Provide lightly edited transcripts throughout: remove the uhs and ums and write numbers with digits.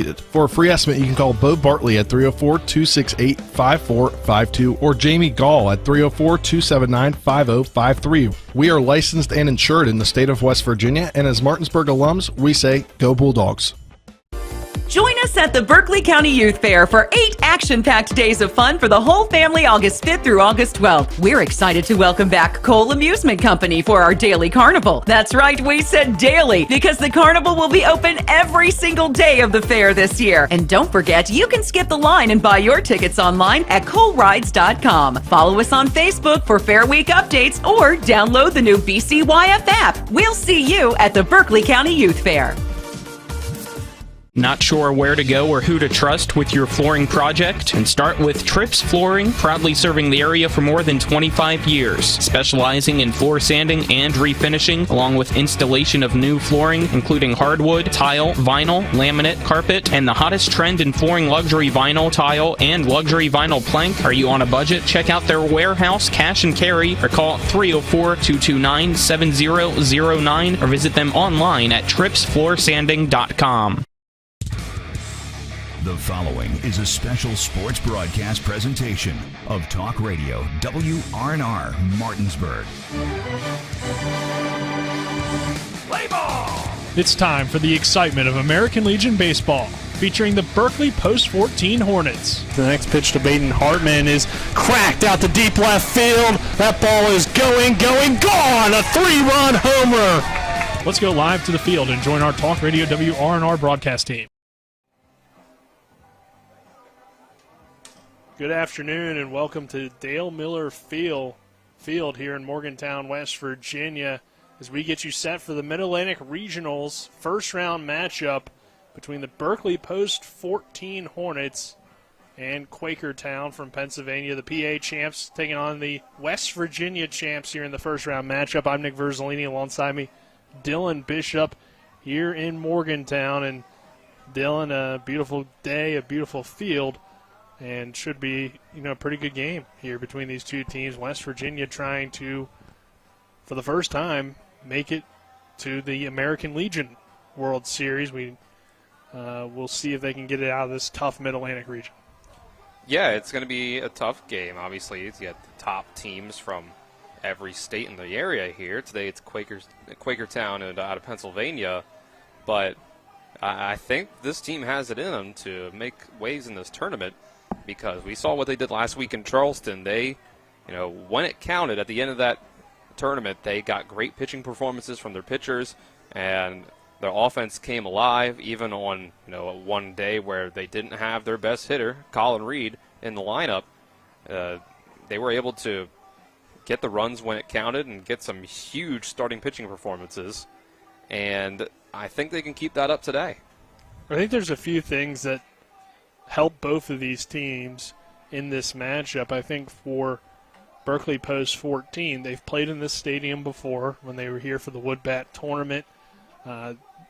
For a free estimate, you can call Bo Bartley at 304-268-5452 or Jamie Gall at 304-279-5053. We are licensed and insured in the state of West Virginia, and as Martinsburg alums, we say, go Bulldogs. Join us at the Berkeley County Youth Fair for 8 action-packed days of fun for the whole family August 5th through August 12th. We're excited to welcome back Cole Amusement Company for our daily carnival. That's right, we said daily, because the carnival will be open every single day of the fair this year. And don't forget, you can skip the line and buy your tickets online at colerides.com. Follow us on Facebook for Fair Week updates or download the new BCYF app. We'll see you at the Berkeley County Youth Fair. Not sure where to go or who to trust with your flooring project? And start with Trips Flooring, proudly serving the area for more than 25 years, specializing in floor sanding and refinishing, along with installation of new flooring, including hardwood, tile, vinyl, laminate, carpet, and the hottest trend in flooring, luxury vinyl, tile, and luxury vinyl plank. Are you on a budget? Check out their warehouse, cash and carry, or call 304-229-7009, or visit them online at tripsfloorsanding.com. The following is a special sports broadcast presentation of Talk Radio WRNR Martinsburg. Play ball! It's time for the excitement of American Legion Baseball, featuring the Berkeley Post 14 Hornets. The next pitch to Baden Hartman is cracked out to deep left field. That ball is gone! A 3-run homer! Let's go live to the field and join our Talk Radio WRNR broadcast team. Good afternoon and welcome to Dale Miller Field here in Morgantown, West Virginia, as we get you set for the Mid-Atlantic Regionals first round matchup between the Berkeley Post 14 Hornets and Quakertown from Pennsylvania, the PA champs taking on the West Virginia champs here in the first round matchup. I'm Nick Verzolini, alongside me Dylan Bishop here in Morgantown. And Dylan, a beautiful day, a beautiful field. And should be, a pretty good game here between these two teams. West Virginia trying to, for the first time, make it to the American Legion World Series. We'll see if they can get it out of this tough Mid-Atlantic region. Yeah, it's going to be a tough game. Obviously, you got the top teams from every state in the area here. Today it's Quakertown and out of Pennsylvania. But I think this team has it in them to make waves in this tournament, because we saw what they did last week in Charleston. They, when it counted at the end of that tournament, they got great pitching performances from their pitchers, and their offense came alive even on, one day where they didn't have their best hitter, Colin Reed, in the lineup. They were able to get the runs when it counted and get some huge starting pitching performances, and I think they can keep that up today. I think there's a few things that help both of these teams in this matchup. I think for Berkeley Post 14, they've played in this stadium before when they were here for the Wood Bat tournament.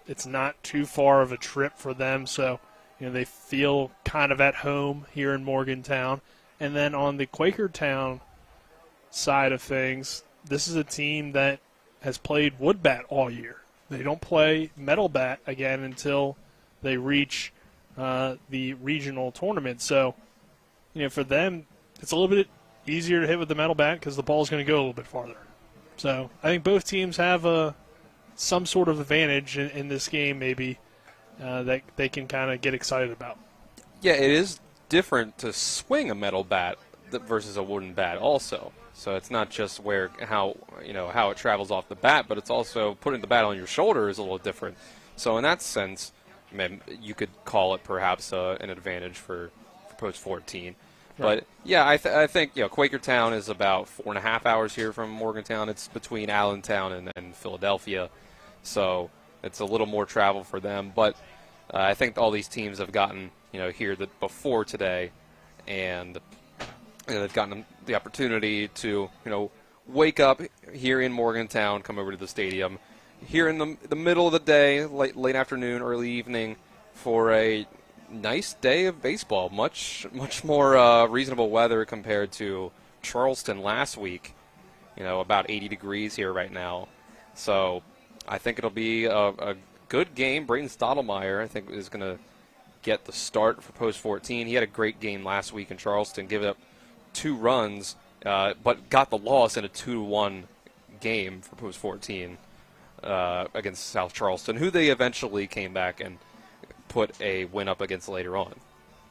It's not too far of a trip for them, so they feel kind of at home here in Morgantown. And then on the Quakertown side of things, this is a team that has played Wood Bat all year. They don't play Metal Bat again until they reach the regional tournament. So, for them, it's a little bit easier to hit with the metal bat because the ball's going to go a little bit farther. So I think both teams have some sort of advantage in this game, maybe, that they can kind of get excited about. Yeah, it is different to swing a metal bat versus a wooden bat also. So it's not just how it travels off the bat, but it's also putting the bat on your shoulder is a little different. So in that sense, you could call it perhaps an advantage for Post 14. Right. But, yeah, I think Quakertown is about 4.5 hours here from Morgantown. It's between Allentown and Philadelphia. So it's a little more travel for them. But I think all these teams have gotten here before today, and they've gotten the opportunity to wake up here in Morgantown, come over to the stadium here in the middle of the day, late afternoon, early evening, for a nice day of baseball. Much more reasonable weather compared to Charleston last week. About 80 degrees here right now. So I think it'll be a good game. Brayden Stottlemyre, I think, is going to get the start for Post 14. He had a great game last week in Charleston, giving up 2 runs, but got the loss in a 2-1 game for Post 14 against South Charleston, who they eventually came back and put a win up against later on.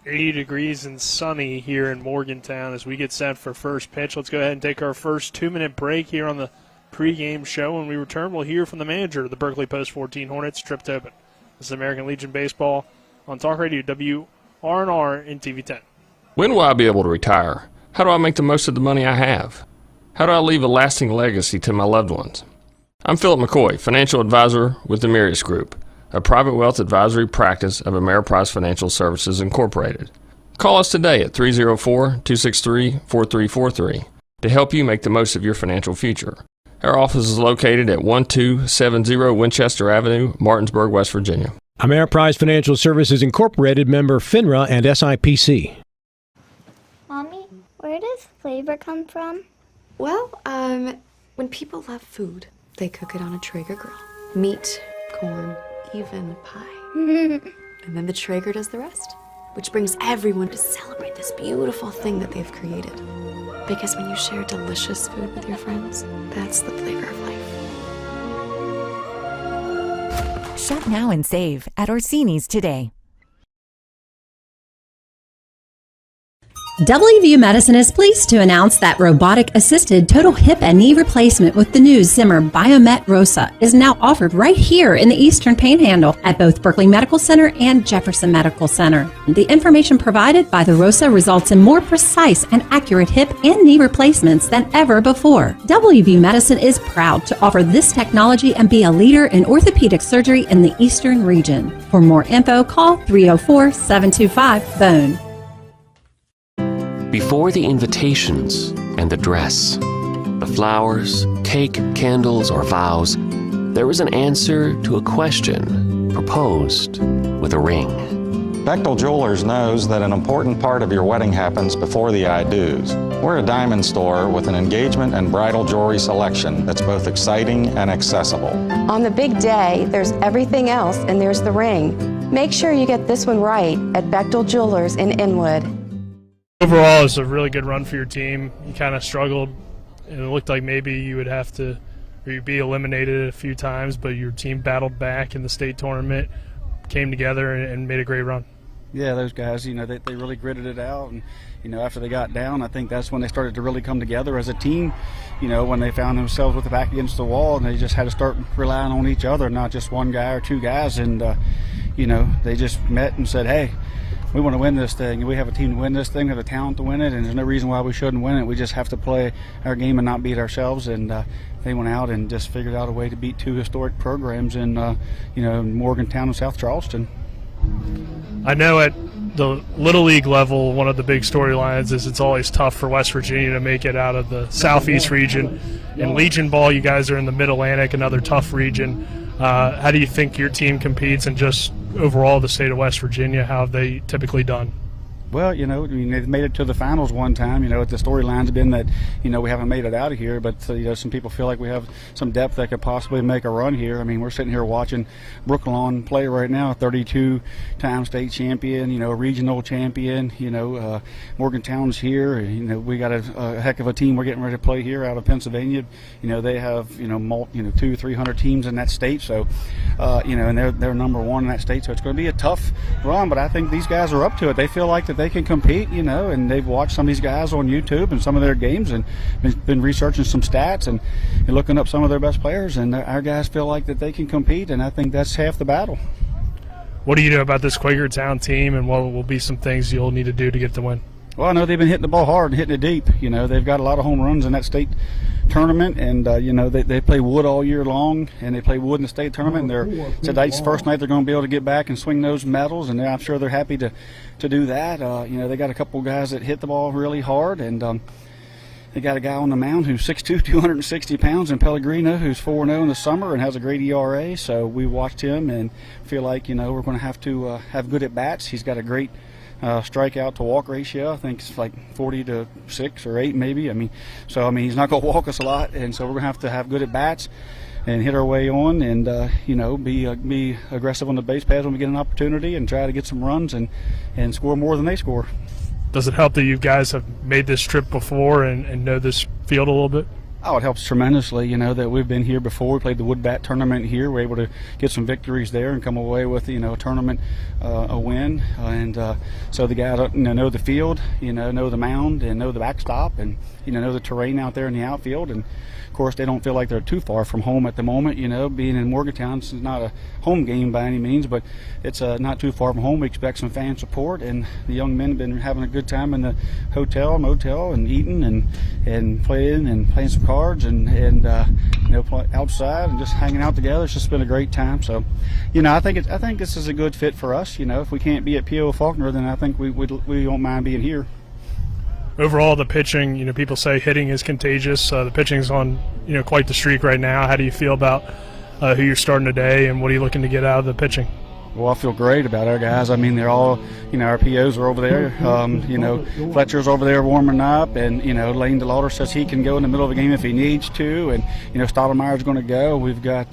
80 degrees and sunny here in Morgantown as we get set for first pitch. Let's go ahead and take our first 2-minute break here on the pregame show. When we return, we'll hear from the manager of the Berkeley Post 14 Hornets, Trip Tobin. This is American Legion Baseball on Talk Radio WRNR and TV 10. When will I be able to retire? How do I make the most of the money I have? How do I leave a lasting legacy to my loved ones? I'm Philip McCoy, financial advisor with the Mirius Group, a private wealth advisory practice of Ameriprise Financial Services Incorporated. Call us today at 304-263-4343 to help you make the most of your financial future. Our office is located at 1270 Winchester Avenue, Martinsburg, West Virginia. Ameriprise Financial Services Incorporated, member FINRA and SIPC. Mommy, where does flavor come from? Well, when people love food, they cook it on a Traeger grill. Meat, corn, even pie. And then the Traeger does the rest, which brings everyone to celebrate this beautiful thing that they've created. Because when you share delicious food with your friends, that's the flavor of life. Shop now and save at Orsini's today. WVU Medicine is pleased to announce that robotic-assisted total hip and knee replacement with the new Zimmer Biomet ROSA is now offered right here in the Eastern Panhandle at both Berkeley Medical Center and Jefferson Medical Center. The information provided by the ROSA results in more precise and accurate hip and knee replacements than ever before. WVU Medicine is proud to offer this technology and be a leader in orthopedic surgery in the Eastern region. For more info, call 304-725-BONE. Before the invitations and the dress, the flowers, cake, candles, or vows, there was an answer to a question proposed with a ring. Bechtel Jewelers knows that an important part of your wedding happens before the I-dos. We're a diamond store with an engagement and bridal jewelry selection that's both exciting and accessible. On the big day, there's everything else, and there's the ring. Make sure you get this one right at Bechtel Jewelers in Inwood. Overall, it's a really good run for your team. You kind of struggled, and it looked like maybe you would have to, or you'd be eliminated a few times, but your team battled back in the state tournament, came together, and made a great run. Yeah, those guys, they really gritted it out, and after they got down, I think that's when they started to really come together as a team. When they found themselves with the back against the wall, and they just had to start relying on each other, not just one guy or two guys, and they just met and said, hey, we want to win this thing. We have a team to win this thing. We have the talent to win it, and there's no reason why we shouldn't win it. We just have to play our game and not beat ourselves. And they went out and just figured out a way to beat 2 historic programs in, Morgantown and South Charleston. I know at the Little League level, one of the big storylines is it's always tough for West Virginia to make it out of the Southeast region. In Legion Ball, you guys are in the Mid-Atlantic, another tough region. How do you think your team competes, and just overall the state of West Virginia, how have they typically done? Well, they've made it to the finals one time. The storylines have been that, we haven't made it out of here, but, some people feel like we have some depth that could possibly make a run here. I mean, we're sitting here watching Brooklawn play right now, 32-time state champion, regional champion, Morgantown's here. We got a heck of a team we're getting ready to play here out of Pennsylvania. They have, 200-300 teams in that state, so, and they're number one in that state, so it's going to be a tough run, but I think these guys are up to it. They feel like that they can compete, and they've watched some of these guys on YouTube and some of their games and been researching some stats and looking up some of their best players, and our guys feel like that they can compete, and I think that's half the battle. What do you know about this Quakertown team, and what will be some things you'll need to do to get the win? Well, I know they've been hitting the ball hard and hitting it deep. They've got a lot of home runs in that state tournament, and they play wood all year long, and they play wood in the state tournament. And tonight's first night they're going to be able to get back and swing those medals, and I'm sure they're happy to do that. They got a couple guys that hit the ball really hard, and they got a guy on the mound who's 6'2", 260 pounds, and Pellegrino, who's 4-0 in the summer and has a great ERA. So we watched him and feel like we're going to have good at bats. He's got a great strikeout to walk ratio. I think it's like 40 to 6 or 8 maybe. He's not going to walk us a lot, and so we're going to have good at bats. hit our way on, and be aggressive on the base paths when we get an opportunity, and try to get some runs and score more than they score. Does it help that you guys have made this trip before and know this field a little bit? Oh, it helps tremendously, that we've been here before. We played the Wood Bat tournament here. We're able to get some victories there and come away with, a tournament, a win. So the guys, know the field, know the mound and know the backstop and, know the terrain out there in the outfield. And, of course, they don't feel like they're too far from home at the moment, being in Morgantown. It's not a home game by any means, but it's not too far from home. We expect some fan support, and the young men have been having a good time in the motel, and eating and playing some cards and outside and just hanging out together. It's just been a great time. So, I think this is a good fit for us. If we can't be at P.O. Faulkner, then I think we don't mind being here. Overall, the pitching, people say hitting is contagious. The pitching's on, quite the streak right now. How do you feel about who you're starting today, and what are you looking to get out of the pitching? Well, I feel great about our guys. I mean, they're all, our POs are over there. Fletcher's over there warming up, and, Lane DeLauder says he can go in the middle of the game if he needs to, and, Stottlemyre's going to go. We've got,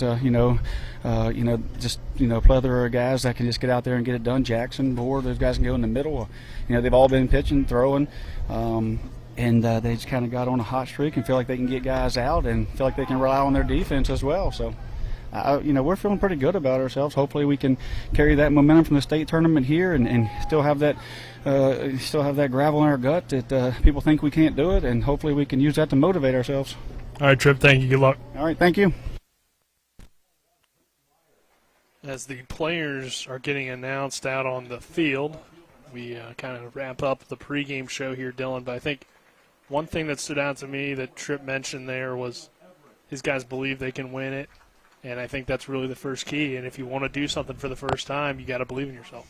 plethora of guys that can just get out there and get it done. Jackson, Board, those guys can go in the middle. They've all been pitching, throwing, and they just kind of got on a hot streak and feel like they can get guys out and feel like they can rely on their defense as well. So, we're feeling pretty good about ourselves. Hopefully we can carry that momentum from the state tournament here and still have that gravel in our gut that people think we can't do it, and hopefully we can use that to motivate ourselves. All right, Tripp, thank you. Good luck. All right, thank you. As the players are getting announced out on the field, we kind of wrap up the pregame show here, Dylan. But I think one thing that stood out to me that Tripp mentioned there was his guys believe they can win it. And I think that's really the first key. And if you want to do something for the first time, you got to believe in yourself.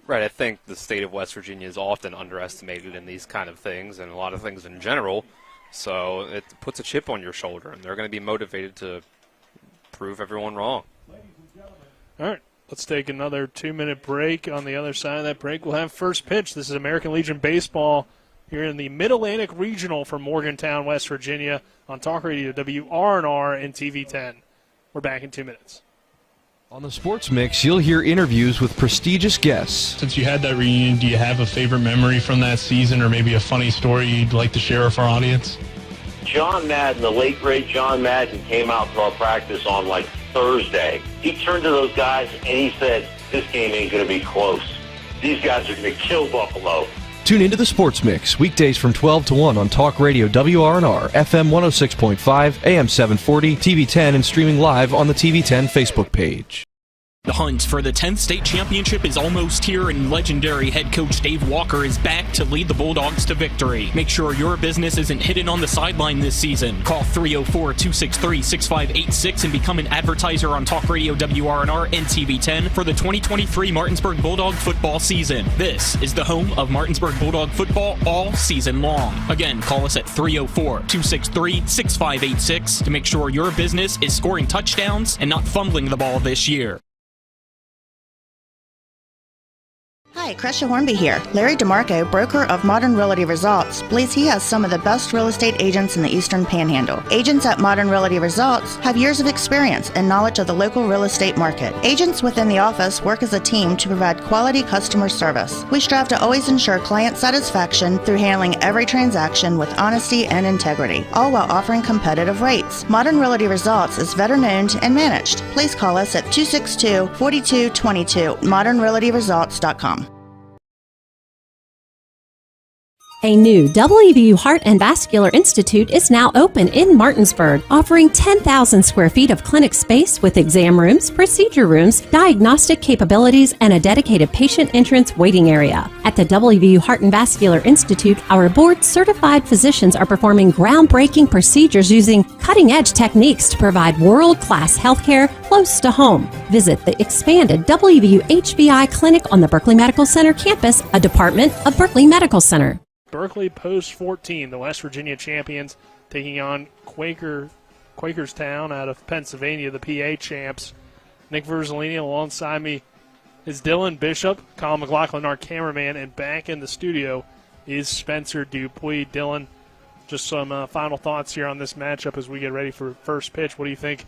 Right. I think the state of West Virginia is often underestimated in these kind of things and a lot of things in general. So it puts a chip on your shoulder, and they're going to be motivated to prove everyone wrong. All right. Let's take another 2-minute break. On the other side of that break, we'll have first pitch. This is American Legion Baseball here in the Mid-Atlantic Regional from Morgantown, West Virginia, on Talk Radio WRNR and TV10. We're back in 2 minutes. On the Sports Mix, you'll hear interviews with prestigious guests. Since you had that reunion, do you have a favorite memory from that season or maybe a funny story you'd like to share with our audience? John Madden, the late, great John Madden, came out to our practice on, Thursday. He turned to those guys and he said, this game ain't going to be close. These guys are going to kill Buffalo. Tune into the Sports Mix, weekdays from 12 to 1 on Talk Radio WRNR, FM 106.5, AM 740, TV10, and streaming live on the TV10 Facebook page. The hunt for the 10th state championship is almost here, and legendary head coach Dave Walker is back to lead the Bulldogs to victory. Make sure your business isn't hidden on the sideline this season. Call 304-263-6586 and become an advertiser on Talk Radio WRNR and TV10 for the 2023 Martinsburg Bulldog football season. This is the home of Martinsburg Bulldog football all season long. Again, call us at 304-263-6586 to make sure your business is scoring touchdowns and not fumbling the ball this year. Hi, Crescia Hornby here. Larry DeMarco, broker of Modern Realty Results, believes he has some of the best real estate agents in the Eastern Panhandle. Agents at Modern Realty Results have years of experience and knowledge of the local real estate market. Agents within the office work as a team to provide quality customer service. We strive to always ensure client satisfaction through handling every transaction with honesty and integrity, all while offering competitive rates. Modern Realty Results is veteran-owned and managed. Please call us at 262-4222, modernrealtyresults.com. A new WVU Heart and Vascular Institute is now open in Martinsburg, offering 10,000 square feet of clinic space with exam rooms, procedure rooms, diagnostic capabilities, and a dedicated patient entrance waiting area. At the WVU Heart and Vascular Institute, our board-certified physicians are performing groundbreaking procedures using cutting-edge techniques to provide world-class healthcare close to home. Visit the expanded WVU HVI Clinic on the Berkeley Medical Center campus, a department of Berkeley Medical Center. Berkeley post 14, the West Virginia champions, taking on Quakertown out of Pennsylvania, the PA champs. Nick Verzolini alongside me is Dylan Bishop, Colin McLaughlin, our cameraman, and back in the studio is Spencer Dupuis. Dylan, just some final thoughts here on this matchup as we get ready for first pitch. What do you think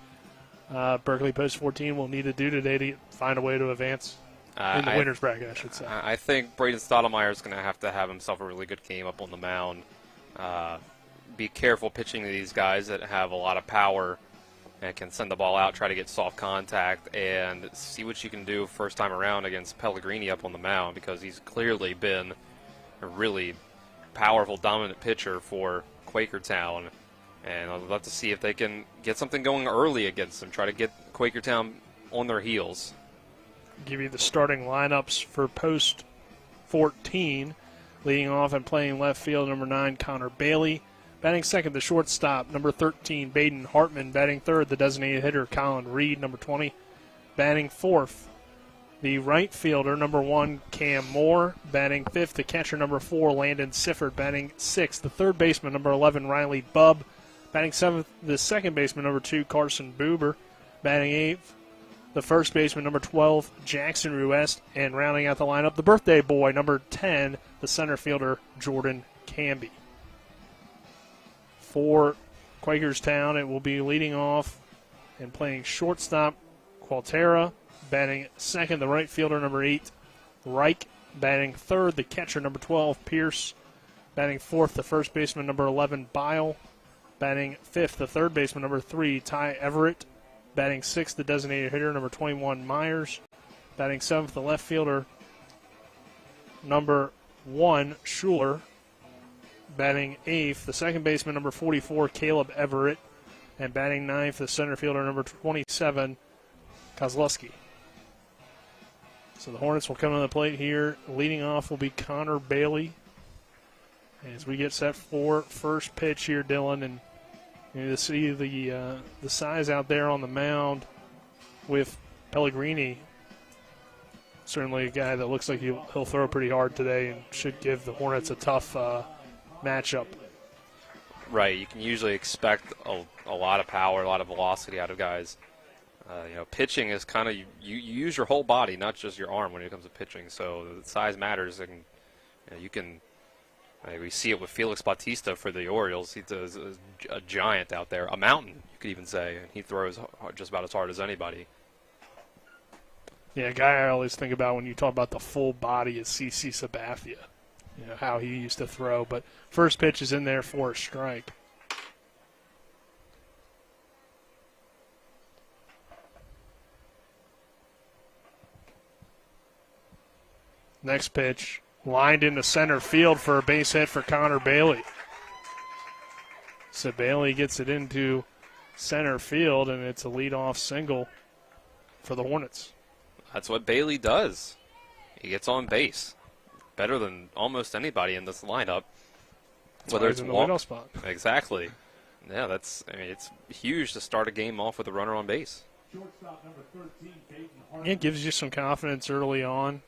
Berkeley Post 14 will need to do today to find a way to advance in the winner's bracket, I should say. I think Braden Stottlemyre is going to have himself a really good game up on the mound. Be careful pitching to these guys that have a lot of power and can send the ball out, try to get soft contact, and see what you can do first time around against Pellegrini up on the mound, because he's clearly been a really powerful, dominant pitcher for Quakertown. And I'd love to see if they can get something going early against him, try to get Quakertown on their heels. Give you the starting lineups for Post 14. Leading off and playing left field, number 9, Connor Bailey. Batting second, the shortstop, number 13, Baden Hartman. Batting third, the designated hitter, Colin Reed, number 20. Batting fourth, the right fielder, number 1, Cam Moore. Batting fifth, the catcher, number 4, Landon Sifford. Batting sixth, the third baseman, number 11, Riley Bubb. Batting seventh, the second baseman, number 2, Carson Buber. Batting eighth, the first baseman, number 12, Jackson Ruest. And rounding out the lineup, the birthday boy, number 10, the center fielder, Jordan Camby. For Quakertown, it will be leading off and playing shortstop, Qualtera. Batting second, the right fielder, number 8, Reich. Batting third, the catcher, number 12, Pierce. Batting fourth, the first baseman, number 11, Bile. Batting fifth, the third baseman, number 3, Ty Everett. Batting sixth, the designated hitter, number 21, Myers. Batting seventh, the left fielder, number 1, Schuler. Batting eighth, the second baseman, number 44, Caleb Everett. And batting ninth, the center fielder, number 27, Kozlowski. So the Hornets will come to the plate here. Leading off will be Connor Bailey. As we get set for first pitch here, Dylan, and you see the size out there on the mound with Pellegrini. Certainly a guy that looks like he'll throw pretty hard today and should give the Hornets a tough matchup. Right, you can usually expect a lot of power, a lot of velocity out of guys. Pitching is kind of, you use your whole body, not just your arm when it comes to pitching, so the size matters, and you can, we see it with Felix Bautista for the Orioles. He's a giant out there, a mountain, you could even say, and he throws just about as hard as anybody. Yeah, a guy I always think about when you talk about the full body is CC Sabathia, how he used to throw, but first pitch is in there for a strike. Next pitch, lined into center field for a base hit for Connor Bailey. So Bailey gets it into center field, and it's a leadoff single for the Hornets. That's what Bailey does. He gets on base. Better than almost anybody in this lineup. Whether it's in the leadoff spot. Exactly. Yeah, it's huge to start a game off with a runner on base. It gives you some confidence early on.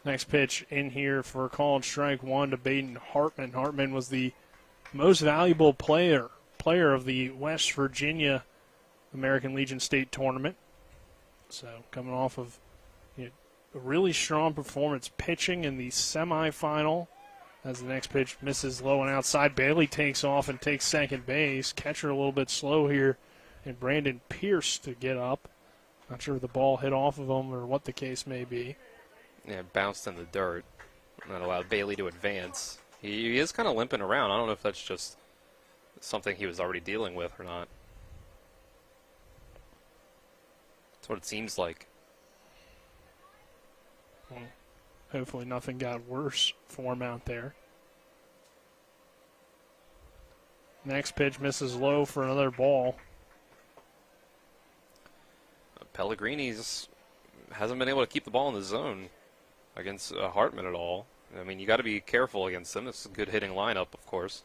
Next pitch in here for called strike one to Baden Hartman. Hartman was the most valuable player of the West Virginia American Legion State Tournament. So coming off of a really strong performance pitching in the semifinal. As the next pitch misses low and outside, Bailey takes off and takes second base. Catcher a little bit slow here, and Brandon Pierce to get up. Not sure if the ball hit off of him or what the case may be. Yeah, bounced in the dirt. That allowed Bailey to advance. He is kind of limping around. I don't know if that's just something he was already dealing with or not. That's what it seems like. Well, hopefully nothing got worse for him out there. Next pitch misses low for another ball. Pellegrini's hasn't been able to keep the ball in the zone against Hartman at all. I mean, you got to be careful against them. It's a good hitting lineup, of course.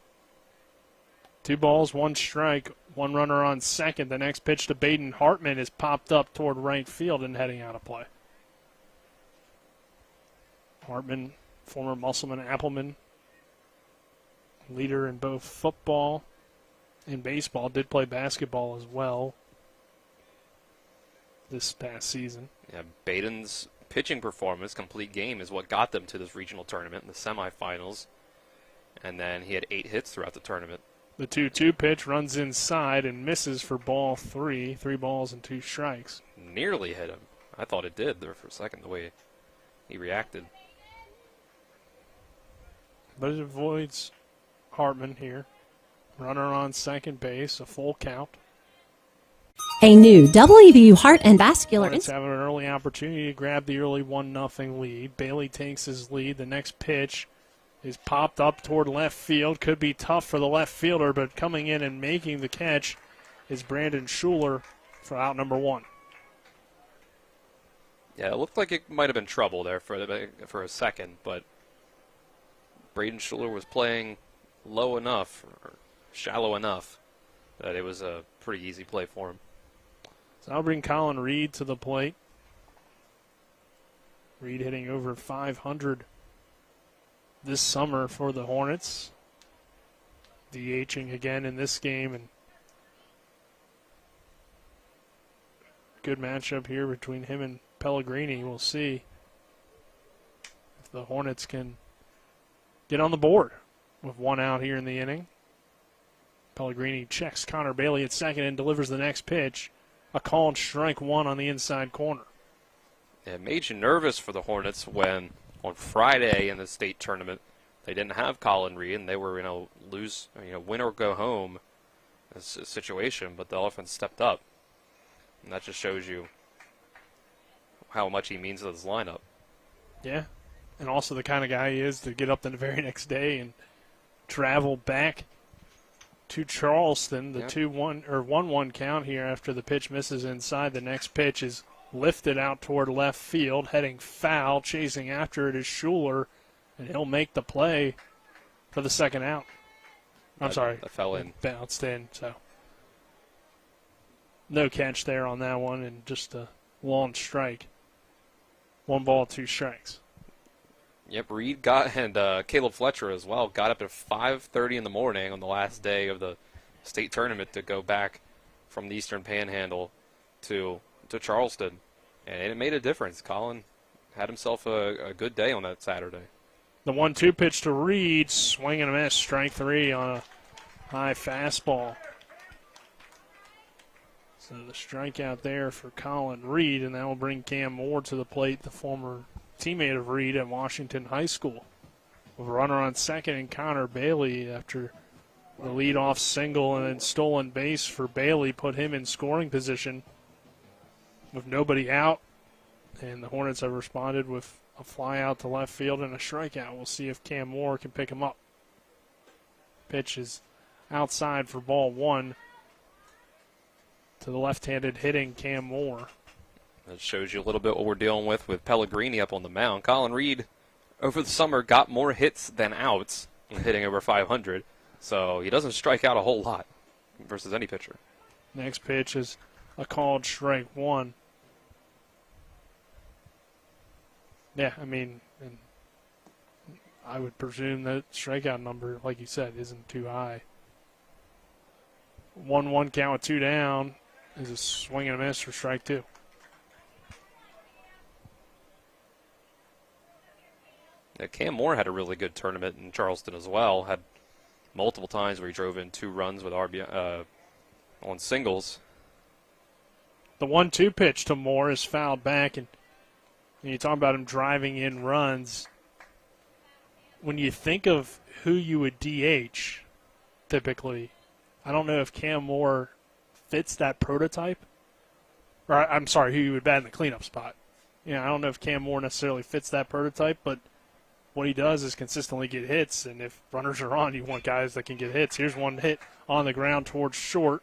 2 balls, 1 strike, 1 runner on second. The next pitch to Baden Hartman is popped up toward right field and heading out of play. Hartman, former Musselman Appleman, leader in both football and baseball, did play basketball as well this past season. Yeah, Baden's pitching performance, complete game, is what got them to this regional tournament in the semifinals. And then he had 8 hits throughout the tournament. The 2-2 pitch runs inside and misses for ball 3. 3 balls and 2 strikes. Nearly hit him. I thought it did there for a second, the way he reacted. But it avoids Hartman here. Runner on second base, a full count. A new WVU Heart and Vascular Hornets have an early opportunity to grab the early 1-0 lead. Bailey takes his lead. The next pitch is popped up toward left field. Could be tough for the left fielder, but coming in and making the catch is Brandon Schuler for out number 1. Yeah, it looked like it might have been trouble there for a second, but Braden Schuler was playing low enough, or shallow enough, that it was a pretty easy play for him. So I'll bring Colin Reed to the plate. Reed hitting over 500 this summer for the Hornets. DHing again in this game, and good matchup here between him and Pellegrini. We'll see if the Hornets can get on the board with 1 out here in the inning. Pellegrini checks Connor Bailey at second and delivers the next pitch. A called strike 1 on the inside corner. It made you nervous for the Hornets when on Friday in the state tournament they didn't have Colin Reed and they were win or go home situation, but the offense stepped up, and that just shows you how much he means to this lineup. Yeah, and also the kind of guy he is to get up the very next day and travel back to Charleston. The 1-1 count here after the pitch misses inside. The next pitch is lifted out toward left field, heading foul. Chasing after it is Schuler, and he'll make the play for the second out. That fell in. Bounced in, so no catch there on that one, and just a long strike. 1 ball, 2 strikes. Yep, Reed and Caleb Fletcher as well got up at 5:30 in the morning on the last day of the state tournament to go back from the Eastern Panhandle to Charleston, and it made a difference. Colin had himself a good day on that Saturday. The 1-2 pitch to Reed, swing and a miss, strike 3 on a high fastball. So the strikeout there for Colin Reed, and that will bring Cam Moore to the plate, the former teammate of Reed at Washington High School. With a runner on second and Connor Bailey after the leadoff single and then stolen base for Bailey put him in scoring position with nobody out. And the Hornets have responded with a fly out to left field and a strikeout. We'll see if Cam Moore can pick him up. Pitch is outside for ball 1 to the left-handed hitting Cam Moore. That shows you a little bit what we're dealing with Pellegrini up on the mound. Colin Reed, over the summer, got more hits than outs, hitting over 500. So he doesn't strike out a whole lot versus any pitcher. Next pitch is a called strike 1. Yeah, I mean, and I would presume that strikeout number, like you said, isn't too high. 1-1 count with 2 down is a swing and a miss for strike 2. Yeah, Cam Moore had a really good tournament in Charleston as well. Had multiple times where he drove in 2 runs with RBI on singles. The 1-2 pitch to Moore is fouled back, and you talk about him driving in runs. When you think of who you would DH, typically, I don't know if Cam Moore fits that prototype. Or, I'm sorry, who you would bat in the cleanup spot. I don't know if Cam Moore necessarily fits that prototype, but what he does is consistently get hits, and if runners are on, you want guys that can get hits. Here's one hit on the ground towards short,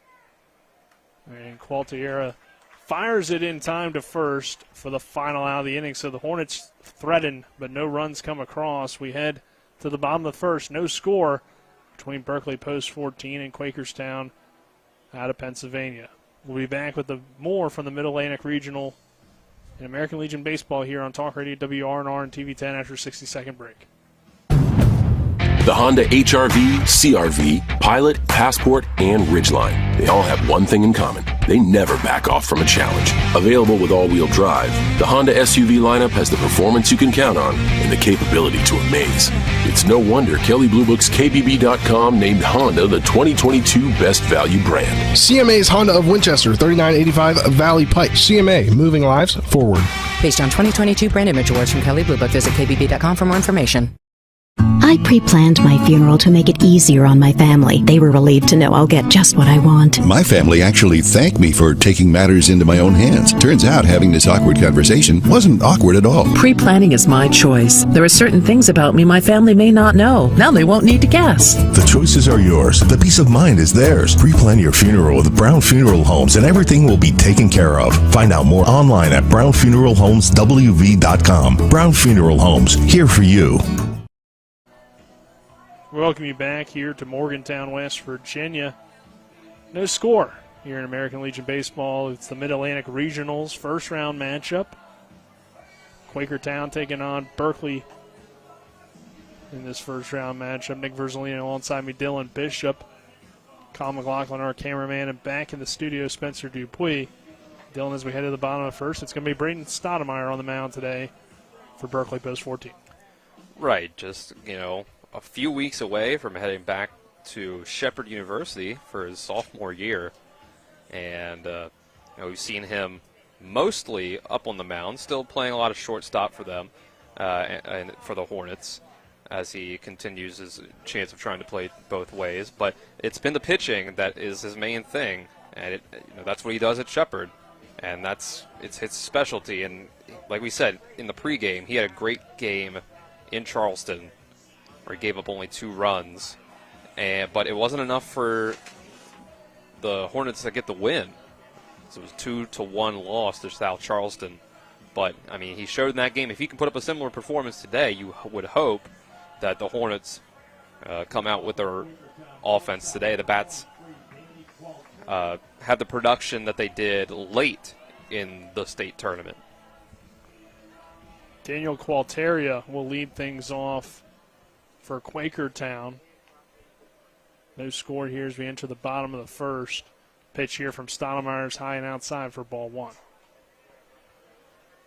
and Quakertown fires it in time to first for the final out of the inning. So the Hornets threaten, but no runs come across. We head to the bottom of the first. No score between Berkeley Post 14 and Quakertown out of Pennsylvania. We'll be back with more from the Mid-Atlantic Regional and American Legion Baseball here on Talk Radio WRNR and TV 10 after a 60-second break. The Honda HR-V, CR-V, Pilot, Passport, and Ridgeline. They all have one thing in common. They never back off from a challenge. Available with all-wheel drive, the Honda SUV lineup has the performance you can count on and the capability to amaze. It's no wonder Kelley Blue Book's KBB.com named Honda the 2022 Best Value Brand. CMA's Honda of Winchester, 3985 Valley Pike. CMA, moving lives forward. Based on 2022 brand image awards from Kelley Blue Book, visit KBB.com for more information. I pre-planned my funeral to make it easier on my family. They were relieved to know I'll get just what I want. My family actually thanked me for taking matters into my own hands. Turns out having this awkward conversation wasn't awkward at all. Pre-planning is my choice. There are certain things about me my family may not know. Now they won't need to guess. The choices are yours. The peace of mind is theirs. Pre-plan your funeral with Brown Funeral Homes and everything will be taken care of. Find out more online at brownfuneralhomeswv.com. Brown Funeral Homes, here for you. Welcome you back here to Morgantown, West Virginia. No score here in American Legion Baseball. It's the Mid-Atlantic Regionals first-round matchup. Quakertown taking on Berkeley in this first-round matchup. Nick Verzolino alongside me, Dylan Bishop. Colin McLaughlin, our cameraman, and back in the studio, Spencer Dupuis. Dylan, as we head to the bottom of first, it's going to be Braden Stoudemire on the mound today for Berkeley Post 14. Right, just, a few weeks away from heading back to Shepherd University for his sophomore year. And we've seen him mostly up on the mound, still playing a lot of shortstop for them and for the Hornets as he continues his chance of trying to play both ways. But it's been the pitching that is his main thing, and that's what he does at Shepherd. And it's his specialty. And like we said in the pregame, he had a great game in Charleston, where he gave up only 2 runs, but it wasn't enough for the Hornets to get the win. So it was 2-1 loss to South Charleston. But, he showed in that game, if he can put up a similar performance today, you would hope that the Hornets come out with their offense today. The Bats have the production that they did late in the state tournament. Daniel Qualteria will lead things off for Quakertown. No score here as we enter the bottom of the first. Pitch here from Stoudemire's high and outside for ball 1.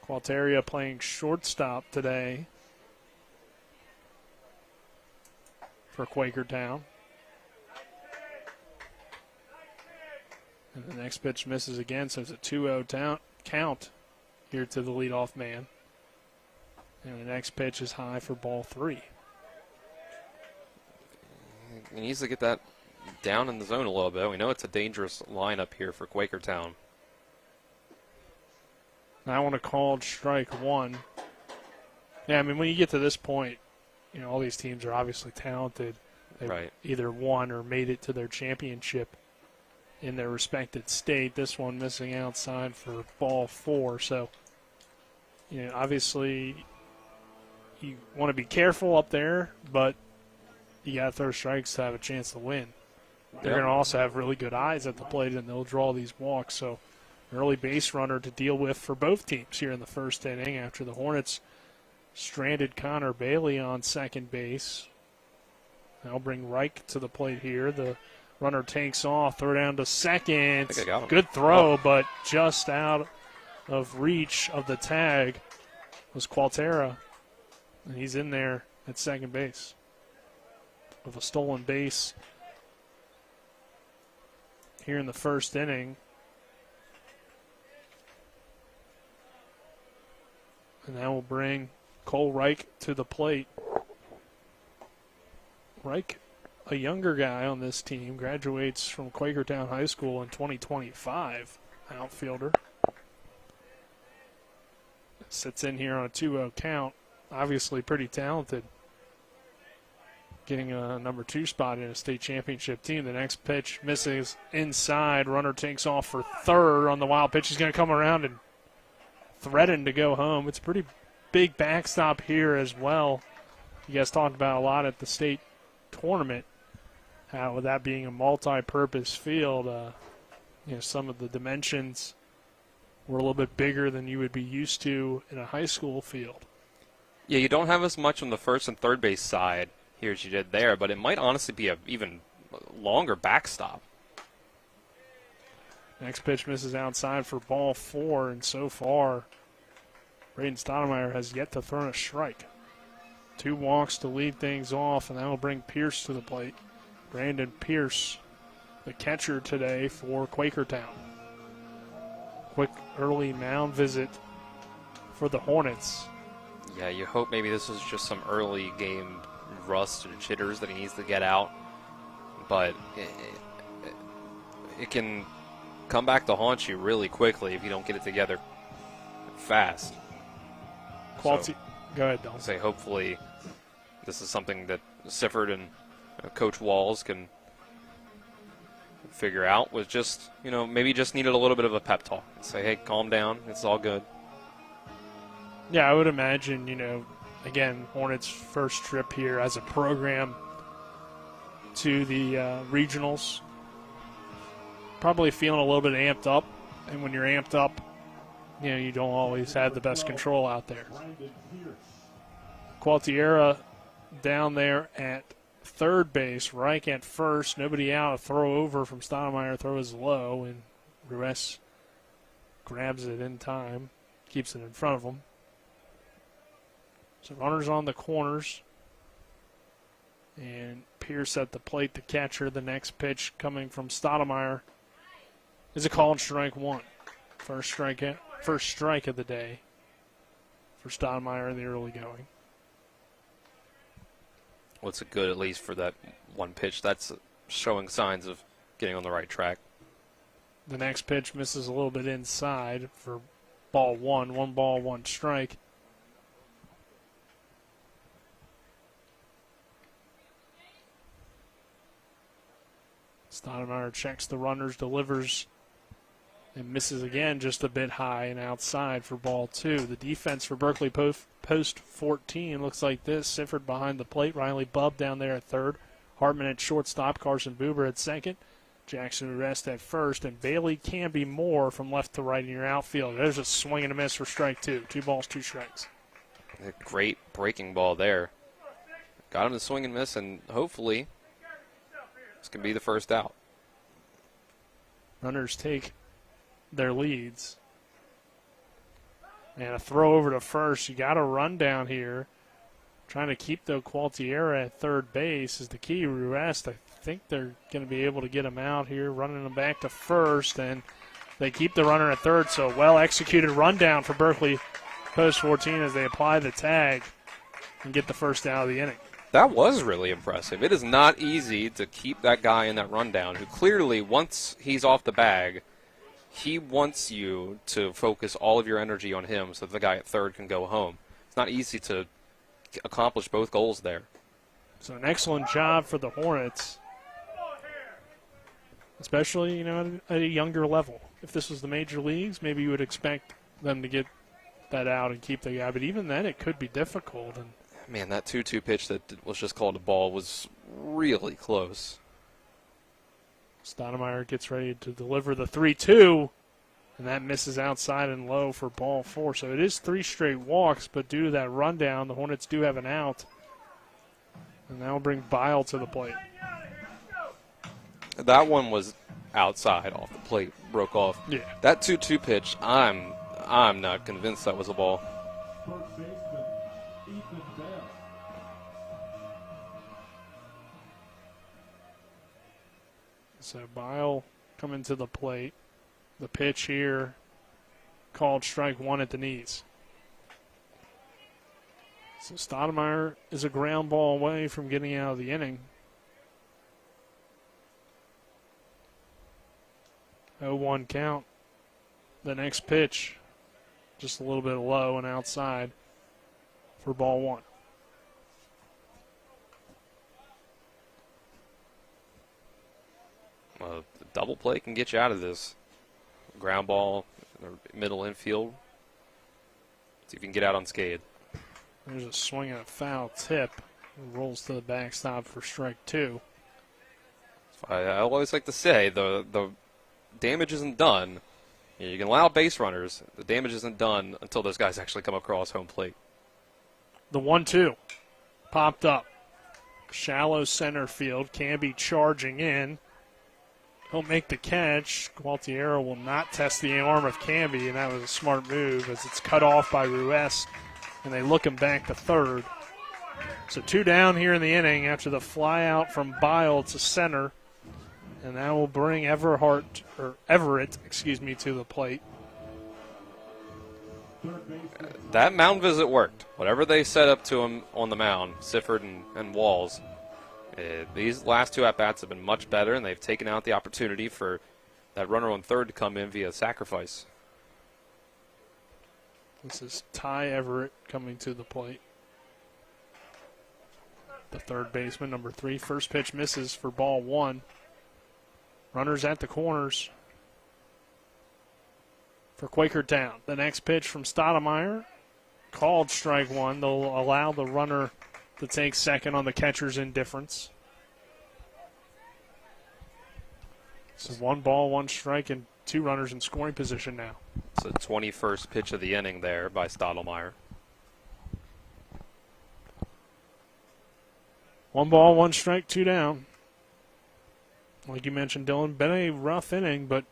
Qualteria playing shortstop today for Quakertown. And the next pitch misses again, so it's a 2-0 count here to the leadoff man. And the next pitch is high for ball 3. He needs to get that down in the zone a little bit. We know it's a dangerous lineup here for Quakertown. I want to call strike 1. Yeah, when you get to this point, all these teams are obviously talented. They've either won or made it to their championship in their respected state. This one missing outside for ball 4. So, obviously you want to be careful up there, but you got to throw strikes to have a chance to win. They're going to also have really good eyes at the plate, and they'll draw these walks. So an early base runner to deal with for both teams here in the first inning after the Hornets stranded Connor Bailey on second base. They'll bring Reich to the plate here. The runner takes off, throw down to second. Good throw, but just out of reach of the tag was Qualtera, and he's in there at second base. Of a stolen base here in the first inning. And that will bring Cole Reich to the plate. Reich, a younger guy on this team, graduates from Quakertown High School in 2025, outfielder. Sits in here on a 2-0 count. Obviously pretty talented. Getting a number 2 spot in a state championship team. The next pitch misses inside. Runner takes off for third on the wild pitch. He's going to come around and threaten to go home. It's a pretty big backstop here as well. You guys talked about a lot at the state tournament, how with that being a multi-purpose field, some of the dimensions were a little bit bigger than you would be used to in a high school field. Yeah, you don't have as much on the first and third base side hear what you did there, but it might honestly be a even longer backstop. Next pitch misses outside for ball 4, and so far, Braden Stoudemire has yet to throw a strike. 2 walks to lead things off, and that will bring Pierce to the plate. Brandon Pierce, the catcher today for Quakertown. Quick early mound visit for the Hornets. Yeah, you hope maybe this was just some early game rust or jitters that he needs to get out, but it can come back to haunt you really quickly if you don't get it together fast. Quality. So, go ahead, Don. Say hopefully this is something that Sifford and Coach Walls can figure out. Was just, maybe just needed a little bit of a pep talk. Say, hey, calm down. It's all good. Yeah, I would imagine, again, Hornets' first trip here as a program to the regionals. Probably feeling a little bit amped up, and when you're amped up, you don't always have the best control out there. Qualtiera down there at third base, Reich at first, nobody out, a throw over from Stoudemire, throw is low, and Ruiz grabs it in time, keeps it in front of him. So runners on the corners, and Pierce at the plate, the catcher. The next pitch coming from Stoudemire is a called strike 1. First strike of the day for Stoudemire in the early going. What's it good, at least for that one pitch? That's showing signs of getting on the right track. The next pitch misses a little bit inside for ball 1. 1 ball, 1 strike. Stoudemire checks the runners, delivers, and misses again just a bit high and outside for ball 2. The defense for Berkeley post 14 looks like this. Sifford behind the plate. Riley Bubb down there at third. Hartman at shortstop. Carson Buber at second. Jackson Rest at first. And Bailey Canby Moore from left to right in your outfield. There's a swing and a miss for strike 2. 2 balls, 2 strikes. A great breaking ball there. Got him to swing and miss, and hopefully this can be the first out. Runners take their leads. And a throw over to first. You got a run down here. Trying to keep the Qualtiera at third base is the key. Ruest, I think they're going to be able to get him out here, running him back to first, and they keep the runner at third. So well-executed run down for Berkeley post 14 as they apply the tag and get the first out of the inning. That was really impressive. It is not easy to keep that guy in that rundown who clearly, once he's off the bag, he wants you to focus all of your energy on him so that the guy at third can go home. It's not easy to accomplish both goals there. So an excellent job for the Hornets, especially, at a younger level. If this was the major leagues, maybe you would expect them to get that out and keep the guy. But even then, it could be difficult. And man, that 2-2 pitch that was just called a ball was really close. Stoudemire gets ready to deliver the 3-2, and that misses outside and low for ball 4. So it is 3 straight walks, but due to that rundown, the Hornets do have an out. And that will bring Bile to the plate. That one was outside off the plate, broke off. Yeah. That 2-2 pitch, I'm not convinced that was a ball. So Bile coming to the plate. The pitch here called strike 1 at the knees. So Stoudemire is a ground ball away from getting out of the inning. 0-1 count. The next pitch, just a little bit low and outside for ball 1. The double play can get you out of this. Ground ball, middle infield. See if you can get out unscathed. There's a swing and a foul tip. It rolls to the backstop for strike 2. I always like to say the damage isn't done. You can allow base runners. The damage isn't done until those guys actually come across home plate. The 1-2 popped up. Shallow center field. Camby charging in. He'll make the catch. Gualtiero will not test the arm of Camby, and that was a smart move as it's cut off by Ruiz, and they look him back to third. So 2 down here in the inning after the fly out from Bile to center, and that will bring Everett, to the plate. That mound visit worked. Whatever they set up to him on the mound, Sifford and Walls, these last 2 at-bats have been much better, and they've taken out the opportunity for that runner on third to come in via sacrifice. This is Ty Everett coming to the plate. The third baseman, number 3. First pitch misses for ball 1. Runners at the corners for Quakertown. The next pitch from Stoudemire, called strike 1. They'll allow the runner to take second on the catcher's indifference. This is 1 ball, 1 strike, and 2 runners in scoring position now. It's the 21st pitch of the inning there by Stoudemire. 1 ball, 1 strike, 2 down. Like you mentioned, Dylan, been a rough inning, but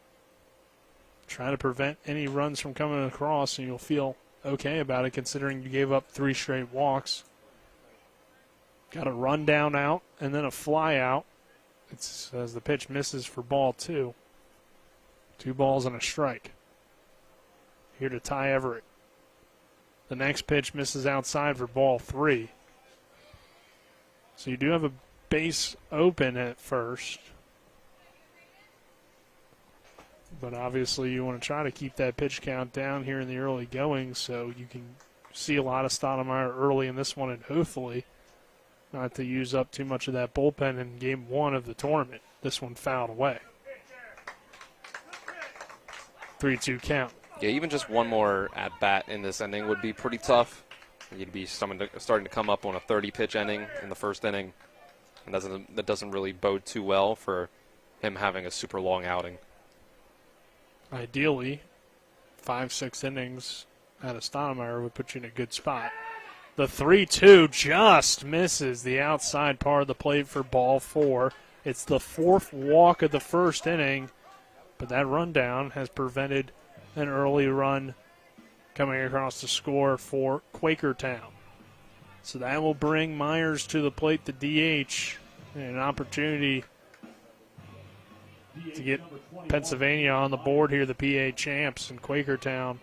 try to prevent any runs from coming across, and you'll feel okay about it considering you gave up 3 straight walks. Got a run down out and then a fly out. It's as the pitch misses for ball 2. 2 balls and a strike. Here to Ty Everett. The next pitch misses outside for ball 3. So you do have a base open at first. But obviously you want to try to keep that pitch count down here in the early going so you can see a lot of Stoudemire early in this one and hopefully not to use up too much of that bullpen in game 1 of the tournament. This one fouled away. 3-2 count. Yeah, even just one more at-bat in this inning would be pretty tough. You'd be starting to come up on a 30-pitch inning in the first inning. And that doesn't really bode too well for him having a super long outing. Ideally, 5-6 innings out of Stoudemire would put you in a good spot. The 3-2 just misses the outside part of the plate for ball 4. It's the 4th walk of the first inning, but that rundown has prevented an early run coming across the score for Quakertown. So that will bring Myers to the plate, the DH, and an opportunity to get Pennsylvania on the board here, the PA champs, and Quakertown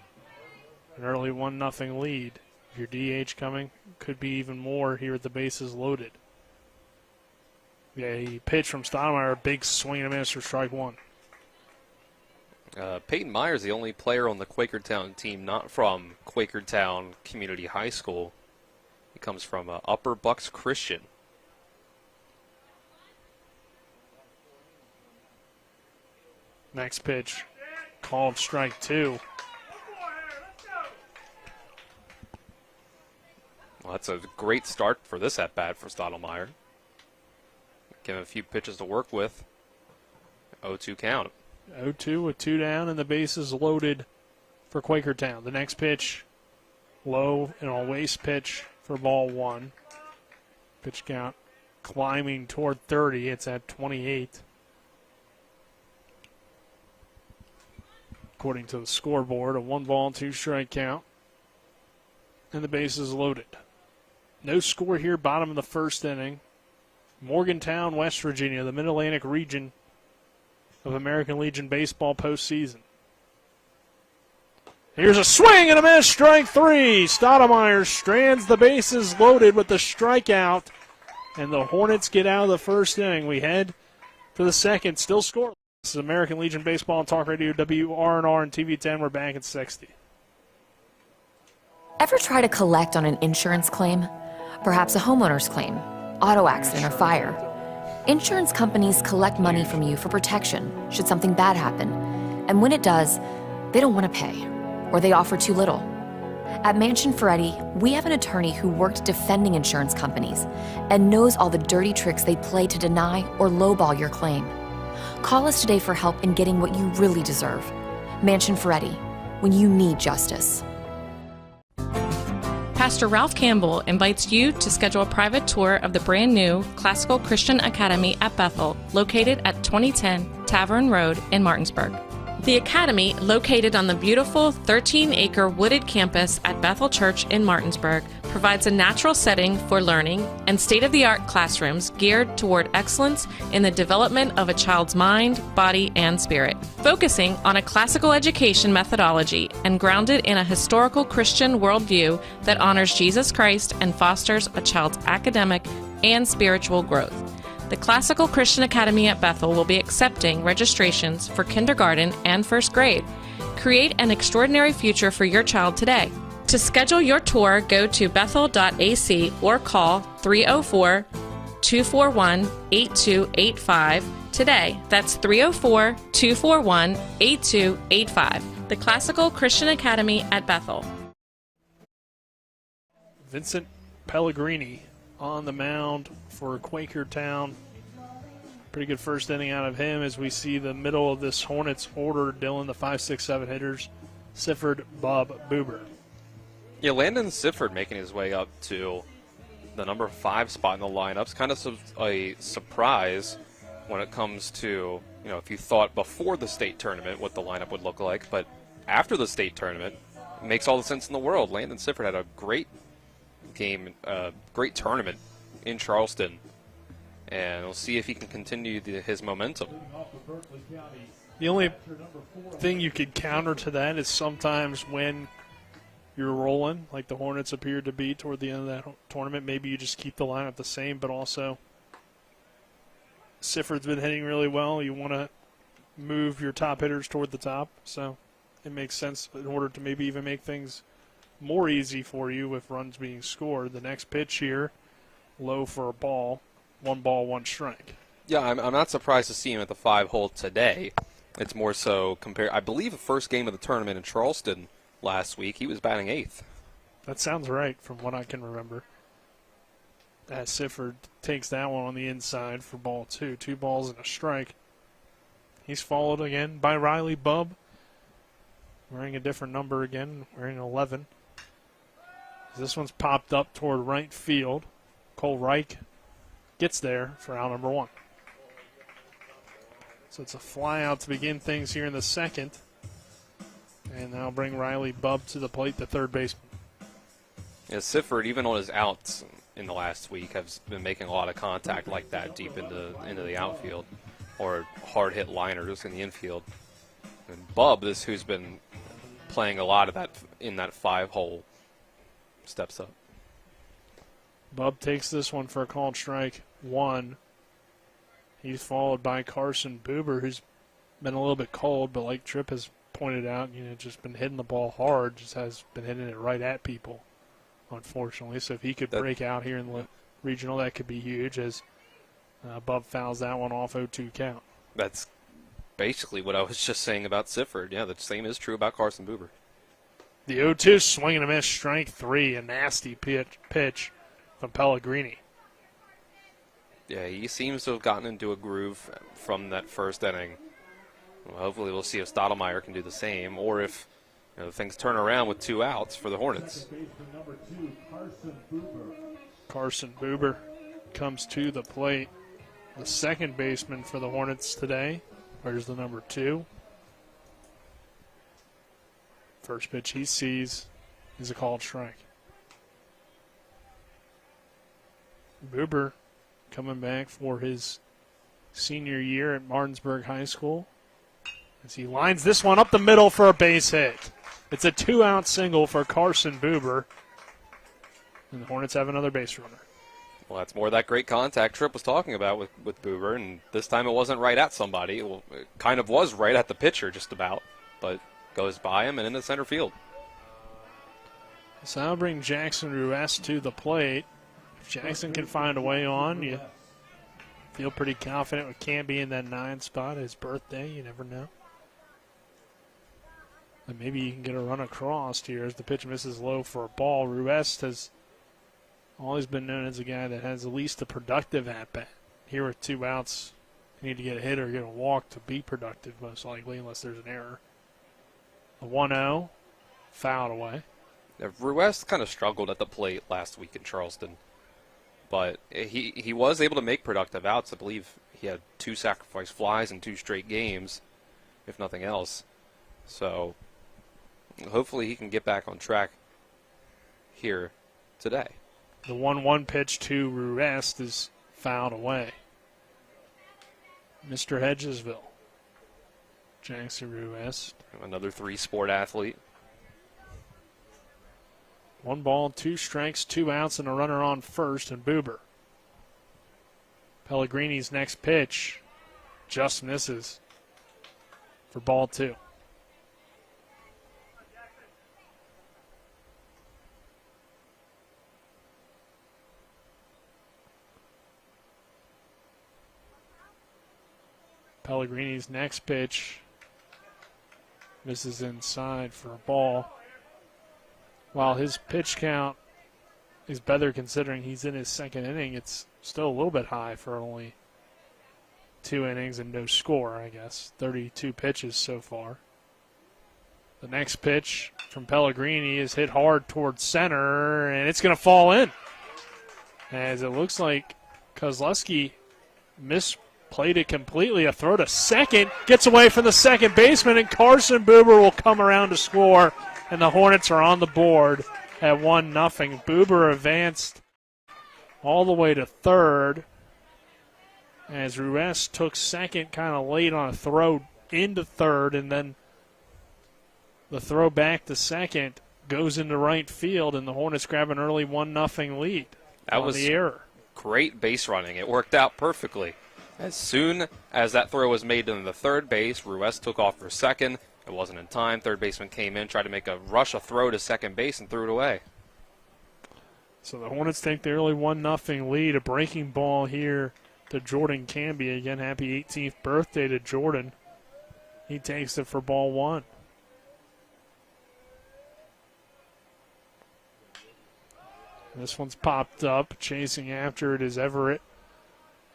an early 1-0 lead. If your DH coming, could be even more here at the bases loaded. Yeah, he pitched from Stoudemire, a big swing and a miss for strike 1. Peyton Myers, the only player on the Quakertown team not from Quakertown Community High School. He comes from Upper Bucks Christian. Next pitch, called strike 2. Well, that's a great start for this at-bat for Stoudemire. Give him a few pitches to work with. 0-2 count. 0-2 with 2 down and the bases loaded for Quakertown. The next pitch, low and a waste pitch for ball 1. Pitch count climbing toward 30. It's at 28. According to the scoreboard, a 1 ball, 2 strike count. And the bases loaded. No score here, bottom of the first inning. Morgantown, West Virginia, the Mid-Atlantic region of American Legion Baseball postseason. Here's a swing and a miss, strike 3. Stoudemire strands the bases loaded with the strikeout, and the Hornets get out of the first inning. We head to the second, still scoreless. This is American Legion Baseball on Talk Radio WRNR and TV 10. We're back at 60. Ever try to collect on an insurance claim? Perhaps a homeowner's claim, auto accident, or fire. Insurance companies collect money from you for protection should something bad happen. And when it does, they don't want to pay, or they offer too little. At Mansion Ferretti, we have an attorney who worked defending insurance companies and knows all the dirty tricks they play to deny or lowball your claim. Call us today for help in getting what you really deserve. Mansion Ferretti, when you need justice. Pastor Ralph Campbell invites you to schedule a private tour of the brand new Classical Christian Academy at Bethel, located at 2010 Tavern Road in Martinsburg. The Academy, located on the beautiful 13-acre wooded campus at Bethel Church in Martinsburg, provides a natural setting for learning and state-of-the-art classrooms geared toward excellence in the development of a child's mind, body, and spirit. Focusing on a classical education methodology and grounded in a historical Christian worldview that honors Jesus Christ and fosters a child's academic and spiritual growth. The Classical Christian Academy at Bethel will be accepting registrations for kindergarten and first grade. Create an extraordinary future for your child today. To schedule your tour, go to bethel.ac or call 304-241-8285 today. That's 304-241-8285. The Classical Christian Academy at Bethel. Vincent Pellegrini on the mound for Quakertown. Pretty good first inning out of him as we see the middle of this Hornets order. Dylan, the 5, 6, 7 hitters. Sifford, Bob, Buber. Yeah, Landon Sifford making his way up to the number 5 spot in the lineups. Kind of a surprise when it comes to, if you thought before the state tournament what the lineup would look like. But after the state tournament, it makes all the sense in the world. Landon Sifford had a great game, great tournament in Charleston, and we'll see if he can continue his momentum. The only thing you could counter to that is sometimes when you're rolling, like the Hornets appeared to be toward the end of that tournament, maybe you just keep the lineup the same, but also Sifford's been hitting really well. You want to move your top hitters toward the top, so it makes sense in order to maybe even make things more easy for you with runs being scored. The next pitch here, low for a ball, 1 ball, 1 strike. Yeah, I'm not surprised to see him at the 5 hole today. It's more so I believe the first game of the tournament in Charleston last week, he was batting 8th. That sounds right from what I can remember. As Sifford takes that one on the inside for ball 2. 2 balls and a strike. He's followed again by Riley Bubb, wearing a different number again, wearing 11. This one's popped up toward right field. Cole Reich gets there for out number 1. So it's a fly out to begin things here in the second. And now bring Riley Bubb to the plate, the third baseman. Yeah, Sifford, even on his outs in the last week, has been making a lot of contact like that deep into the outfield, or hard hit liners in the infield. And Bubb, who's been playing a lot of that in that 5 hole, steps up. Bubb takes this one for a called strike 1. He's followed by Carson Buber, who's been a little bit cold, but like Tripp has pointed out, just been hitting the ball hard, just has been hitting it right at people, unfortunately. So if he could break out here in the regional, that could be huge, as Bubb fouls that one off 0-2 count. That's basically what I was just saying about Sifford. Yeah, the same is true about Carson Buber. The 0-2 swing and a miss, strike 3, a nasty pitch from Pellegrini. Yeah, he seems to have gotten into a groove from that first inning. Well, hopefully we'll see if Stottlemyre can do the same, or if things turn around with 2 outs for the Hornets. Carson Buber comes to the plate. The second baseman for the Hornets today. Where's the number 2? First pitch he sees is a called strike. Buber coming back for his senior year at Martinsburg High School, as he lines this one up the middle for a base hit. It's a 2-out single for Carson Buber, and the Hornets have another base runner. Well, that's more of that great contact Tripp was talking about with Buber, and this time it wasn't right at somebody. Well, it kind of was right at the pitcher just about, but goes by him and into center field. So I'll bring Jackson Ruess to the plate. If Jackson can find a way on, you feel pretty confident with Canby in that 9 spot. His birthday, you never know. And maybe you can get a run across here as the pitch misses low for a ball. Ruess has always been known as a guy that has at least a productive at-bat. Here with 2 outs, you need to get a hit or get a walk to be productive, most likely, unless there's an error. A 1-0, fouled away. Ruiz kind of struggled at the plate last week in Charleston, but he was able to make productive outs. I believe he had 2 sacrifice flies in 2 straight games, if nothing else. So hopefully he can get back on track here today. The 1-1 pitch to Ruiz is fouled away. Mr. Hedgesville. Jackson Ruiz. Another 3-sport athlete. 1 ball, 2 strikes, 2 outs, and a runner on first, and Buber. Pellegrini's next pitch just misses for ball 2. Pellegrini's next pitch misses inside for a ball. While his pitch count is better considering he's in his 2nd inning, it's still a little bit high for only 2 innings and no score, I guess. 32 pitches so far. The next pitch from Pellegrini is hit hard towards center, and it's going to fall in. As it looks like Kozlowski misplayed it completely. A throw to second, gets away from the second baseman, and Carson Buber will come around to score. And the Hornets are on the board at 1-0. Buber advanced all the way to third as Ruiz took second kind of late on a throw into third, and then the throw back to second goes into right field, and the Hornets grab an early 1-0 lead. That was the error. Great base running. It worked out perfectly. As soon as that throw was made into the third base, Ruiz took off for second. It wasn't in time. Third baseman came in, tried to make a throw to second base, and threw it away. So the Hornets take the early 1-0 lead. A breaking ball here to Jordan Canby. Again, happy 18th birthday to Jordan. He takes it for ball 1. This one's popped up. Chasing after it is Everett.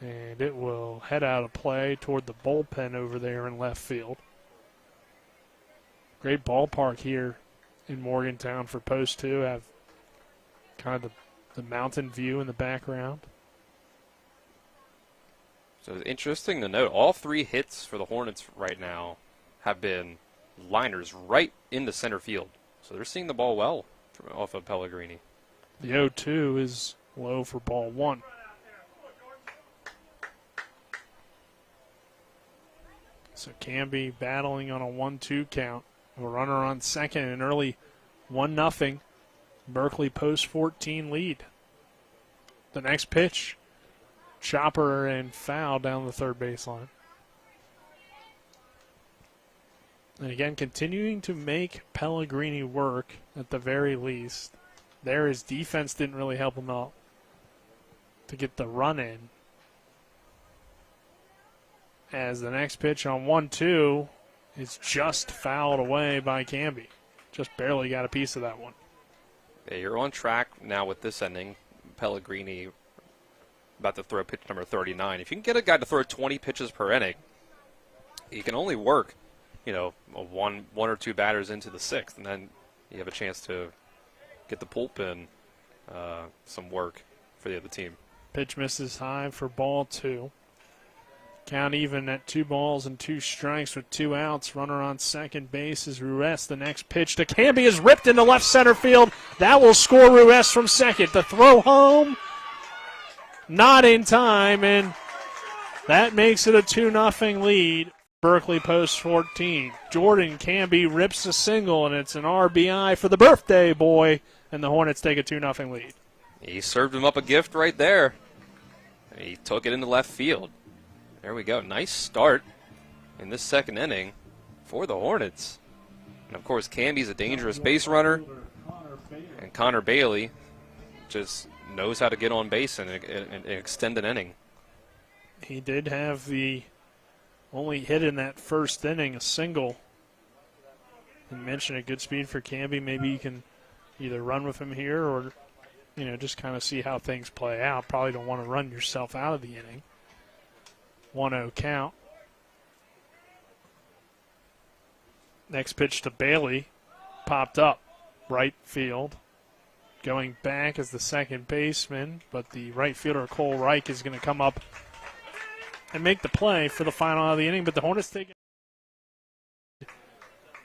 And it will head out of play toward the bullpen over there in left field. Great ballpark here in Morgantown for post 2. Have kind of the mountain view in the background. So it's interesting to note, all 3 hits for the Hornets right now have been liners right into center field. So they're seeing the ball well off of Pellegrini. The 0-2 is low for ball 1. So Canby battling on a 1-2 count. A runner on second, an early 1-0 Berkeley post 14 lead. The next pitch, chopper and foul down the third baseline. And again, continuing to make Pellegrini work at the very least. There, his defense didn't really help him out to get the run in. As the next pitch on 1-2 is just fouled away by Canby. Just barely got a piece of that one. Yeah, you're on track now with this inning. Pellegrini about to throw pitch number 39. If you can get a guy to throw 20 pitches per inning, he can only work, one or 2 batters into the 6th, and then you have a chance to get the bullpen some work for the other team. Pitch misses high for ball 2. Count even at 2 balls and 2 strikes with 2 outs. Runner on second base is Ruiz. The next pitch to Canby is ripped into left center field. That will score Ruiz from second. The throw home, not in time, and that makes it a 2-0 lead. Berkeley post 14. Jordan Canby rips a single, and it's an RBI for the birthday boy, and the Hornets take a 2-0 lead. He served him up a gift right there. He took it into left field. There we go. Nice start in this 2nd inning for the Hornets. And, of course, Canby's a dangerous base runner. And Connor Bailey just knows how to get on base and extend an inning. He did have the only hit in that 1st inning, a single. You mentioned a good speed for Canby. Maybe you can either run with him here or, just kind of see how things play out. Probably don't want to run yourself out of the inning. 1-0 count. Next pitch to Bailey. Popped up. right field. Going back as the second baseman, but the right fielder, Cole Reich, is going to come up and make the play for the final out of the inning. But the Hornets take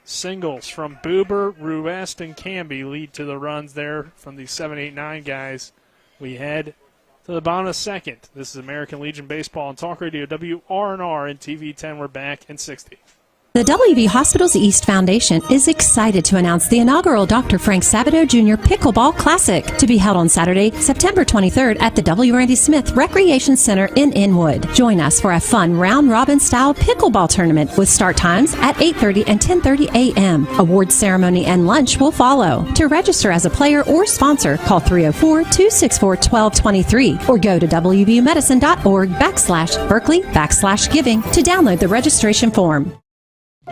singles from Buber, Ruest, and Camby lead to the runs there from the 7, 8, 9 guys. We head to the bottom of the second. This is American Legion Baseball on Talk Radio WRNR and TV 10. We're back in 60. The WV Hospitals East Foundation is excited to announce the inaugural Dr. Frank Sabato Jr. Pickleball Classic to be held on Saturday, September 23rd at the W. Randy Smith Recreation Center in Inwood. Join us for a fun round-robin style pickleball tournament with start times at 8:30 and 10:30 a.m. Award ceremony and lunch will follow. To register as a player or sponsor, call 304-264-1223 or go to wvmedicine.org/Berkeley/giving to download the registration form.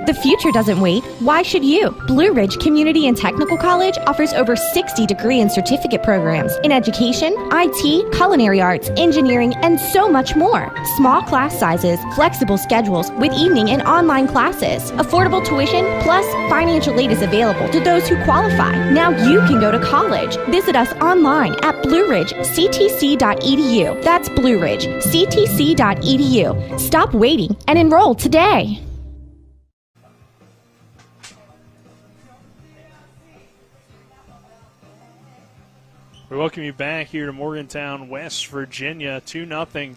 The future doesn't wait. Why should you? Blue Ridge Community and Technical College offers over 60 degree and certificate programs in education, IT, culinary arts, engineering, and so much more. Small class sizes, flexible schedules with evening and online classes, affordable tuition, plus financial aid is available to those who qualify. Now you can go to college. Visit us online at blueridgectc.edu. That's blueridgectc.edu. Stop waiting and enroll today. We welcome you back here to Morgantown, West Virginia. 2-0.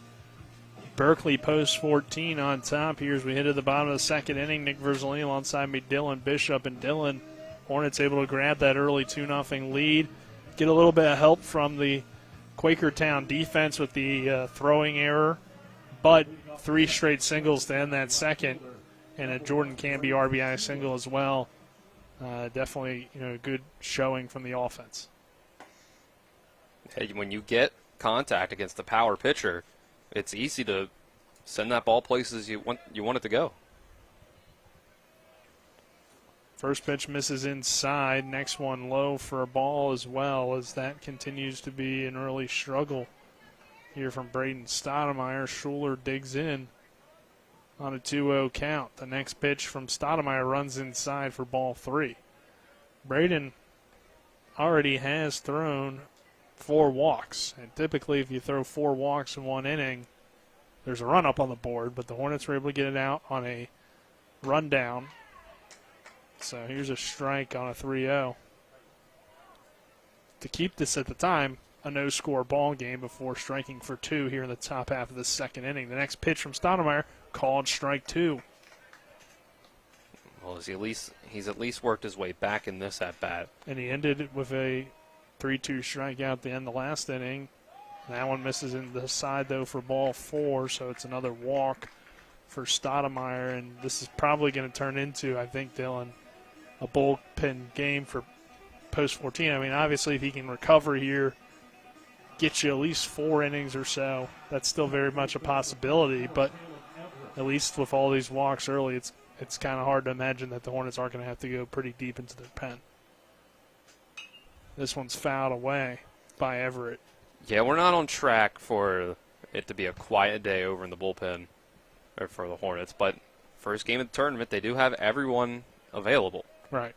Berkeley post 14 on top here as we head to the bottom of the second inning. Nick Verzolini alongside me, Dylan Bishop, and Dylan. Hornets able to grab that early 2-0 lead. Get a little bit of help from the Quakertown defense with the throwing error, but 3 straight singles to end that second, and a Jordan Camby RBI single as well. Definitely, good showing from the offense. Hey, when you get contact against a power pitcher, it's easy to send that ball places you want it to go. First pitch misses inside. Next one low for a ball as well, as that continues to be an early struggle here from Braden Stoudemire. Schuler digs in on a 2-0 count. The next pitch from Stoudemire runs inside for ball 3. Braden already has thrown 4 walks, and typically if you throw 4 walks in one inning, there's a run up on the board, but the Hornets were able to get it out on a rundown. So here's a strike on a 3-0. To keep this at the time, a no-score ball game before striking for 2 here in the top half of the second inning. The next pitch from Stoudemire, called strike 2. Well, he's at least worked his way back in this at-bat. And he ended with a 3-2 strikeout at the end of the last inning. That one misses in the side, though, for ball 4, so it's another walk for Stoudemire, and this is probably going to turn into, I think, Dylan, a bullpen game for post 14. I mean, obviously, if he can recover here, get you at least 4 innings or so, that's still very much a possibility, but at least with all these walks early, it's kind of hard to imagine that the Hornets aren't going to have to go pretty deep into their pen. This one's fouled away by Everett. Yeah, we're not on track for it to be a quiet day over in the bullpen or for the Hornets, but first game of the tournament, they do have everyone available. Right.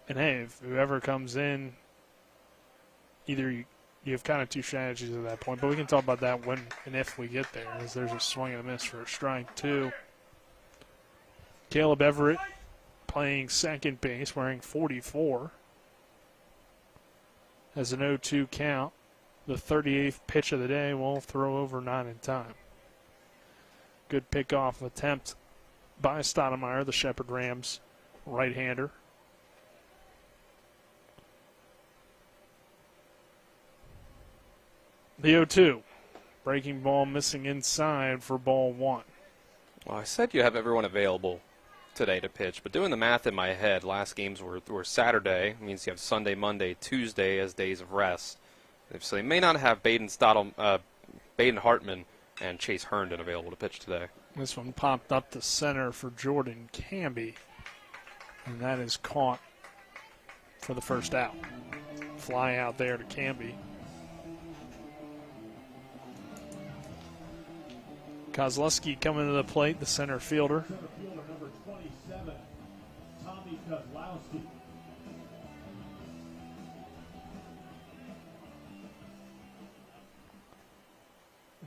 And hey, if whoever comes in, either you have kind of 2 strategies at that point, but we can talk about that when and if we get there, as there's a swing and a miss for a strike, too. Caleb Everett playing second base, wearing 44. As an 0-2 count, the 38th pitch of the day will throw over 9 in time. Good pickoff attempt by Stoudemire, the Shepherd Rams right-hander. The 0-2. Breaking ball missing inside for ball 1. Well, I said you have everyone available today to pitch, but doing the math in my head, last games were Saturday. It means you have Sunday, Monday, Tuesday as days of rest. So they may not have Baden Hartman and Chase Herndon available to pitch today. This one popped up to center for Jordan Camby, and that is caught for the first out. Fly out there to Camby. Kozlowski coming to the plate, the center fielder.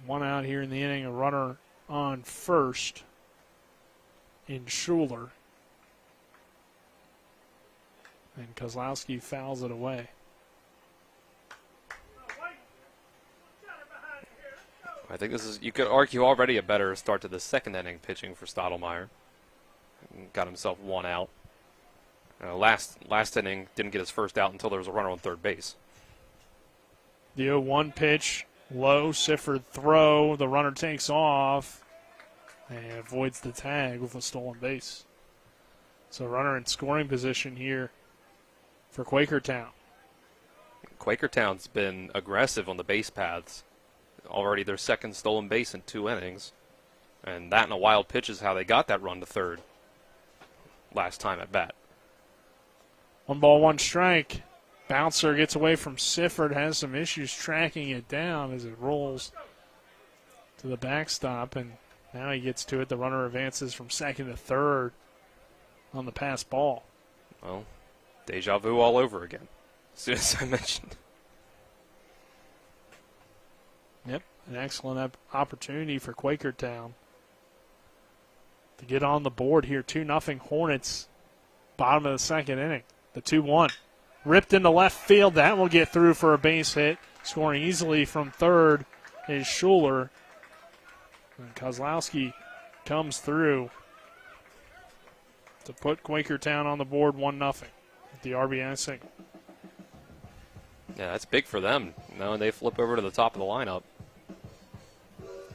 One out here in the inning, a runner on first in Schuler. And Kozlowski fouls it away. I think this is, you could argue, already a better start to the second inning pitching for Stottlemyre. Got himself one out. Last inning, didn't get his first out until there was a runner on third base. The 0-1 pitch, low, Sifford throw. The runner takes off and avoids the tag with a stolen base. So runner in scoring position here for Quakertown. Quakertown's been aggressive on the base paths. Already their second stolen base in 2 innings. And that and a wild pitch is how they got that run to third last time at bat. 1 ball, 1 strike. Bouncer gets away from Sifford, has some issues tracking it down as it rolls to the backstop, and now he gets to it. The runner advances from second to third on the pass ball. Well, deja vu all over again, as soon as I mentioned. Yep, an excellent opportunity for Quakertown to get on the board here. 2-0 Hornets, bottom of the second inning. The 2-1. Ripped into left field. That will get through for a base hit. Scoring easily from third is Schuler. And Kozlowski comes through to put Quakertown on the board 1-0 with the RBI single. Yeah, that's big for them. Now they flip over to the top of the lineup.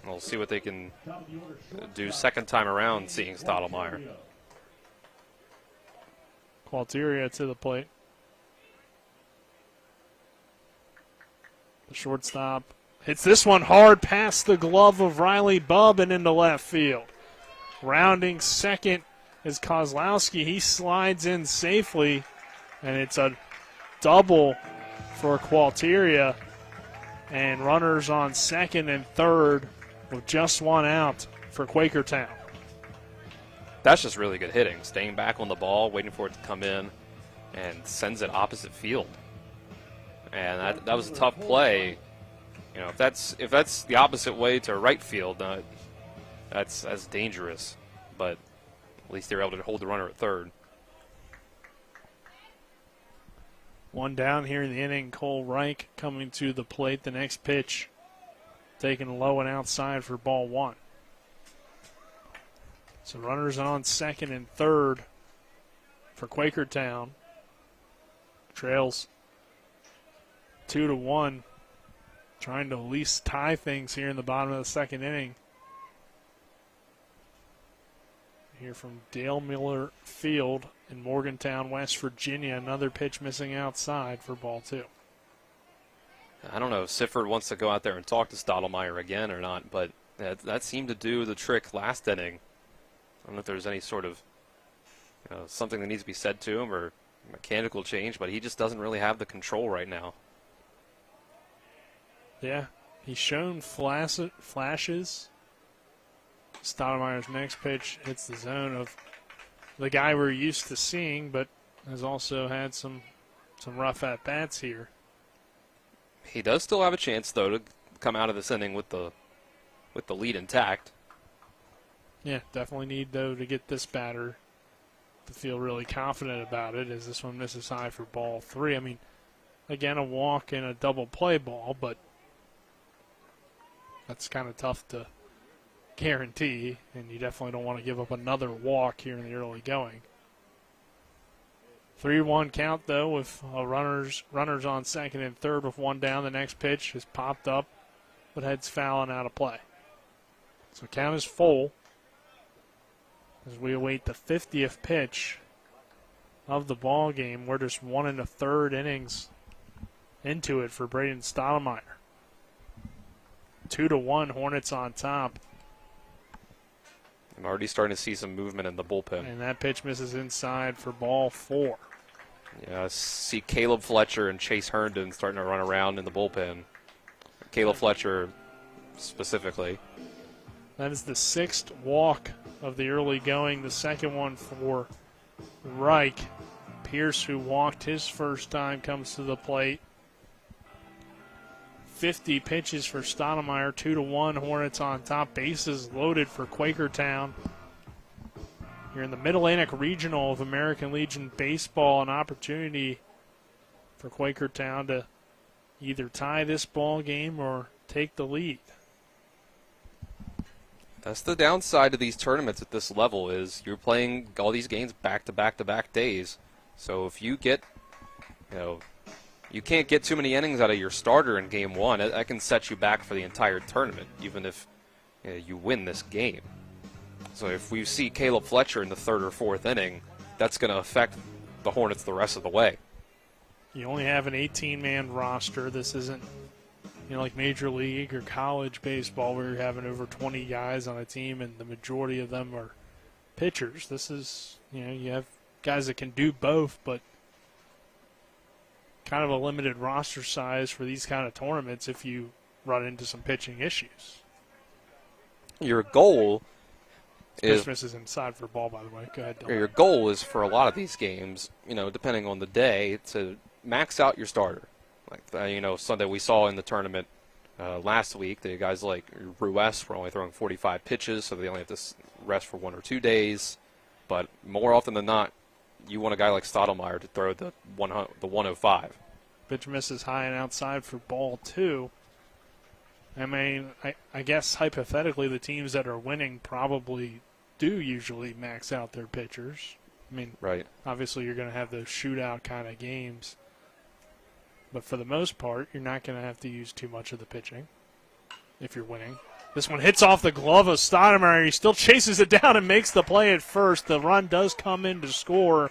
We'll see what they can do second time around seeing Stottlemyre. Qualteria to the plate. The shortstop hits this one hard past the glove of Riley Bubb and into left field. Rounding second is Kozlowski. He slides in safely, and it's a double for Qualteria. And runners on second and third with just 1 out for Quakertown. That's just really good hitting. Staying back on the ball, waiting for it to come in, and sends it opposite field. And that was a tough play. You know, if that's the opposite way to right field, that's dangerous. But at least they were able to hold the runner at third. 1 down here in the inning. Cole Reich coming to the plate. The next pitch taken low and outside for ball 1. So runners on second and third for Quakertown. Trails 2-1. Trying to at least tie things here in the bottom of the second inning. Here from Dale Miller Field in Morgantown, West Virginia. Another pitch missing outside for ball 2. I don't know if Sifford wants to go out there and talk to Stottlemyre again or not, but that seemed to do the trick last inning. I don't know if there's any sort of something that needs to be said to him or mechanical change, but he just doesn't really have the control right now. Yeah, he's shown flashes. Stottlemyre's next pitch hits the zone of the guy we're used to seeing, but has also had some rough at-bats here. He does still have a chance, though, to come out of this inning with the lead intact. Yeah, definitely need, though, to get this batter to feel really confident about it as this one misses high for ball 3. I mean, again, a walk and a double play ball, but that's kind of tough to guarantee, and you definitely don't want to give up another walk here in the early going. 3-1 count, though, with runners on second and third with 1 down. The next pitch has popped up, but heads foul and out of play. So count is full as we await the 50th pitch of the ball game. We're just 1 1/3 innings into it for Braden Stottlemyre. 2-1, Hornets on top. I'm already starting to see some movement in the bullpen. And that pitch misses inside for ball 4. Yeah, I see Caleb Fletcher and Chase Herndon starting to run around in the bullpen. Caleb Fletcher specifically. That is the 6th walk of the early going, the second one for Reich. Pierce, who walked his first time, comes to the plate. 50 pitches for Stoudemire, 2-1. Hornets on top. Bases loaded for Quakertown. You're in the Mid-Atlantic Regional of American Legion Baseball, an opportunity for Quakertown to either tie this ball game or take the lead. That's the downside to these tournaments at this level is you're playing all these games back-to-back-to-back days. So if you get, you can't get too many innings out of your starter in game one. That can set you back for the entire tournament, even if you win this game. So if we see Caleb Fletcher in the third or fourth inning, that's going to affect the Hornets the rest of the way. You only have an 18-man roster. This isn't like Major League or college baseball where you're having over 20 guys on a team and the majority of them are pitchers. This is, you have guys that can do both, but kind of a limited roster size for these kind of tournaments if you run into some pitching issues. Your goal is... Christmas is inside for a ball, by the way. Go ahead, Dylan. Your goal is for a lot of these games, depending on the day, to max out your starter. Like, Sunday we saw in the tournament last week, the guys like Ruiz were only throwing 45 pitches, so they only have to rest for 1 or 2 days. But more often than not, you want a guy like Stoudemire to throw the 105. Pitch misses high and outside for ball 2. I mean, I guess hypothetically the teams that are winning probably do usually max out their pitchers. I mean, right. Obviously you're going to have those shootout kind of games. But for the most part, you're not going to have to use too much of the pitching if you're winning. This one hits off the glove of Stoudemire. He still chases it down and makes the play at first. The run does come in to score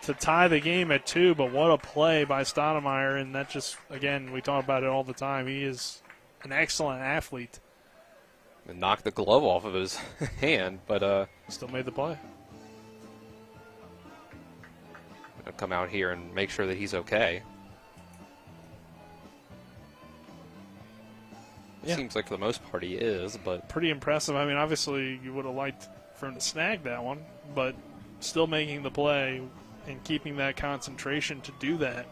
to tie the game at 2, but what a play by Stoudemire. And that just, again, we talk about it all the time. He is an excellent athlete. And knocked the glove off of his hand, but still made the play. I'll come out here and make sure that he's okay. Yeah. Seems like for the most part he is, but pretty impressive. I mean, obviously you would have liked for him to snag that one, but still making the play and keeping that concentration to do that.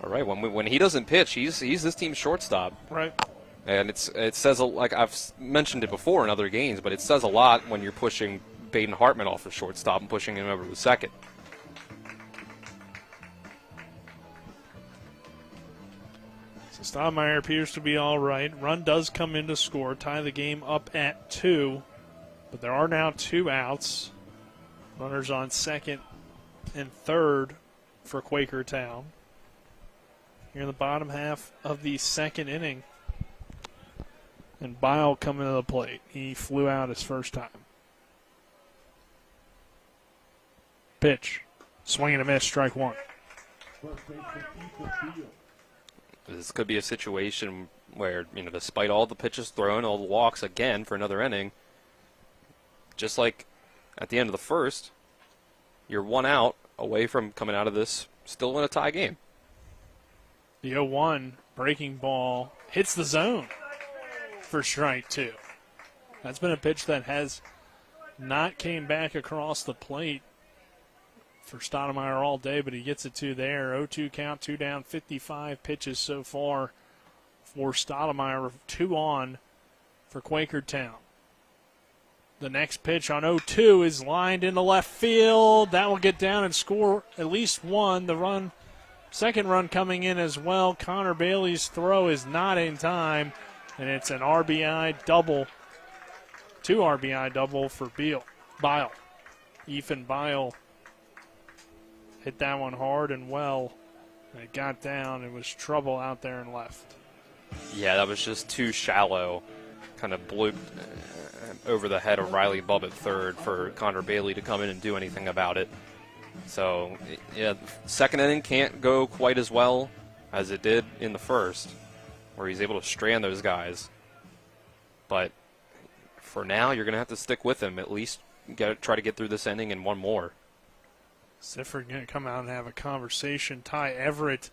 All right, when he doesn't pitch, he's this team's shortstop. Right. And it says, like I've mentioned it before in other games, but it says a lot when you're pushing Baden Hartman off the shortstop and pushing him over to second. Stoudemire appears to be all right. Run does come in to score, tie the game up at 2. But there are now 2 outs. Runners on second and third for Quakertown. Here in the bottom half of the second inning. And Bile coming to the plate. He flew out his first time. Pitch. Swing and a miss, strike 1. This could be a situation where, despite all the pitches thrown, all the walks again for another inning, just like at the end of the first, you're 1 out away from coming out of this still in a tie game. The 0-1 breaking ball hits the zone for strike 2. That's been a pitch that has not came back across the plate for Stoudemire all day, but he gets it to there. 0-2 count, 2 down, 55 pitches so far for Stoudemire, 2 on for Quakertown. The next pitch on 0-2 is lined into left field. That will get down and score at least 1. The second run coming in as well. Connor Bailey's throw is not in time, and it's an RBI double, 2 RBI double for Bile. Ethan Bile hit that one hard and well, and it got down. It was trouble out there and left. Yeah, that was just too shallow. Kind of blew over the head of Riley Bubb at third for Connor Bailey to come in and do anything about it. So, yeah, second inning can't go quite as well as it did in the first, where he's able to strand those guys. But for now, you're going to have to stick with him. At least try to get through this inning and 1 more. Sifford going to come out and have a conversation. Ty Everett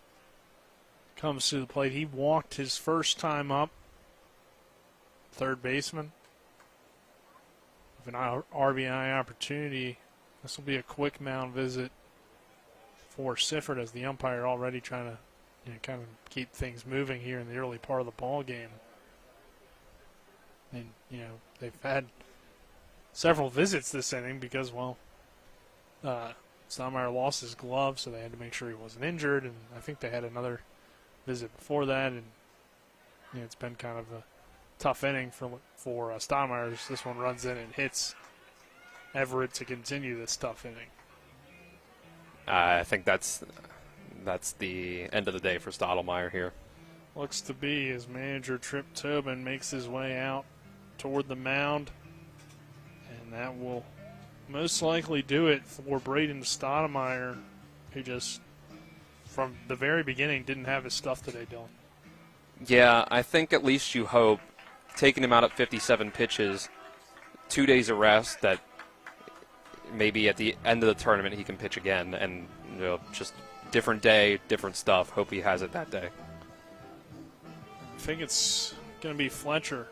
comes to the plate. He walked his first time up. Third baseman. With an RBI opportunity This will be a quick mound visit for Sifford as the umpire already trying to kind of keep things moving here in the early part of the ball game. And, they've had several visits this inning because, Stoudemire lost his glove, so they had to make sure he wasn't injured, and I think they had another visit before that, and it's been kind of a tough inning for Stoudemire. This one runs in and hits Everett to continue this tough inning. I think that's the end of the day for Stoudemire here. Looks to be as manager Trip Tobin makes his way out toward the mound, and that will most likely do it for Braden Stoudemire, who just from the very beginning didn't have his stuff today, Dylan. Yeah, I think at least you hope, taking him out at 57 pitches, 2 days of rest, that maybe at the end of the tournament he can pitch again, and just different day, different stuff. Hope he has it that day. I think it's going to be Fletcher.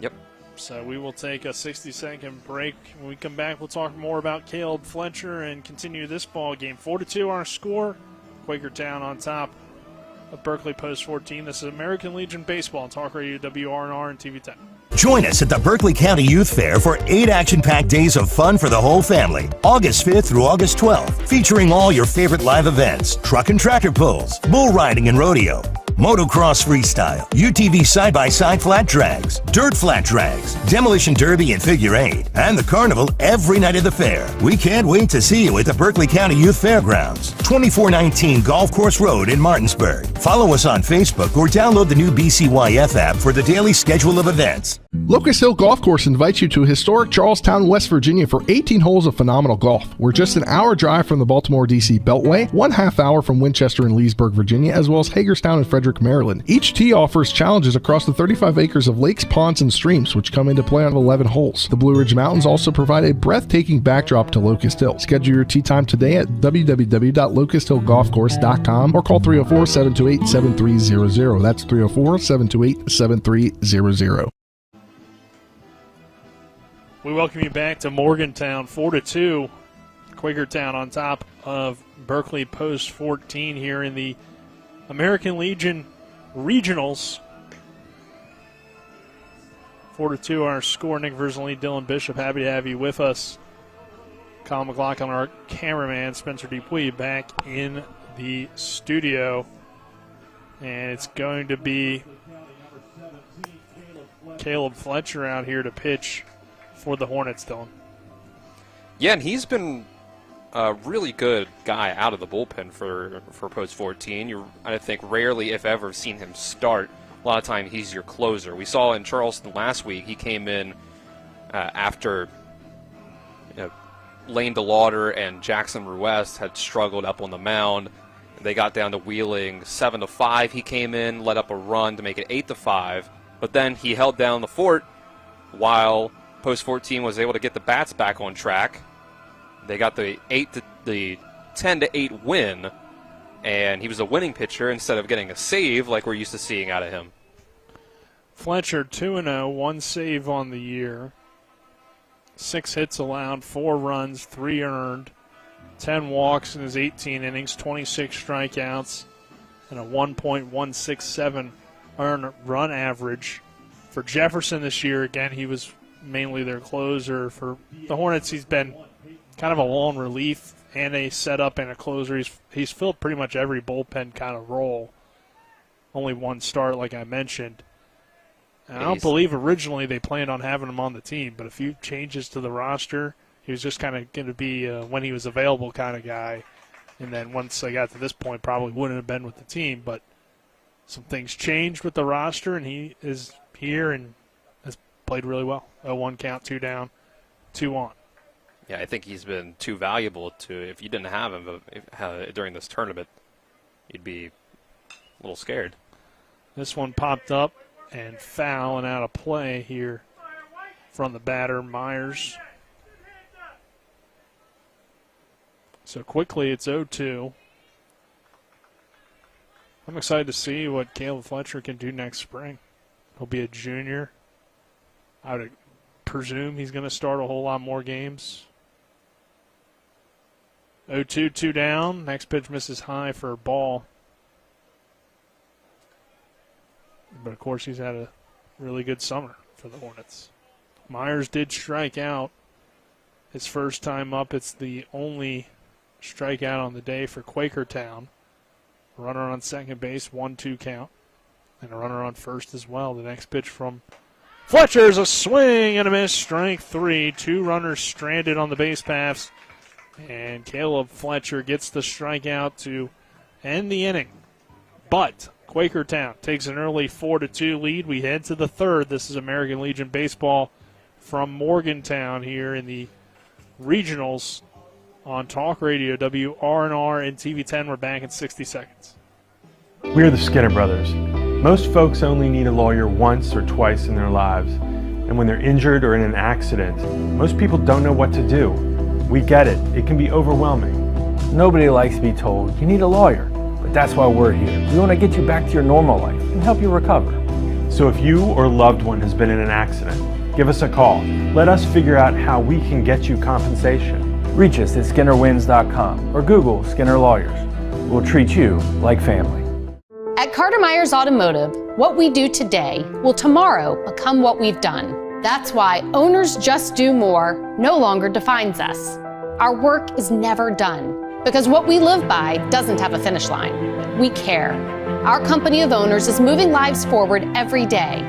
Yep. So we will take a 60-second break. When we come back, we'll talk more about Caleb Fletcher and continue this ball game. 4-2 our score. Quakertown on top of Berkeley Post 14. This is American Legion Baseball on Talk Radio WRNR and TV 10. Join us at the Berkeley County Youth Fair for 8 action-packed days of fun for the whole family. August 5th through August 12th, featuring all your favorite live events, truck and tractor pulls, bull riding and rodeo, motocross freestyle, UTV side-by-side flat drags, dirt flat drags, demolition derby and figure eight, and the carnival every night of the fair. We can't wait to see you at the Berkeley County Youth Fairgrounds, 2419 Golf Course Road in Martinsburg. Follow us on Facebook or download the new BCYF app for the daily schedule of events. Locust Hill Golf Course invites you to historic Charlestown, West Virginia for 18 holes of phenomenal golf. We're just an hour drive from the Baltimore-D.C. Beltway, 1/2 hour from Winchester and Leesburg, Virginia, as well as Hagerstown and Frederick, Maryland. Each tee offers challenges across the 35 acres of lakes, ponds, and streams, which come into play on 11 holes. The Blue Ridge Mountains also provide a breathtaking backdrop to Locust Hill. Schedule your tee time today at www.locusthillgolfcourse.com or call 304-728-7300. That's 304-728-7300. We welcome you back to Morgantown, 4-2. Quakertown on top of Berkeley Post 14 here in the American Legion Regionals. 4-2 our score. Nick Verzolini, Dylan Bishop, happy to have you with us. Colin McLaughlin, our cameraman, Spencer Dupuis, back in the studio. And it's going to be Caleb Fletcher out here to pitch for the Hornets, Dylan. Yeah, and he's been a really good guy out of the bullpen for Post 14. I think rarely, if ever, seen him start. A lot of time he's your closer. We saw in Charleston last week, he came in after Lane DeLauder and Jackson Ruest had struggled up on the mound. They got down to Wheeling 7-5. He came in, let up a run to make it 8-5. But then he held down the fort while Post 14 was able to get the bats back on track. They got the 10-8 win, and he was a winning pitcher instead of getting a save like we're used to seeing out of him. Fletcher 2-0, 1 save on the year. 6 hits allowed, 4 runs, 3 earned, 10 walks in his 18 innings, 26 strikeouts, and a 1.167 earned run average. For Jefferson this year, again, he was mainly their closer. For the Hornets, he's been kind of a lone relief and a setup and a closer. He's filled pretty much every bullpen kind of role. Only 1 start, like I mentioned. And I don't believe originally they planned on having him on the team, but a few changes to the roster. He was just kind of going to be when he was available kind of guy. And then once they got to this point, probably wouldn't have been with the team. But some things changed with the roster, and he is here and has played really well. 0-1 count, 2 down, 2 on. Yeah, I think he's been too valuable to, if you didn't have him during this tournament, you'd be a little scared. This one popped up and foul and out of play here from the batter, Myers. So quickly it's 0-2. I'm excited to see what Caleb Fletcher can do next spring. He'll be a junior. I would presume he's going to start a whole lot more games. 0-2, 2 down. Next pitch misses high for a ball. But, of course, he's had a really good summer for the Hornets. Myers did strike out his first time up. It's the only strikeout on the day for Quakertown. Runner on second base, 1-2 count. And a runner on first as well. The next pitch from Fletcher's a swing and a miss. Strike 3. 2 runners stranded on the base paths. And Caleb Fletcher gets the strikeout to end the inning. But Quakertown takes an early 4-2 lead. We head to the third. This is American Legion Baseball from Morgantown here in the regionals on Talk Radio, WRNR and TV10. We're back in 60 seconds. We're the Skinner Brothers. Most folks only need a lawyer once or twice in their lives. And when they're injured or in an accident, most people don't know what to do. We get it. It can be overwhelming. Nobody likes to be told you need a lawyer, but that's why we're here. We want to get you back to your normal life and help you recover. So if you or a loved one has been in an accident, give us a call. Let us figure out how we can get you compensation. Reach us at SkinnerWins.com or Google Skinner Lawyers. We'll treat you like family. At Carter Myers Automotive, what we do today will tomorrow become what we've done. That's why Owners Just Do More no longer defines us. Our work is never done because what we live by doesn't have a finish line. We care. Our company of owners is moving lives forward every day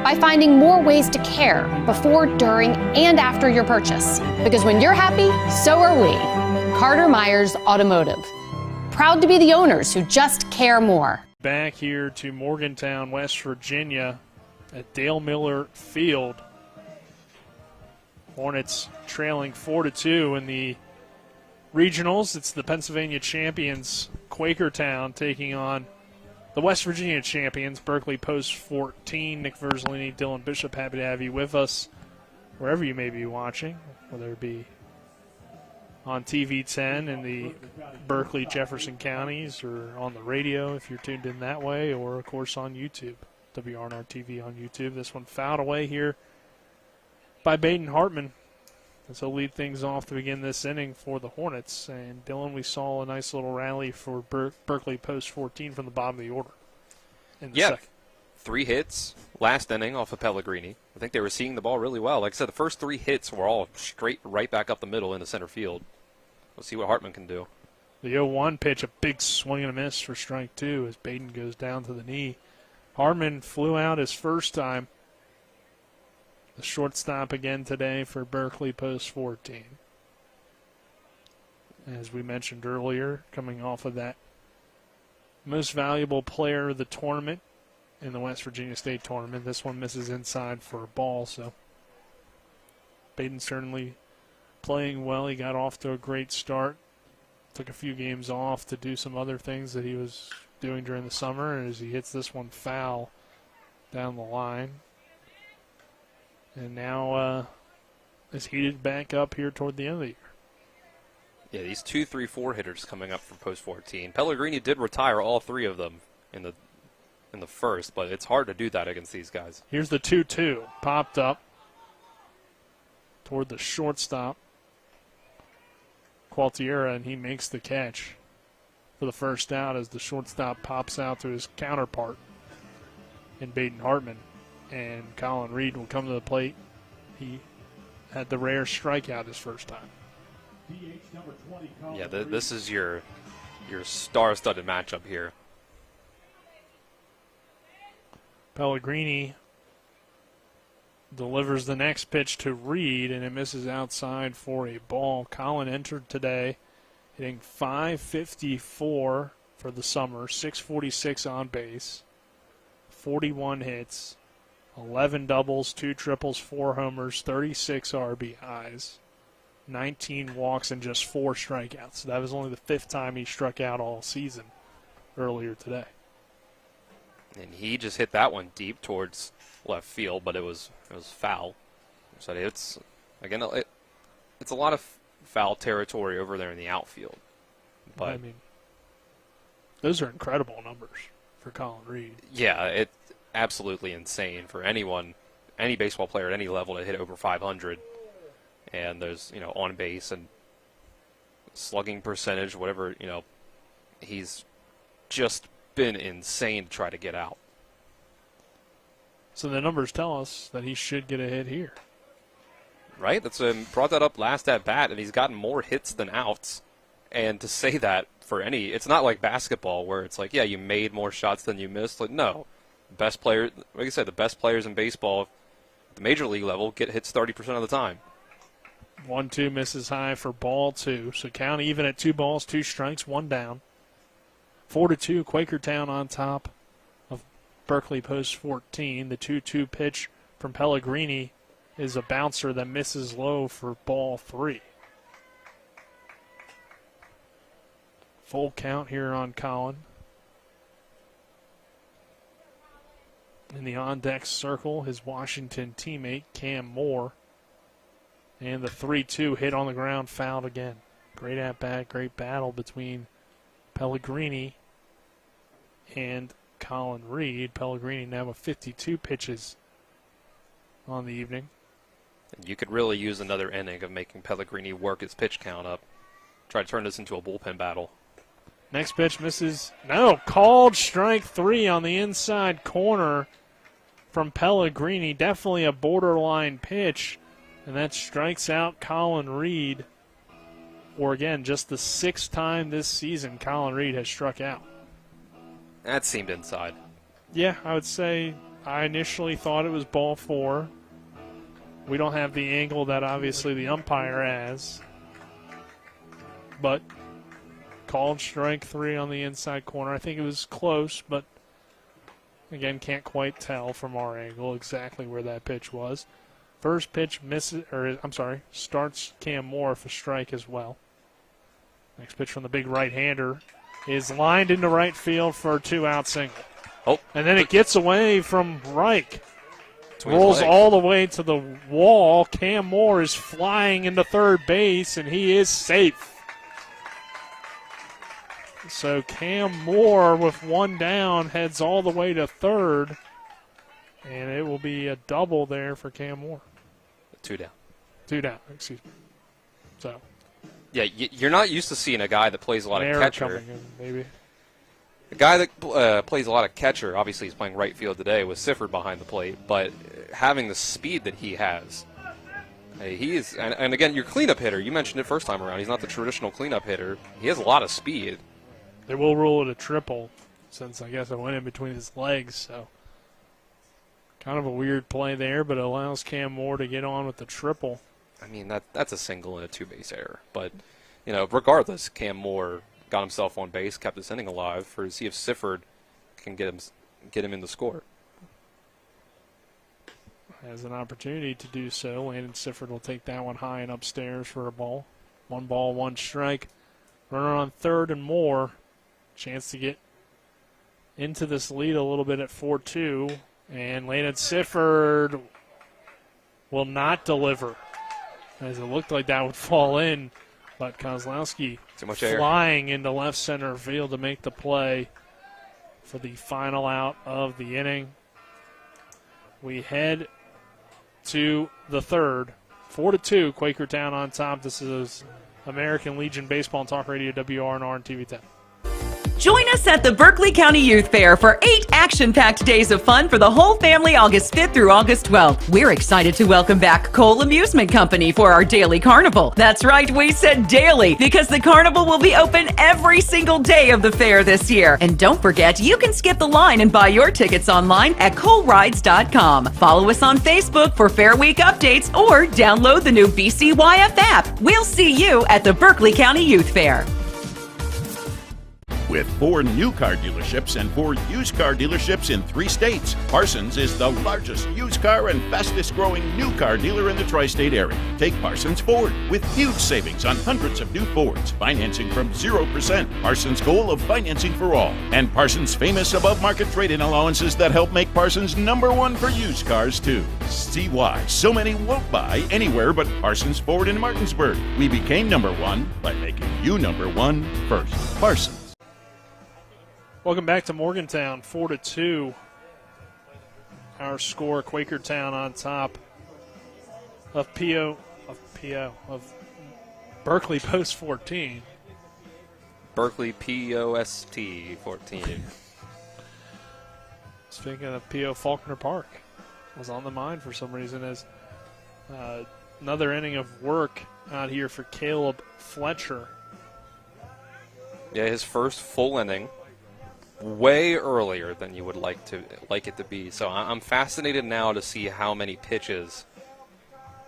by finding more ways to care before, during, and after your purchase. Because when you're happy, so are we. Carter Myers Automotive. Proud to be the owners who just care more. Back here to Morgantown, West Virginia at Dale Miller Field. Hornets trailing 4-2 in the regionals. It's the Pennsylvania champions, Quakertown, taking on the West Virginia champions, Berkeley Post 14. Nick Verzolini, Dylan Bishop, happy to have you with us wherever you may be watching, whether it be on TV10 in the Berkeley, Jefferson counties, or on the radio if you're tuned in that way, or, of course, on YouTube, WRNR TV on YouTube. This one fouled away here by Baden Hartman. And so lead things off to begin this inning for the Hornets. And, Dylan, we saw a nice little rally for Berkeley Post 14 from the bottom of the order in the second. 3 hits last inning off of Pellegrini. I think they were seeing the ball really well. Like I said, the first 3 hits were all straight right back up the middle into center field. We'll see what Hartman can do. The 0-1 pitch, a big swing and a miss for strike 2 as Baden goes down to the knee. Hartman flew out his first time. The shortstop again today for Berkeley Post 14. As we mentioned earlier, coming off of that most valuable player of the tournament in the West Virginia State tournament. This one misses inside for a ball, so Baden certainly playing well. He got off to a great start. Took a few games off to do some other things that he was doing during the summer, and as he hits this one foul down the line. And now is heated back up here toward the end of the year. Yeah, these 2, 3, 4 hitters coming up for Post 14. Pellegrini did retire all 3 of them in the first, but it's hard to do that against these guys. Here's the 2-2. Popped up toward the shortstop, Qualtiera, and he makes the catch for the first out as the shortstop pops out to his counterpart in Baden Hartman. And Colin Reed will come to the plate. He had the rare strikeout his first time. Yeah, this is your star-studded matchup here. Pellegrini delivers the next pitch to Reed, and it misses outside for a ball. Colin entered today hitting .554 for the summer, .646 on base, 41 hits, 11 doubles, 2 triples, 4 homers, 36 RBIs, 19 walks, and just 4 strikeouts. That was only the 5th time he struck out all season earlier today. And he just hit that one deep towards left field, but it was foul. So it's a lot of foul territory over there in the outfield. But I mean, those are incredible numbers for Colin Reed. Yeah, it's absolutely insane for anyone, any baseball player at any level to hit over 500. And there's on base and slugging percentage, whatever, he's just been insane to try to get out. So the numbers tell us that he should get a hit here. Right? Brought that up last at bat, and he's gotten more hits than outs. And to say that it's not like basketball where it's like, yeah, you made more shots than you missed. Like, no. Best player, like I said, the best players in baseball at the major league level get hits 30% of the time. 1-2 misses high for ball 2. So count even at 2 balls, 2 strikes, 1 down. 4-2, Quakertown on top of Berkeley post 14. The 2-2 pitch from Pellegrini is a bouncer that misses low for ball 3. Full count here on Colin. In the on-deck circle, his Washington teammate, Cam Moore. And the 3-2 hit on the ground, fouled again. Great at-bat, great battle between Pellegrini and Colin Reed. Pellegrini now with 52 pitches on the evening. You could really use another inning of making Pellegrini work his pitch count up. Try to turn this into a bullpen battle. Next pitch misses. No, called strike 3 on the inside corner from Pellegrini. Definitely a borderline pitch. And that strikes out Colin Reed. Or again, just the 6th time this season Colin Reed has struck out. That seemed inside. Yeah, I would say I initially thought it was ball 4. We don't have the angle that obviously the umpire has. But called strike 3 on the inside corner. I think it was close, but again, can't quite tell from our angle exactly where that pitch was. First pitch starts Cam Moore for strike as well. Next pitch from the big right-hander is lined into right field for a 2-out single. Oh. And then it gets away from Reich. Rolls all the way to the wall. Cam Moore is flying into third base, and he is safe. So Cam Moore, with 1 down, heads all the way to third. And it will be a double there for Cam Moore. 2 down. 2 down, excuse me. So. Yeah, you're not used to seeing a guy that plays a lot of catcher. Coming in, maybe. A guy that plays a lot of catcher, obviously he's playing right field today with Sifford behind the plate, but having the speed that he has, he is, and again, your cleanup hitter, you mentioned it first time around, he's not the traditional cleanup hitter. He has a lot of speed. They will rule it a triple since I guess it went in between his legs, so kind of a weird play there, but it allows Cam Moore to get on with the triple. I mean, that's a single and a 2-base error, but regardless, Cam Moore got himself on base, kept this inning alive to see if Sifford can get him in the score. Has an opportunity to do so. Landon Sifford will take that one high and upstairs for a ball. 1 ball, 1 strike. Runner on third and more. Chance to get into this lead a little bit at 4-2. And Landon Sifford will not deliver, as it looked like that would fall in. But Kozlowski flying into left center field to make the play for the final out of the inning. We head to the third. 4-2, Quakertown on top. This is American Legion Baseball and Talk Radio, WRNR and TV 10. Join us at the Berkeley County Youth Fair for 8 action-packed days of fun for the whole family August 5th through August 12th. We're excited to welcome back Cole Amusement Company for our daily carnival. That's right, we said daily, because the carnival will be open every single day of the fair this year. And don't forget, you can skip the line and buy your tickets online at colerides.com. Follow us on Facebook for Fair Week updates or download the new BCYF app. We'll see you at the Berkeley County Youth Fair. With 4 new car dealerships and 4 used car dealerships in 3 states, Parsons is the largest used car and fastest growing new car dealer in the tri-state area. Take Parsons Ford with huge savings on hundreds of new Fords, financing from 0%, Parsons' goal of financing for all, and Parsons' famous above-market trade-in allowances that help make Parsons #1 for used cars too. See why so many won't buy anywhere but Parsons Ford in Martinsburg. We became #1 by making you #1 first. Parsons. Welcome back to Morgantown, 4-2. Our score, Quakertown on top of Berkeley Post 14. Berkeley POST 14. Speaking of P.O. Faulkner Park, was on the mind for some reason as another inning of work out here for Caleb Fletcher. Yeah, his first full inning, way earlier than you would like it to be. So I'm fascinated now to see how many pitches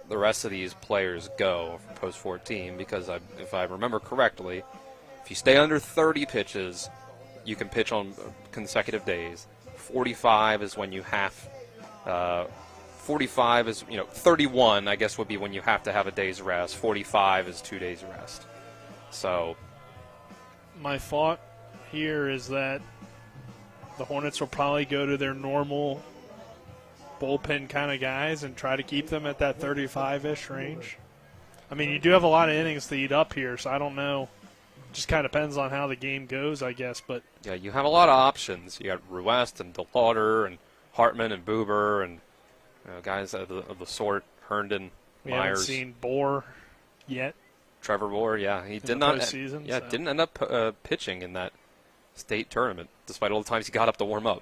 the rest of these players go for post 14, because if I remember correctly, if you stay under 30 pitches, you can pitch on consecutive days. 45 is when you have 45 is, 31 I guess would be when you have to have a day's rest. 45 is 2 days rest. So my thought here is that the Hornets will probably go to their normal bullpen kind of guys and try to keep them at that 35-ish range. I mean, you do have a lot of innings to eat up here, so I don't know. Just kind of depends on how the game goes, I guess. But yeah, you have a lot of options. You got Ruest and DeLauder and Hartman and Buber and guys of the sort, Herndon, we Myers. haven't seen Bohr yet. Trevor Bohr, yeah, he did not. Didn't end up pitching in that state tournament, despite all the times he got up to warm up.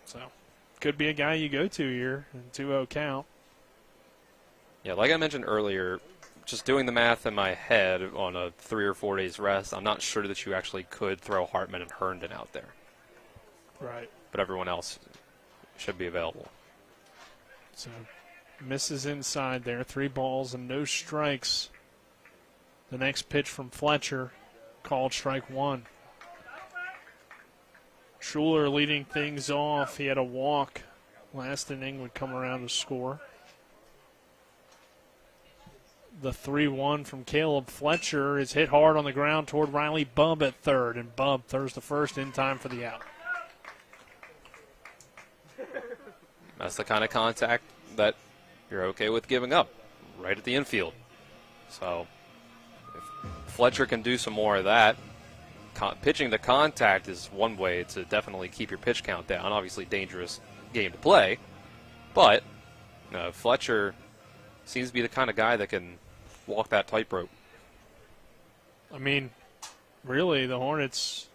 So, could be a guy you go to here in 2-0 count. Yeah, like I mentioned earlier, just doing the math in my head on a 3 or 4 days rest, I'm not sure that you actually could throw Hartman and Herndon out there. Right. But everyone else should be available. So, misses inside there. 3 balls and no strikes. The next pitch from Fletcher, called strike 1. Schuler leading things off. He had a walk. Last inning would come around to score. The 3-1 from Caleb Fletcher is hit hard on the ground toward Riley Bubb at third, and Bubb throws the first in time for the out. That's the kind of contact that you're okay with giving up right at the infield. So if Fletcher can do some more of that, pitching to contact is one way to definitely keep your pitch count down. Obviously dangerous game to play, but Fletcher seems to be the kind of guy that can walk that tightrope. I mean, really, the Hornets,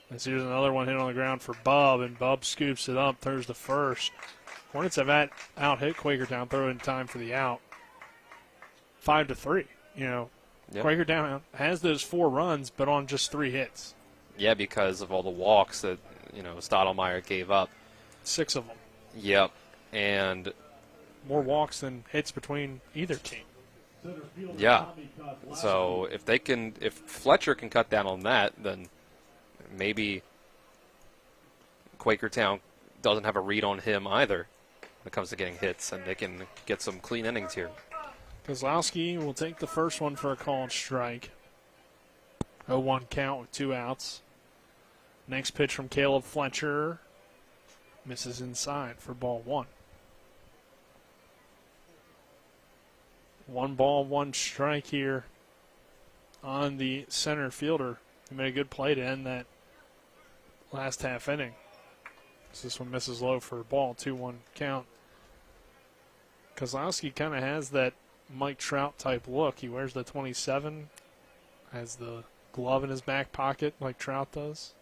here's another one hit on the ground for Bubb, and Bubb scoops it up, throws the first. Hornets have out-hit Quakertown, throw in time for the out. 5-3, Yep. Quakertown has those 4 runs, but on just 3 hits. Yeah, because of all the walks that, Stottlemyre gave up. 6 of them. Yep, and more walks than hits between either team. Yeah. So if Fletcher can cut down on that, then maybe Quakertown doesn't have a read on him either when it comes to getting hits, and they can get some clean innings here. Kozlowski will take the first one for a called strike. 0-1 count with 2 outs. Next pitch from Caleb Fletcher. Misses inside for ball 1. 1 ball, 1 strike here on the center fielder. He made a good play to end that last half inning. This one misses low for a ball, 2-1 count. Kozlowski kind of has that Mike Trout type look. He wears the 27, has the glove in his back pocket like Trout does.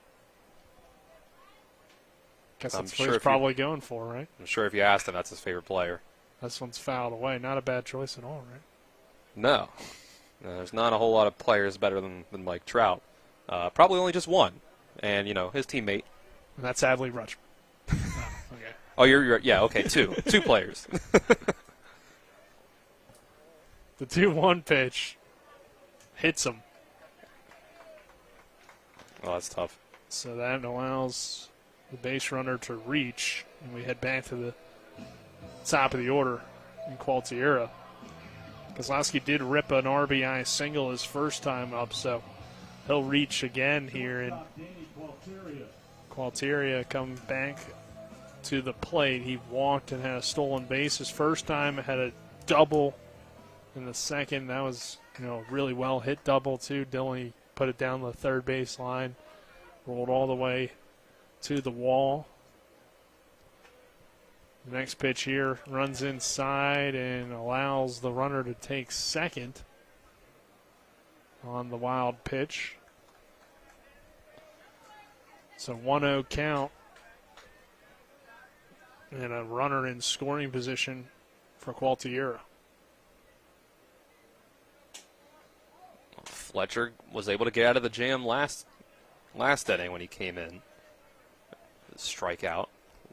Guess that's what he's probably going for, right? I'm sure if you asked him, that's his favorite player. This one's fouled away. Not a bad choice at all, right? No. There's not a whole lot of players better than Mike Trout. Probably only just one. And, his teammate. And that's Adley Rutschman. Okay. Oh, you're yeah, okay, 2. 2 players. The 2-1 pitch hits him. Oh, that's tough. So that allows the base runner to reach, and we head back to the top of the order in Qualtiera. Kozlowski did rip an RBI single his first time up, so he'll reach again here. And Qualtiera come back to the plate. He walked and had a stolen base his first time, had a double in the second. That was really well hit double too. Dilley put it down the third base line, rolled all the way to the wall. The next pitch here runs inside and allows the runner to take second. on the wild pitch. It's a 1-0 count and a runner in scoring position for Quakertown. Fletcher was able to get out of the jam last inning when he came in. Strikeout.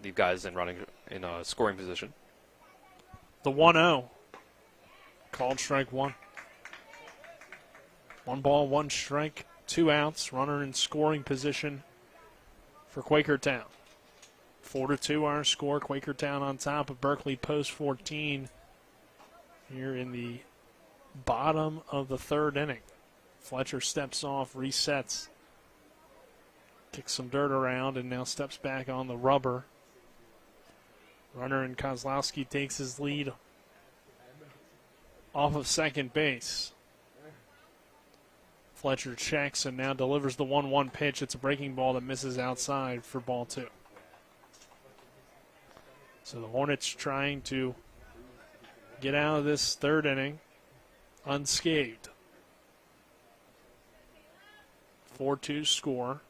Leave guys in a scoring position. The 1-0. Called strike one. 1 ball, 1 strike, 2 outs. Runner in scoring position for Quakertown. 4-2 our score. Quakertown on top of Berkeley post 14 here in the bottom of the 3rd inning. Fletcher steps off, resets, kicks some dirt around, and now steps back on the rubber. Runner in Kozlowski takes his lead off of second base. Fletcher checks and now delivers the 1-1 pitch. It's a breaking ball that misses outside for ball 2. So the Hornets trying to get out of this 3rd inning unscathed. 4-2 score.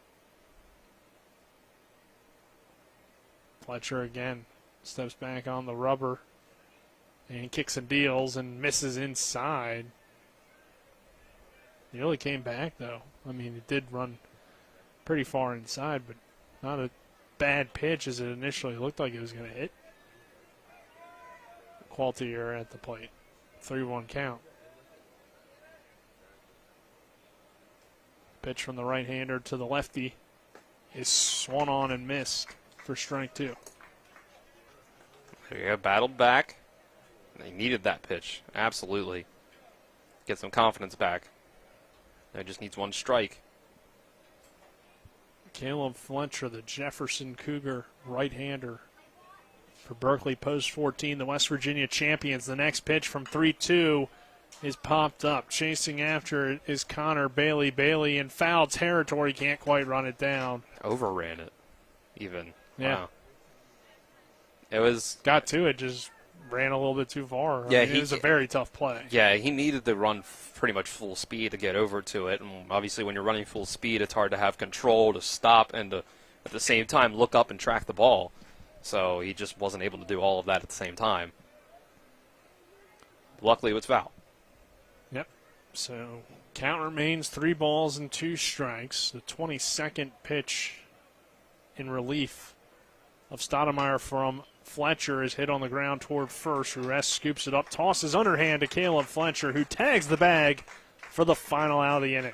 Fletcher again steps back on the rubber and kicks and deals and misses inside. Nearly came back, though. I mean, it did run pretty far inside, but not a bad pitch as it initially looked like it was going to hit. Quakertown at the plate. 3-1 count. Pitch from the right-hander to the lefty is swung on and missed for strike 2. Yeah, battled back. They needed that pitch. Absolutely. Get some confidence back. Now just needs 1 strike. Caleb Fletcher, the Jefferson Cougar right-hander for Berkeley post 14, the West Virginia champions. The next pitch from 3-2 is popped up. Chasing after it is Connor Bailey. Bailey in foul territory, can't quite run it down. Overran it, even. Yeah. Wow. It was... Got to it, just ran a little bit too far. Yeah, it was a very tough play. Yeah, he needed to run pretty much full speed to get over to it. And obviously when you're running full speed, it's hard to have control, to stop, and to, at the same time, look up and track the ball. So he just wasn't able to do all of that at the same time. Luckily, it was foul. Yep. So count remains 3 balls and 2 strikes. The 22nd pitch in relief of Stoudemire from Fletcher is hit on the ground toward first. Ruess scoops it up, tosses underhand to Caleb Fletcher, who tags the bag for the final out of the inning.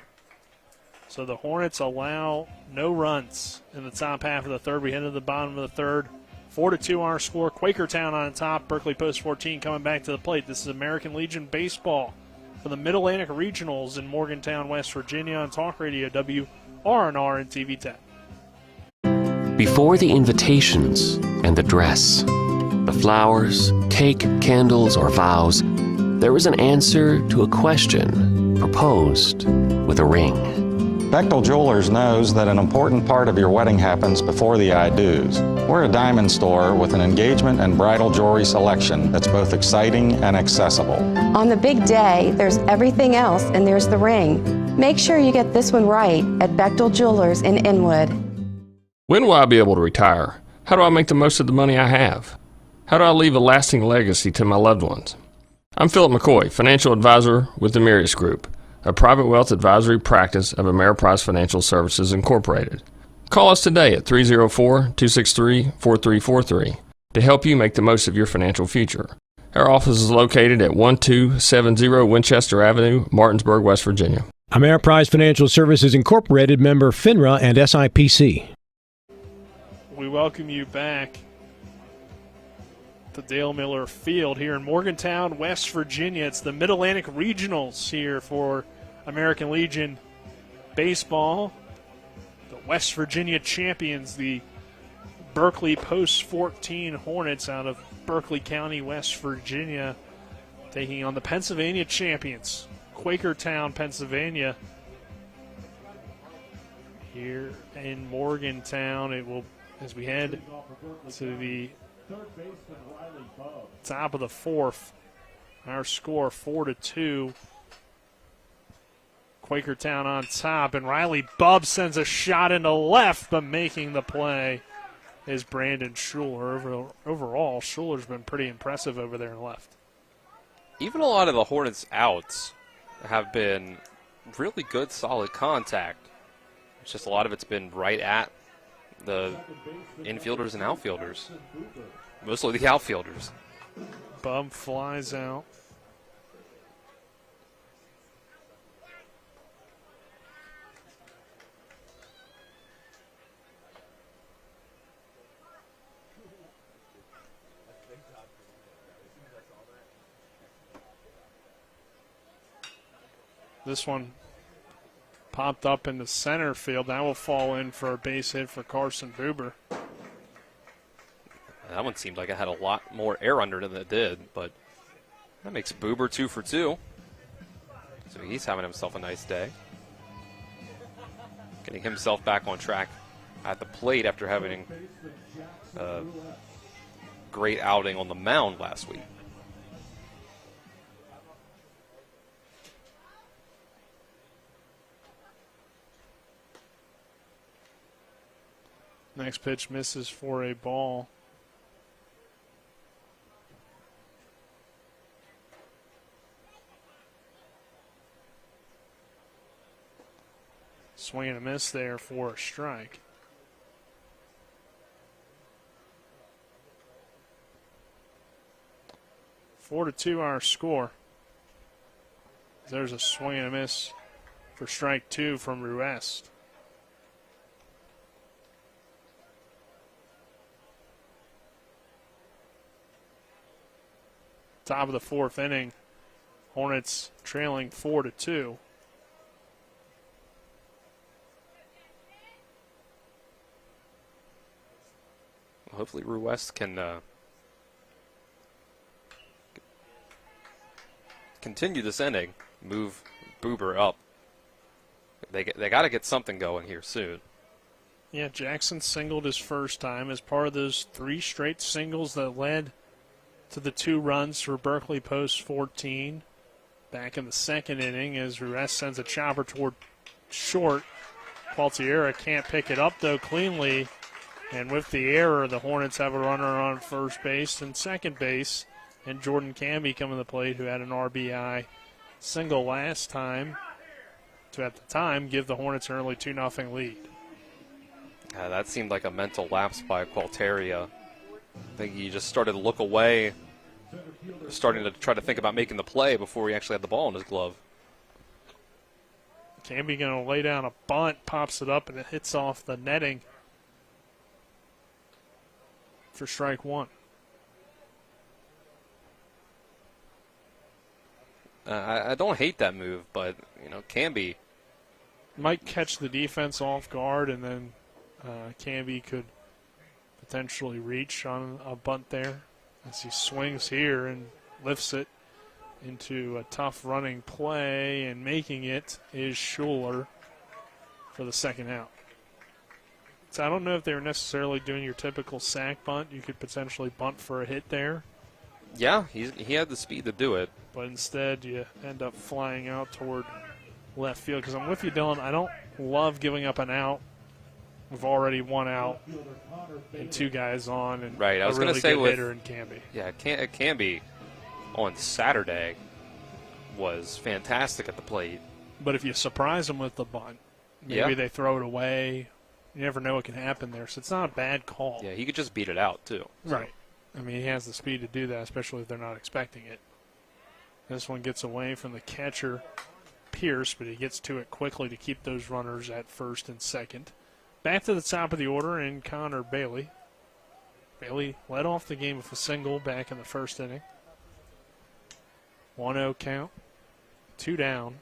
So the Hornets allow no runs in the top half of the 3rd. We head to the bottom of the 3rd. 4-2 our score. Quakertown on top. Berkeley post 14 coming back to the plate. This is American Legion baseball for the Mid-Atlantic Regionals in Morgantown, West Virginia on Talk Radio WRNR and TV 10. Before the invitations and the dress, the flowers, cake, candles, or vows, there was an answer to a question proposed with a ring. Bechtel Jewelers knows that an important part of your wedding happens before the I-dos. We're a diamond store with an engagement and bridal jewelry selection that's both exciting and accessible. On the big day, there's everything else, and there's the ring. Make sure you get this one right at Bechtel Jewelers in Inwood. When will I be able to retire? How do I make the most of the money I have? How do I leave a lasting legacy to my loved ones? I'm Philip McCoy, financial advisor with the Mirius Group, a private wealth advisory practice of Ameriprise Financial Services Incorporated. Call us today at 304-263-4343 to help you make the most of your financial future. Our office is located at 1270 Winchester Avenue, Martinsburg, West Virginia. Ameriprise Financial Services Incorporated, member FINRA and SIPC. We welcome you back to Dale Miller Field here in Morgantown, West Virginia. It's the Mid-Atlantic Regionals here for American Legion baseball. The West Virginia champions, the Berkeley Post 14 Hornets out of Berkeley County, West Virginia, taking on the Pennsylvania champions, Quakertown, Pennsylvania. Here in Morgantown, it will, as we head to the top of the 4th, our score 4-2. Quakertown on top, and Riley Bubb sends a shot into left, but making the play is Brandon Schuler. Overall, Schuler's been pretty impressive over there in left. Even a lot of the Hornets' outs have been really good, solid contact. It's just a lot of it's been right at the infielders and outfielders. Mostly the outfielders. Bub flies out. This one popped up in the center field. That will fall in for a base hit for Carson Buber. That one seemed like it had a lot more air under it than it did, but that makes Buber 2 for 2. So he's having himself a nice day. Getting himself back on track at the plate after having a great outing on the mound last week. Next pitch misses for a ball. Swing and a miss there for a strike. 4-2 our score. There's a swing and a miss for strike 2 from Ruest. Top of the 4th inning. Hornets trailing 4-2. Hopefully Ruest can continue this inning, move Buber up. They got to get something going here soon. Yeah, Jackson singled his first time as part of those 3 straight singles that led to the 2 runs for Berkeley post 14. Back in the 2nd inning as Ruest sends a chopper toward short. Qualtiera can't pick it up, though, cleanly. And with the error, the Hornets have a runner on first base and second base. And Jordan Camby coming to the plate, who had an RBI single last time, to at the time give the Hornets an early 2-0 lead. That seemed like a mental lapse by Qualteria. I think he just started to look away, starting to try to think about making the play before he actually had the ball in his glove. Camby going to lay down a bunt, pops it up, and it hits off the netting for strike 1. I don't hate that move, but, Camby might catch the defense off guard, and then Camby could potentially reach on a bunt there as he swings here and lifts it into a tough running play, and making it is Schuler for the second out. So I don't know if they were necessarily doing your typical sack bunt. You could potentially bunt for a hit there. Yeah, he had the speed to do it. But instead you end up flying out toward left field. Because I'm with you, Dylan. I don't love giving up an out. We've already 1 out and 2 guys on, and right. I was really going to say good hitter in Camby. Yeah, Camby on Saturday was fantastic at the plate. But if you surprise them with the bunt, maybe they throw it away. You never know what can happen there, so it's not a bad call. Yeah, he could just beat it out, too. So. Right. I mean, he has the speed to do that, especially if they're not expecting it. This one gets away from the catcher, Pierce, but he gets to it quickly to keep those runners at first and second. Back to the top of the order in Connor Bailey. Bailey led off the game with a single back in the first inning. 1-0 count, 2 down,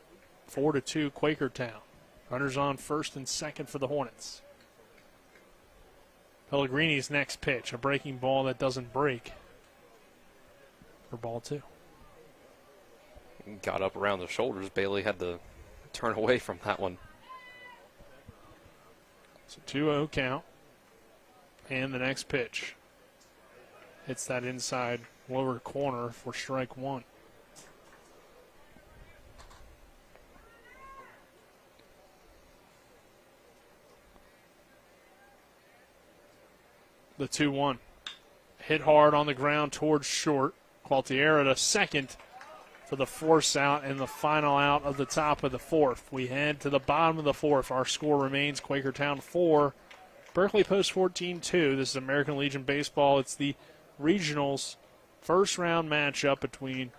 4-2 Quakertown. Runners on first and second for the Hornets. Pellegrini's next pitch, a breaking ball that doesn't break for ball 2. Got up around the shoulders. Bailey had to turn away from that one. It's a 2-0 count. And the next pitch hits that inside lower corner for strike 1. The 2-1. Hit hard on the ground towards short. Quakertown to second for the force out and the final out of the top of the fourth. We head to the bottom of the fourth. Our score remains Quakertown 4, Berkeley Post 14-2. This is American Legion Baseball. It's the regionals first round matchup between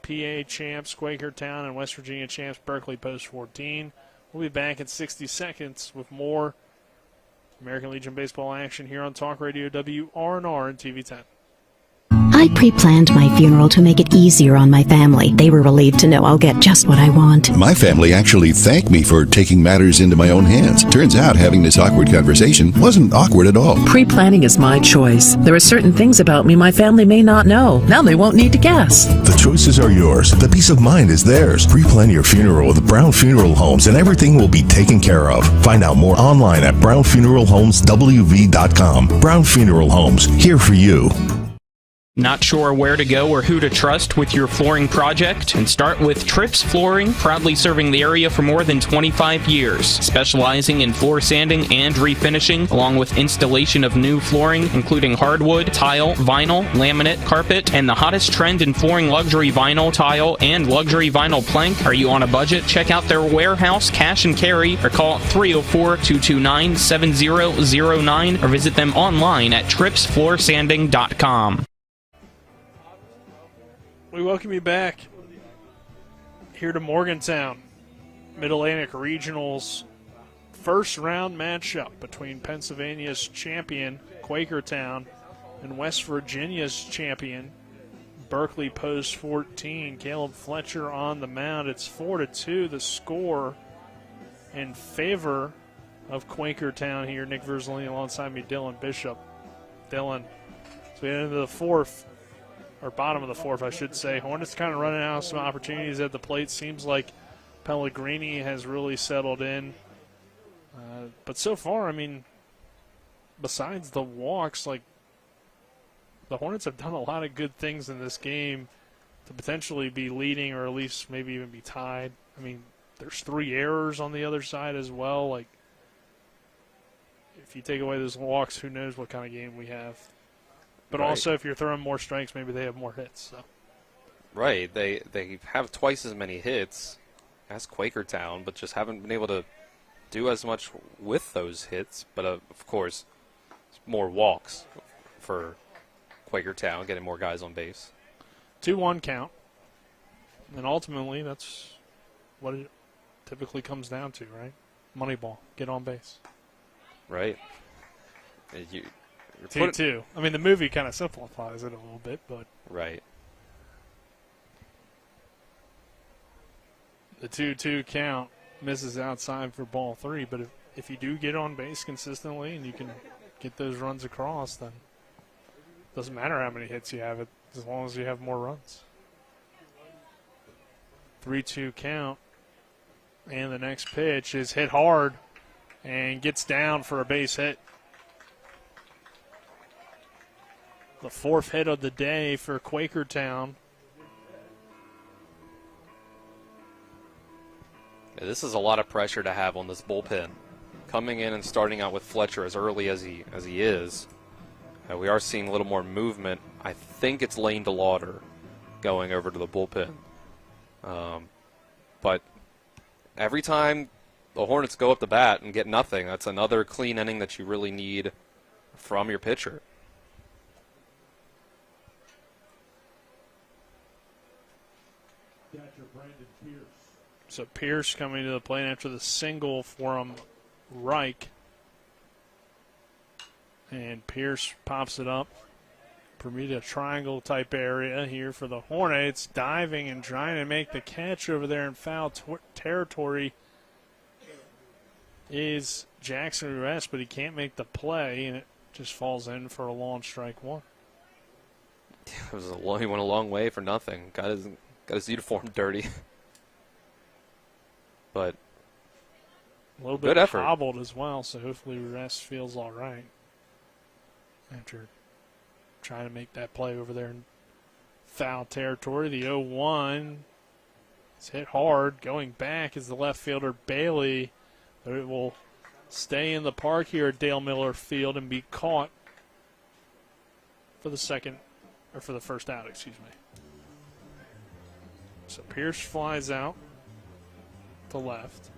PA champs Quakertown and West Virginia champs Berkeley Post 14. We'll be back in 60 seconds with more American Legion Baseball action here on Talk Radio WRNR and TV 10. I pre-planned my funeral to make it easier on my family. They were relieved to know I'll get just what I want. My family actually thanked me for taking matters into my own hands. Turns out having this awkward conversation wasn't awkward at all. Pre-planning is my choice. There are certain things about me my family may not know. Now they won't need to guess. The choices are yours. The peace of mind is theirs. Pre-plan your funeral with Brown Funeral Homes and everything will be taken care of. Find out more online at brownfuneralhomeswv.com. Brown Funeral Homes, here for you. Not sure where to go or who to trust with your flooring project? And start with Trips Flooring, proudly serving the area for more than 25 years, specializing in floor sanding and refinishing, along with installation of new flooring, including hardwood, tile, vinyl, laminate, carpet, and the hottest trend in flooring, luxury vinyl, tile, and luxury vinyl plank. Are you on a budget? Check out their warehouse, cash and carry, or call 304-229-7009, or visit them online at tripsfloorsanding.com. We welcome you back here to Morgantown. Mid-Atlantic Regionals first round matchup between Pennsylvania's champion, Quakertown, and West Virginia's champion, Berkeley Post 14. Caleb Fletcher on the mound. It's 4-2 the score in favor of Quakertown here. Nick Verzolini alongside me, Dylan Bishop. Dylan, so we get into the fourth. Or bottom of the fourth, I should say. Hornets kind of running out of some opportunities at the plate. Seems like Pellegrini has really settled in. But so far, I mean, besides the walks, like, the Hornets have done a lot of good things in this game to potentially be leading or at least maybe even be tied. I mean, there's 3 errors on the other side as well. Like, if you take away those walks, who knows what kind of game we have. But right. Also, if you're throwing more strikes, maybe they have more hits. So. Right. They have twice as many hits as Quakertown, but just haven't been able to do as much with those hits. But, of course, more walks for Quakertown, getting more guys on base. 2-1 count. And ultimately, that's what it typically comes down to, right? Moneyball. Get on base. Right. 2-2. I mean, the movie kind of simplifies it a little bit, but. Right. The 2-2 count misses outside for ball 3, but if you do get on base consistently and you can get those runs across, then it doesn't matter how many hits you have, as long as you have more runs. 3-2 count, and the next pitch is hit hard and gets down for a base hit. The 4th hit of the day for Quakertown. Yeah, this is a lot of pressure to have on this bullpen. Coming in and starting out with Fletcher as early as he is. We are seeing a little more movement. I think it's Lane DeLauder going over to the bullpen. But every time the Hornets go up the bat and get nothing, that's another clean inning that you really need from your pitcher. So Pierce coming to the plate after the single from Reich. And Pierce pops it up. Bermuda Triangle type area here for the Hornets. Diving and trying to make the catch over there in foul territory is Jackson Ruess, but he can't make the play, and it just falls in for a long strike 1. He went a long way for nothing. Got his uniform dirty. But a little good bit effort. hobbled as well, so hopefully Ruess feels all right after trying to make that play over there in foul territory. The 0-1 is hit hard. Going back is the left fielder Bailey, but it will stay in the park here at Dale Miller Field and be caught for the first out, excuse me. So Pierce flies out to left.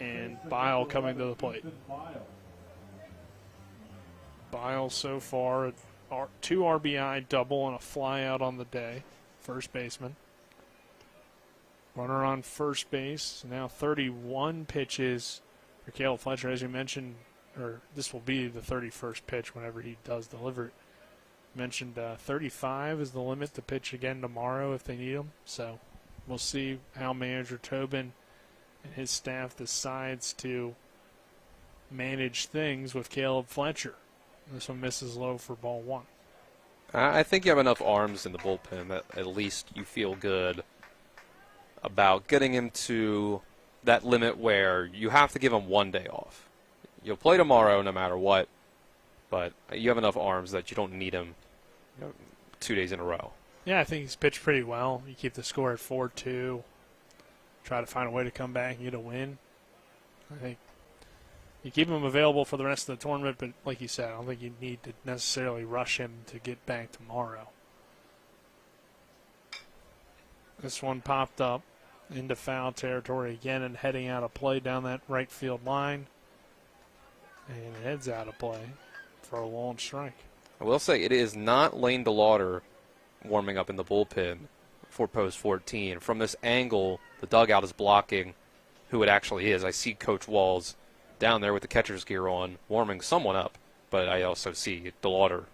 And Bile coming to the plate. Bile so far, 2 RBI double and a fly out on the day. First baseman. Runner on first base. Now 31 pitches for Caleb Fletcher, as you mentioned, or this will be the 31st pitch whenever he does deliver it. Mentioned 35 is the limit to pitch again tomorrow if they need him. So we'll see how manager Tobin and his staff decides to manage things with Caleb Fletcher. This one misses low for ball 1. I think you have enough arms in the bullpen that at least you feel good about getting him to that limit where you have to give him 1 day off. You'll play tomorrow no matter what, but you have enough arms that you don't need him 2 days in a row. Yeah, I think he's pitched pretty well. You keep the score at 4-2. Try to find a way to come back and get a win. I think you keep him available for the rest of the tournament, but like you said, I don't think you need to necessarily rush him to get back tomorrow. This one popped up into foul territory again and heading out of play down that right field line. And it heads out of play for a long strike. I will say it is not Lane DeLauder warming up in the bullpen for post 14. From this angle, the dugout is blocking who it actually is. I see Coach Walls down there with the catcher's gear on, warming someone up, but I also see DeLauder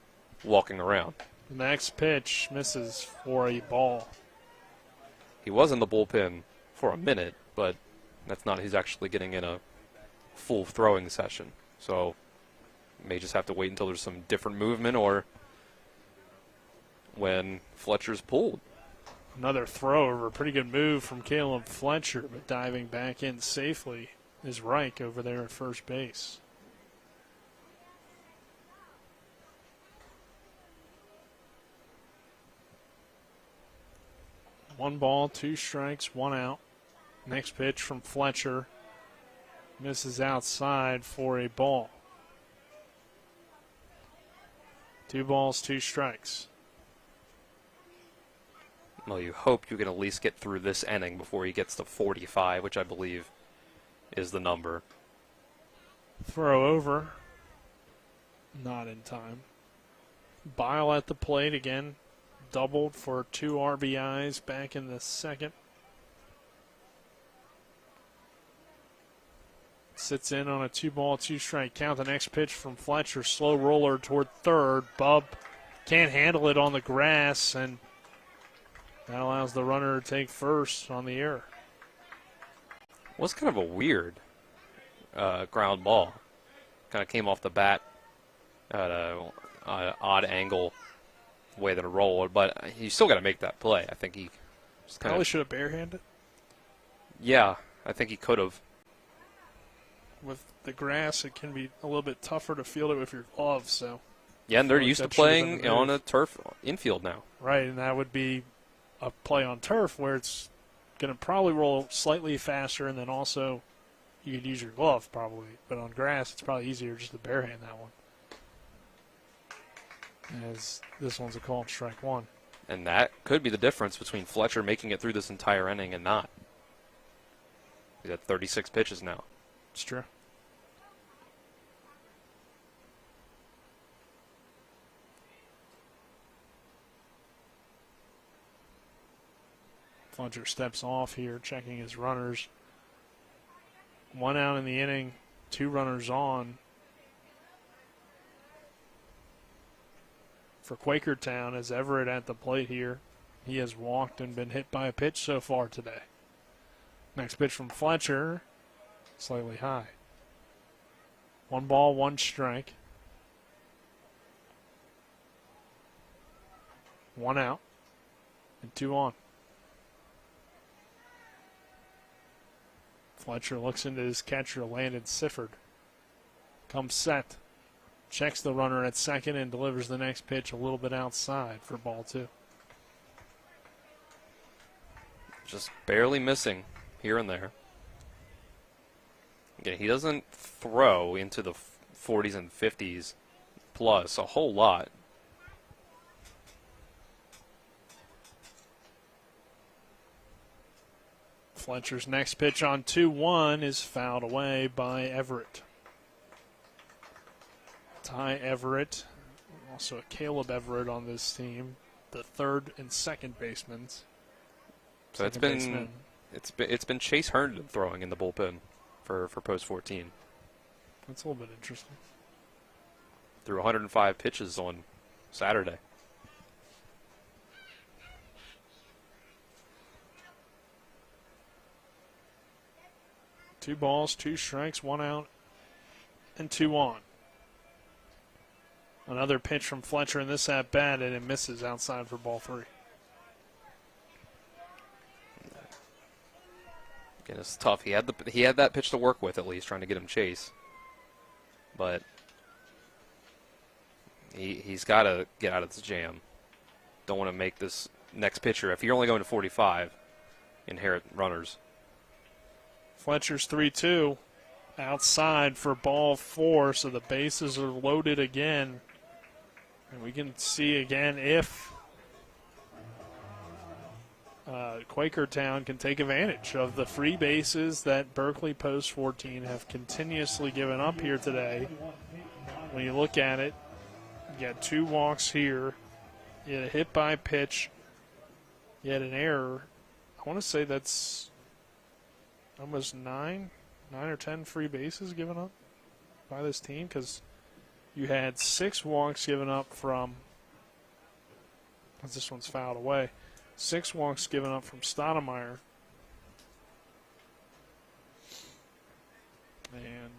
walking around. The next pitch misses for a ball. He was in the bullpen for a minute, but that's not he's actually getting in a full throwing session. So may just have to wait until there's some different movement or when Fletcher's pulled. Another throw over, a pretty good move from Caleb Fletcher, but diving back in safely is Reich over there at first base. One ball, 2 strikes, 1 out. Next pitch from Fletcher. Misses outside for a ball. 2 balls, 2 strikes. Well, you hope you can at least get through this inning before he gets to 45, which I believe is the number. Throw over. Not in time. Bile at the plate again. Doubled for 2 RBIs back in the second. Sits in on a 2-ball, 2-strike count. The next pitch from Fletcher. Slow roller toward third. Bub can't handle it on the grass, and that allows the runner to take first on the error. Was kind of a weird ground ball. Kind of came off the bat at an odd angle way that it rolled, but you still got to make that play. I think he just probably should have barehanded. Yeah, I think he could have. With the grass, it can be a little bit tougher to field it with your gloves. So yeah, and they're used to playing on a turf infield now. Right, and that would be a play on turf where it's going to probably roll slightly faster, and then also you could use your glove probably. But on grass, it's probably easier just to barehand that one. As this one's a called strike 1. And that could be the difference between Fletcher making it through this entire inning and not. He's at 36 pitches now. It's true. Fletcher steps off here, checking his runners. 1 out in the inning, 2 runners on. For Quakertown, as Everett at the plate here. He has walked and been hit by a pitch so far today. Next pitch from Fletcher, slightly high. 1 ball, 1 strike. 1 out and 2 on. Fletcher looks into his catcher, Landon Sifford. Comes set. Checks the runner at second and delivers the next pitch a little bit outside for ball 2. Just barely missing here and there. Again, he doesn't throw into the 40s and 50s plus, a whole lot. Fletcher's next pitch on 2-1 is fouled away by Everett. Ty Everett, also a Caleb Everett on this team, the third and second basemen. So it's been Chase Herndon throwing in the bullpen for post 14. That's a little bit interesting. Threw 105 pitches on Saturday. Two balls, 2 strikes, 1 out, and 2 on. Another pitch from Fletcher in this at bat, and it misses outside for ball 3. Again, it's tough. He had that pitch to work with, at least trying to get him Chase, but he's got to get out of this jam. Don't want to make this next pitcher, if you're only going to 45, inherit runners. Fletcher's 3-2 outside for ball 4, so the bases are loaded again. And we can see again if Quakertown can take advantage of the free bases that Berkeley post 14 have continuously given up here today. When you look at it, you got 2 walks here, you had a hit by pitch, you had an error. I want to say that's almost 9 or 10 free bases given up by this team, because you had 6 walks given up from, this one's fouled away, 6 walks given up from Stoudemire. And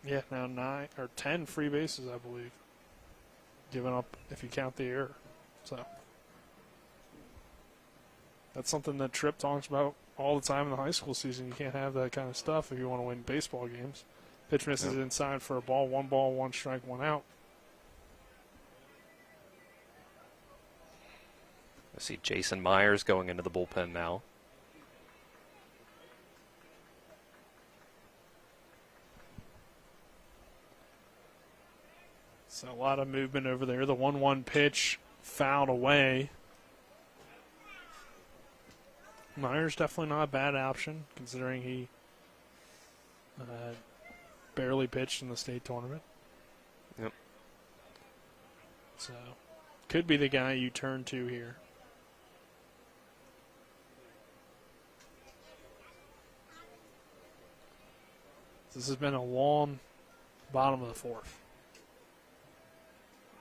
yeah, now 9 or 10 free bases, I believe, given up if you count the error. So that's something that Tripp talks about all the time in the high school season. You can't have that kind of stuff if you want to win baseball games. Pitch misses inside for a ball, 1 strike, 1 out. I see Jason Myers going into the bullpen now. So a lot of movement over there. The 1-1 pitch fouled away. Myers definitely not a bad option, considering he barely pitched in the state tournament. Yep. So could be the guy you turn to here. This has been a long bottom of the 4th.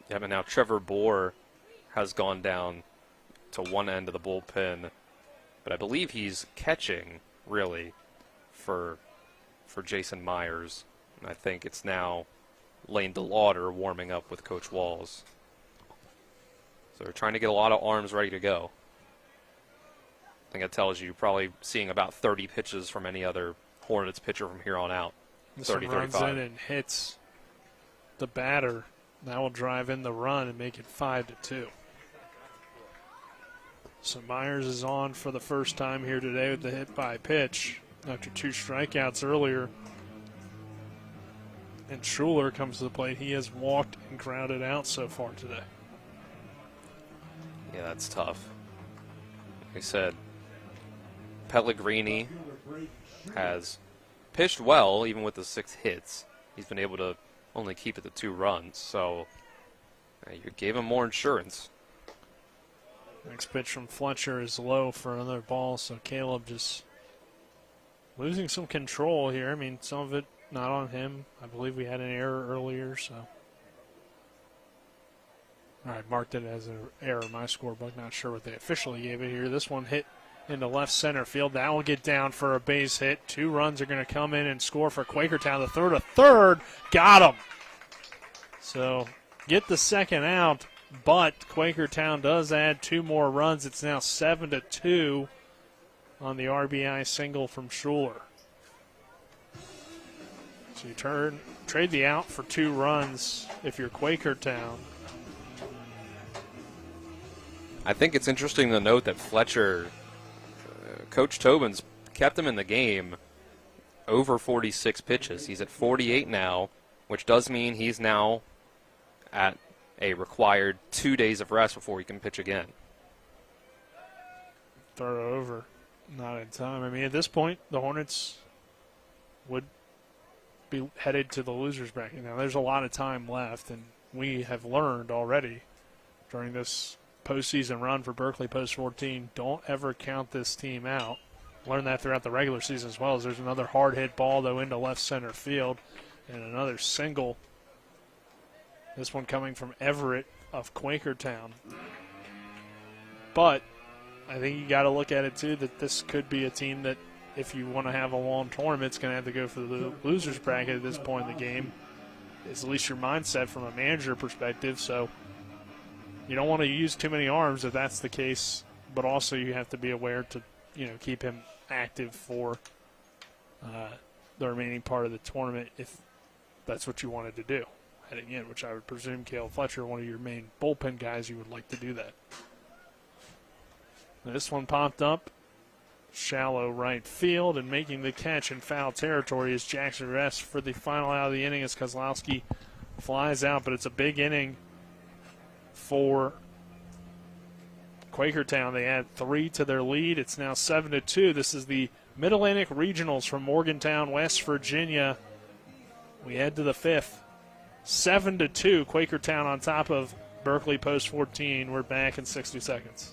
Yeah, but now Trevor Bohr has gone down to one end of the bullpen, but I believe he's catching, really, for Jason Myers. And I think it's now Lane DeLauder warming up with Coach Walls. So they're trying to get a lot of arms ready to go. I think it tells you probably seeing about 30 pitches from any other Hornets pitcher from here on out. This one runs in and hits the batter. That will drive in the run and make it 5-2. So Myers is on for the first time here today with the hit by pitch after 2 strikeouts earlier. And Schuler comes to the plate. He has walked and grounded out so far today. Yeah, that's tough. Like I said, Pellegrini has pitched well, even with the 6 hits. He's been able to only keep it to 2 runs, so you gave him more insurance. Next pitch from Fletcher is low for another ball, so Caleb just losing some control here. I mean, some of it not on him. I believe we had an error earlier, so. All right, marked it as an error in my scorebook. Not sure what they officially gave it here. This one hit into left center field. That will get down for a base hit. 2 runs are going to come in and score for Quakertown. The third, a third, got him. So get the second out, but Quakertown does add 2 more runs. It's now 7-2 on the RBI single from Schuler. So you trade the out for 2 runs if you're Quakertown. I think it's interesting to note that Fletcher, Coach Tobin's kept him in the game over 46 pitches. He's at 48 now, which does mean he's now at a required 2 days of rest before he can pitch again. Throw over. Not in time. I mean, at this point, the Hornets would be headed to the loser's bracket. Now, there's a lot of time left, and we have learned already during this postseason run for Berkeley Post 14, don't ever count this team out. Learned that throughout the regular season as well, as there's another hard hit ball, though, into left center field, and another single. This one coming from Everett of Quakertown. But I think you got to look at it, too, that this could be a team that, if you want to have a long tournament, it's going to have to go for the loser's bracket at this point in the game. It's at least your mindset from a manager perspective. So you don't want to use too many arms if that's the case, but also you have to be aware to, keep him active for the remaining part of the tournament if that's what you wanted to do heading in, which I would presume Cale Fletcher, one of your main bullpen guys, you would like to do that. This one popped up. Shallow right field, and making the catch in foul territory is Jackson Rest for the final out of the inning as Kozlowski flies out, but it's a big inning for Quakertown. They add 3 to their lead. It's now 7-2. This is the Mid-Atlantic Regionals from Morgantown, West Virginia. We head to the 5th. 7-2, Quakertown on top of Berkeley Post 14. We're back in 60 seconds.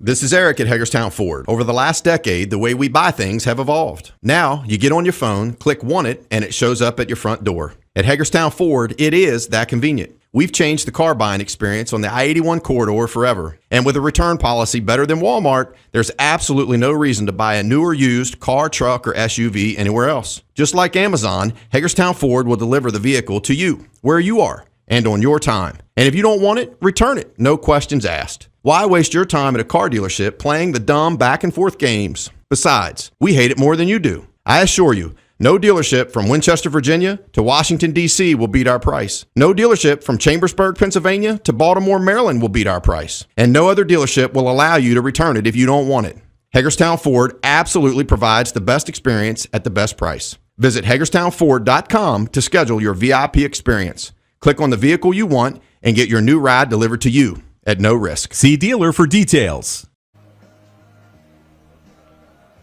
This is Eric at Hagerstown Ford. Over the last decade, the way we buy things have evolved. Now, you get on your phone, click Want It, and it shows up at your front door. At Hagerstown Ford, it is that convenient. We've changed the car buying experience on the I-81 corridor forever. And with a return policy better than Walmart, there's absolutely no reason to buy a new or used car, truck, or SUV anywhere else. Just like Amazon, Hagerstown Ford will deliver the vehicle to you, where you are, and on your time. And if you don't want it, return it. No questions asked. Why waste your time at a car dealership playing the dumb back-and-forth games? Besides, we hate it more than you do. I assure you, no dealership from Winchester, Virginia to Washington, D.C. will beat our price. No dealership from Chambersburg, Pennsylvania to Baltimore, Maryland will beat our price. And no other dealership will allow you to return it if you don't want it. Hagerstown Ford absolutely provides the best experience at the best price. Visit HagerstownFord.com to schedule your VIP experience. Click on the vehicle you want and get your new ride delivered to you at no risk. See dealer for details.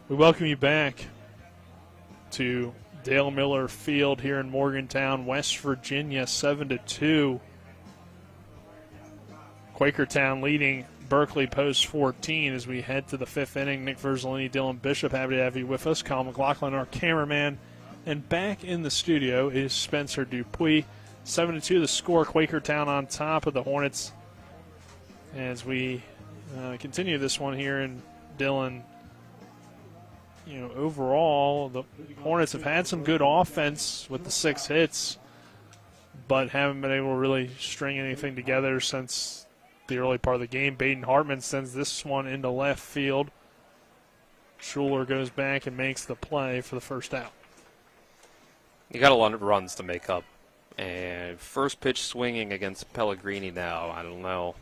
We welcome you back to Dale Miller Field here in Morgantown, West Virginia, 7-2. Quakertown leading Berkeley Post 14 as we head to the 5th inning. Nick Verzolini, Dylan Bishop, happy to have you with us. Kyle McLaughlin, our cameraman. And back in the studio is Spencer Dupuis. 7-2 the score, Quakertown on top of the Hornets. As we continue this one here, and Dylan, overall, the Hornets have had some good offense with the 6 hits, but haven't been able to really string anything together since the early part of the game. Baden Hartman sends this one into left field. Schuler goes back and makes the play for the first out. You got a lot of runs to make up. And first pitch swinging against Pellegrini now, I don't know.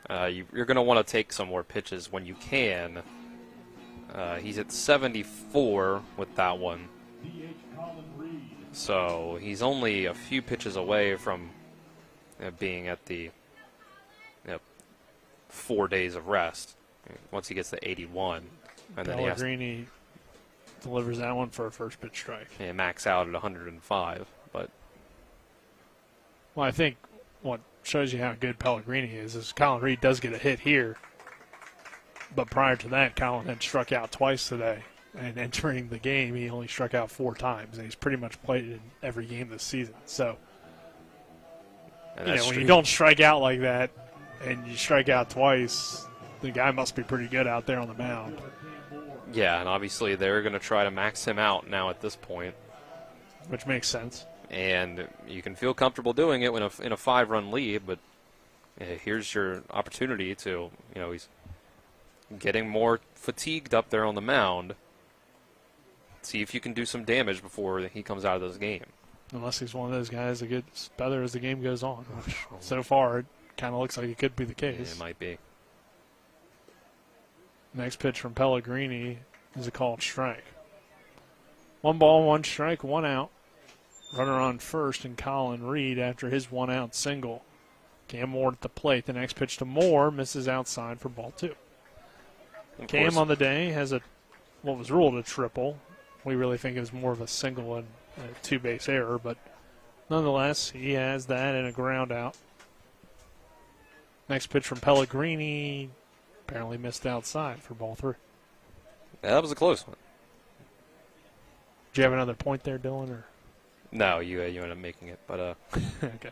You're going to want to take some more pitches when you can. He's at 74 with that one. So he's only a few pitches away from being at the 4 days of rest once he gets to 81. And then Pellegrini delivers that one for a first pitch strike. And max out at 105. But well, I think what shows you how good Pellegrini is Colin Reed does get a hit here. But prior to that, Colin had struck out twice today. And entering the game, he only struck out 4 times. And he's pretty much played in every game this season. So, when you don't strike out like that and you strike out twice, the guy must be pretty good out there on the mound. Yeah, and obviously they're going to try to max him out now at this point. Which makes sense. And you can feel comfortable doing it in a 5-run lead, but here's your opportunity to, he's getting more fatigued up there on the mound. See if you can do some damage before he comes out of this game. Unless he's one of those guys that gets better as the game goes on, which so far it kind of looks like it could be the case. Yeah, it might be. Next pitch from Pellegrini is a called strike. 1 ball, 1 strike, 1 out. Runner on first and Colin Reed after his one-out single. Cam Moore at the plate. The next pitch to Moore misses outside for ball 2. Cam on the day has what was ruled a triple. We really think it was more of a single and a two-base error, but nonetheless, he has that and a ground out. Next pitch from Pellegrini, apparently missed outside for ball 3. Yeah, that was a close one. Do you have another point there, Dylan? Or? No, you ended up making it, but okay.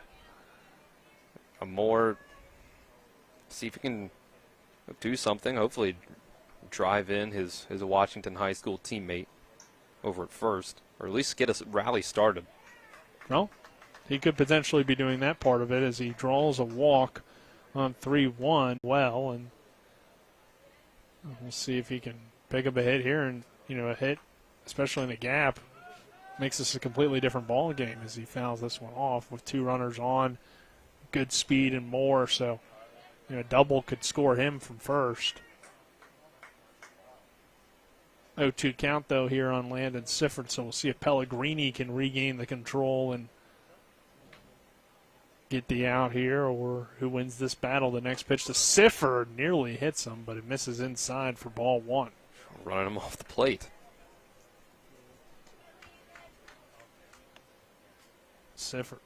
A more, see if he can do something. Hopefully, drive in his Washington High School teammate over at first, or at least get a rally started. Well, he could potentially be doing that part of it as he draws a walk on 3-1 well, and we'll see if he can pick up a hit here, and a hit, especially in the gap, makes this a completely different ball game as he fouls this one off with 2 runners on, good speed and more, so a double could score him from first. 0-2 count, though, here on Landon Sifford, so we'll see if Pellegrini can regain the control and get the out here, or who wins this battle. The next pitch to Sifford nearly hits him, but it misses inside for ball 1. Running him off the plate. Sifford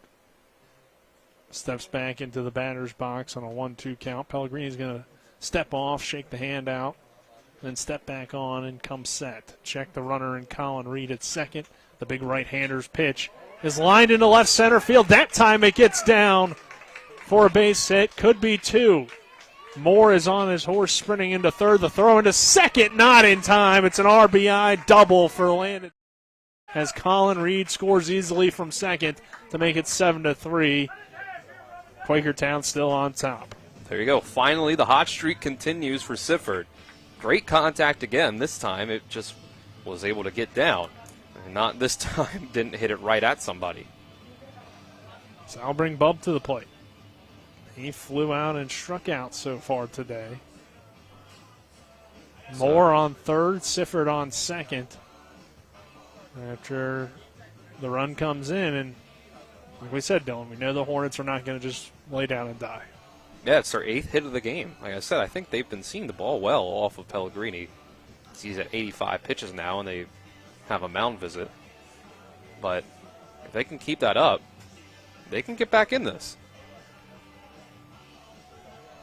steps back into the batter's box on a 1-2 count. Pellegrini's going to step off, shake the hand out, then step back on and come set. Check the runner and Colin Reed at second. The big right-hander's pitch is lined into left center field. That time it gets down for a base hit. Could be 2. Moore is on his horse sprinting into third. The throw into second, not in time. It's an RBI double for Landon as Colin Reed scores easily from second to make it 7-3. Quakertown still on top. There you go. Finally, the hot streak continues for Sifford. Great contact again. This time it just was able to get down. And not this time, didn't hit it right at somebody. So I'll bring Bub to the plate. He flew out and struck out so far today. Moore on third, Sifford on second. After the run comes in, and like we said, Dylan, we know the Hornets are not going to just lay down and die. Yeah, it's their 8th hit of the game. Like I said, I think they've been seeing the ball well off of Pellegrini. He's at 85 pitches now, and they have a mound visit. But if they can keep that up, they can get back in this.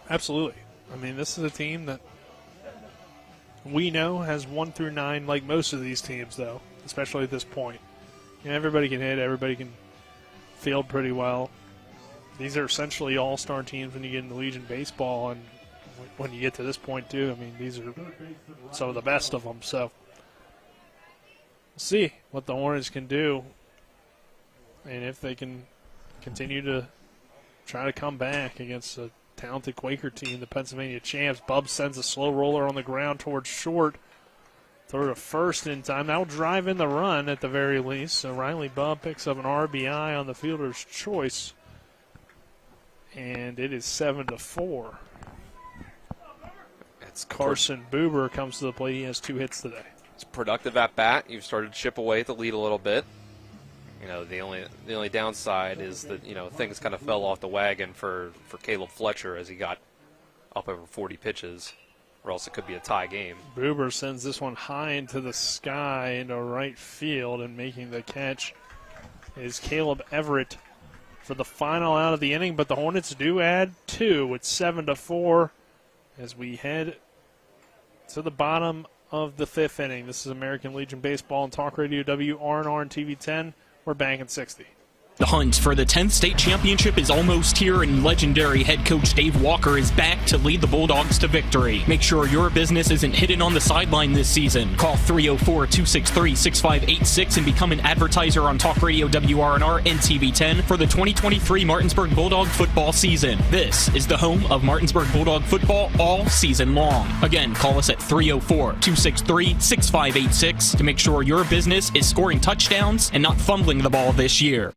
Absolutely. I mean, this is a team that we know has 1 through 9, like most of these teams, though, especially at this point. Everybody can hit, everybody can field pretty well. These are essentially all-star teams when you get into Legion baseball, and when you get to this point, too. I mean, these are some of the best of them. So we'll see what the Hornets can do and if they can continue to try to come back against a talented Quaker team, the Pennsylvania champs. Bub sends a slow roller on the ground towards short. Throw to first in time. That will drive in the run at the very least. So Riley Bub picks up an RBI on the fielder's choice. And it is 7-4. It's Carson Buber comes to the plate. He has 2 hits today. It's productive at bat. You've started to chip away at the lead a little bit. The only downside is that things kind of fell off the wagon for Caleb Fletcher as he got up over 40 pitches, or else it could be a tie game. Buber sends this one high into the sky into right field, and making the catch is Caleb Everett for the final out of the inning. But the Hornets do add 2. It's 7-4 as we head to the bottom of the 5th inning. This is American Legion Baseball and Talk Radio WRNR and TV 10. We're banking 60. The hunt for the 10th state championship is almost here, and legendary head coach Dave Walker is back to lead the Bulldogs to victory. Make sure your business isn't hidden on the sideline this season. Call 304-263-6586 and become an advertiser on Talk Radio WRNR and TV10 for the 2023 Martinsburg Bulldog football season. This is the home of Martinsburg Bulldog football all season long. Again, call us at 304-263-6586 to make sure your business is scoring touchdowns and not fumbling the ball this year.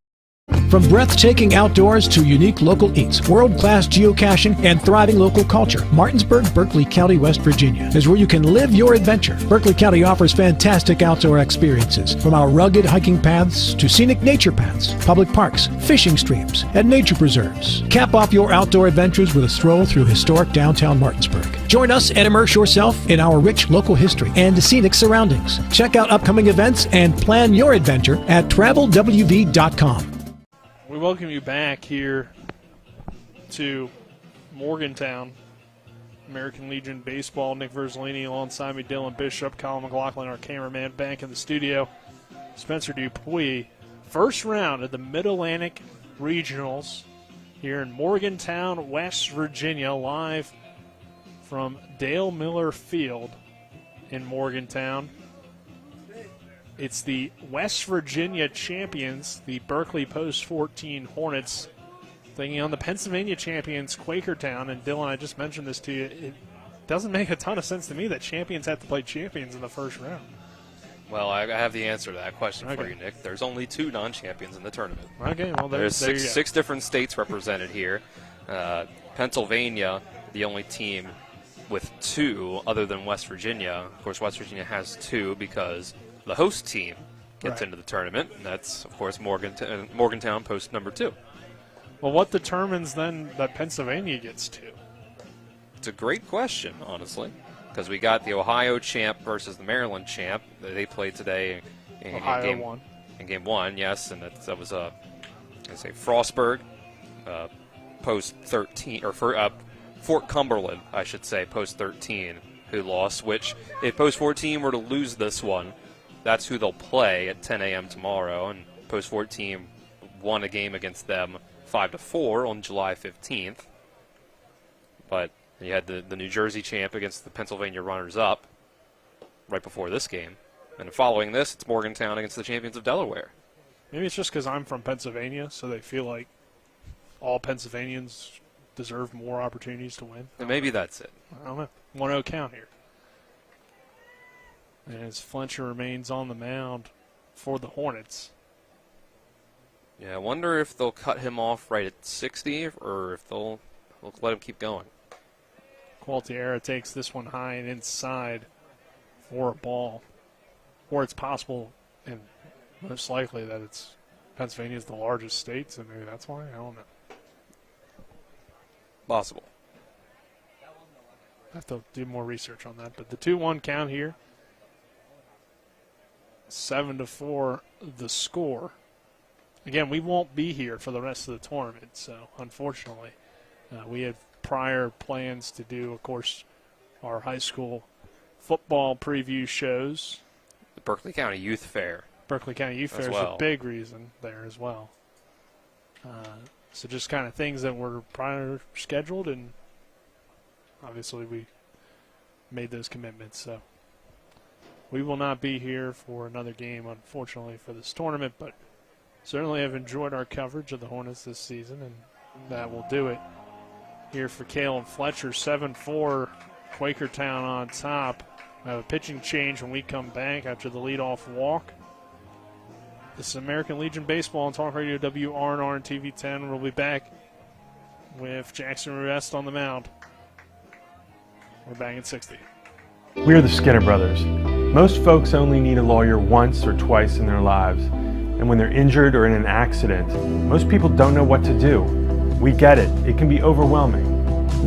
From breathtaking outdoors to unique local eats, world-class geocaching, and thriving local culture, Martinsburg, Berkeley County, West Virginia is where you can live your adventure. Berkeley County offers fantastic outdoor experiences, from our rugged hiking paths to scenic nature paths, public parks, fishing streams, and nature preserves. Cap off your outdoor adventures with a stroll through historic downtown Martinsburg. Join us and immerse yourself in our rich local history and scenic surroundings. Check out upcoming events and plan your adventure at travelwv.com. We welcome you back here to Morgantown. American Legion Baseball. Nick Verzolini alongside me, Dylan Bishop, Colin McLaughlin, our cameraman, back in the studio. Spencer Dupuis. First round of the Mid-Atlantic Regionals here in Morgantown, West Virginia, live from Dale Miller Field in Morgantown. It's the West Virginia champions, the Berkeley Post 14 Hornets, taking on the Pennsylvania champions, Quakertown. And Dylan, I just mentioned this to you. It doesn't make a ton of sense to me that champions have to play champions in the first round. Well, I have the answer to that question for you, Nick. There's only 2 non-champions in the tournament. Okay, well, there's there you go. 6 different states represented here. Pennsylvania, the only team with 2 other than West Virginia. Of course, West Virginia has 2 because the host team gets into the tournament, and that's, of course, Morgantown Post number 2. Well, what determines then that Pennsylvania gets 2? It's a great question, honestly, because we got the Ohio champ versus the Maryland champ. They played today in game 1, yes, and that was Frostburg, Post 13, or Fort Cumberland, I should say, Post 13, who lost, which if Post 14 were to lose this one, that's who they'll play at 10 a.m. tomorrow, and Post 14 won a game against them 5-4 on July 15th. But you had the New Jersey champ against the Pennsylvania runners-up right before this game. And following this, it's Morgantown against the champions of Delaware. Maybe it's just because I'm from Pennsylvania, so they feel like all Pennsylvanians deserve more opportunities to win. And maybe that's it. I don't know. 1-0 count here. And as Fletcher remains on the mound for the Hornets. Yeah, I wonder if they'll cut him off right at 60 or if they'll let him keep going. Qualtiera takes this one high and inside for a ball. Or it's possible and most likely that it's Pennsylvania is the largest state, so maybe that's why. I don't know. Possible. I have to do more research on that. But the 2-1 count here. 7-4 the score. Again, we won't be here for the rest of the tournament, so unfortunately, we had prior plans to do, of course, our high school football preview shows. The Berkeley County Youth Fair. Berkeley County Youth Fair is a big reason there as well. So just kind of things that were prior scheduled, and obviously we made those commitments. So we will not be here for another game, unfortunately, for this tournament, but certainly have enjoyed our coverage of the Hornets this season, and that will do it here for Cale and Fletcher. 7-4, Quakertown on top. We have a pitching change when we come back after the leadoff walk. This is American Legion Baseball on Talk Radio WRNR and TV10. We'll be back with Jackson Ruest on the mound. We're back at 60. We are the Skinner Brothers. Most folks only need a lawyer once or twice in their lives. And when they're injured or in an accident, most people don't know what to do. We get it. It can be overwhelming.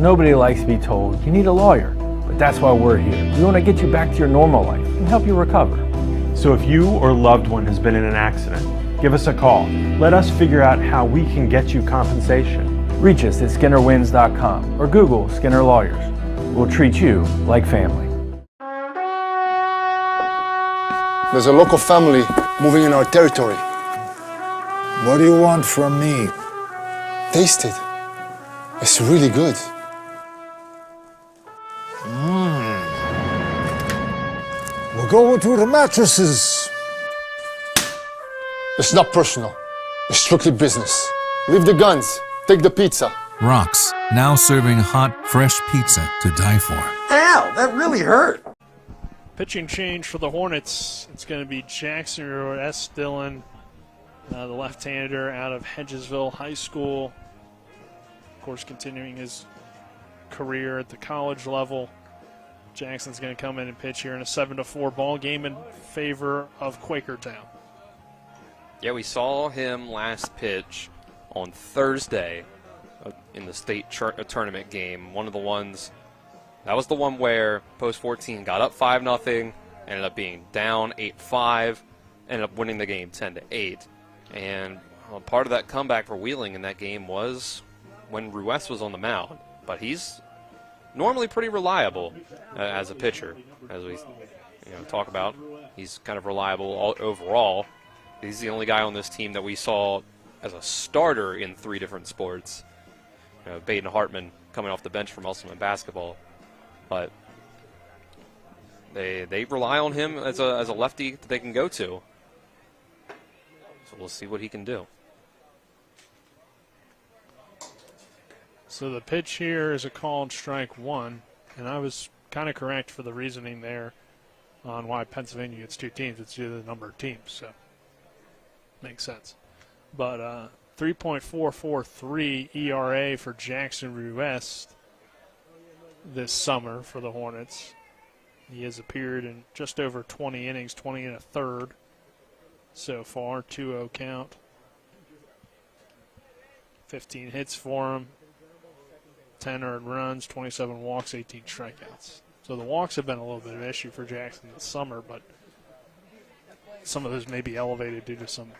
Nobody likes to be told, you need a lawyer. But that's why we're here. We want to get you back to your normal life and help you recover. So if you or a loved one has been in an accident, give us a call. Let us figure out how we can get you compensation. Reach us at SkinnerWins.com or Google Skinner Lawyers. We'll treat you like family. There's a local family moving in our territory. What do you want from me? Taste it. It's really good. We'll go to the mattresses. It's not personal. It's strictly business. Leave the guns. Take the pizza. Rock's, now serving hot, fresh pizza to die for. Ow, that really hurt. Pitching change for the Hornets. It's going to be Jackson Ruest, Dylan. the left-hander out of Hedgesville High School. Of course, continuing his career at the college level. Jackson's going to come in and pitch here in a 7-4 ball game in favor of Quakertown. Yeah, we saw him last pitch on Thursday in the state tournament game. One of the ones, that was the one where Post 14 got up 5-0, ended up being down 8-5, ended up winning the game 10-8. And part of that comeback for Wheeling in that game was when Ruess was on the mound. But he's normally pretty reliable as a pitcher, as we talk about. He's kind of reliable overall. He's the only guy on this team that we saw as a starter in 3 different sports. Baden Hartman coming off the bench for Musselman basketball. But they rely on him as a lefty that they can go to. So we'll see what he can do. So the pitch here is a called strike 1, and I was kind of correct for the reasoning there on why Pennsylvania gets 2 teams. It's due to the number of teams, so makes sense. But 3.443 ERA for Jackson Ruess this summer for the Hornets. He has appeared in just over 20 innings, 20 1/3 so far, 2-0 count. 15 hits for him, 10 earned runs, 27 walks, 18 strikeouts. So the walks have been a little bit of an issue for Jackson this summer, but some of those may be elevated due to some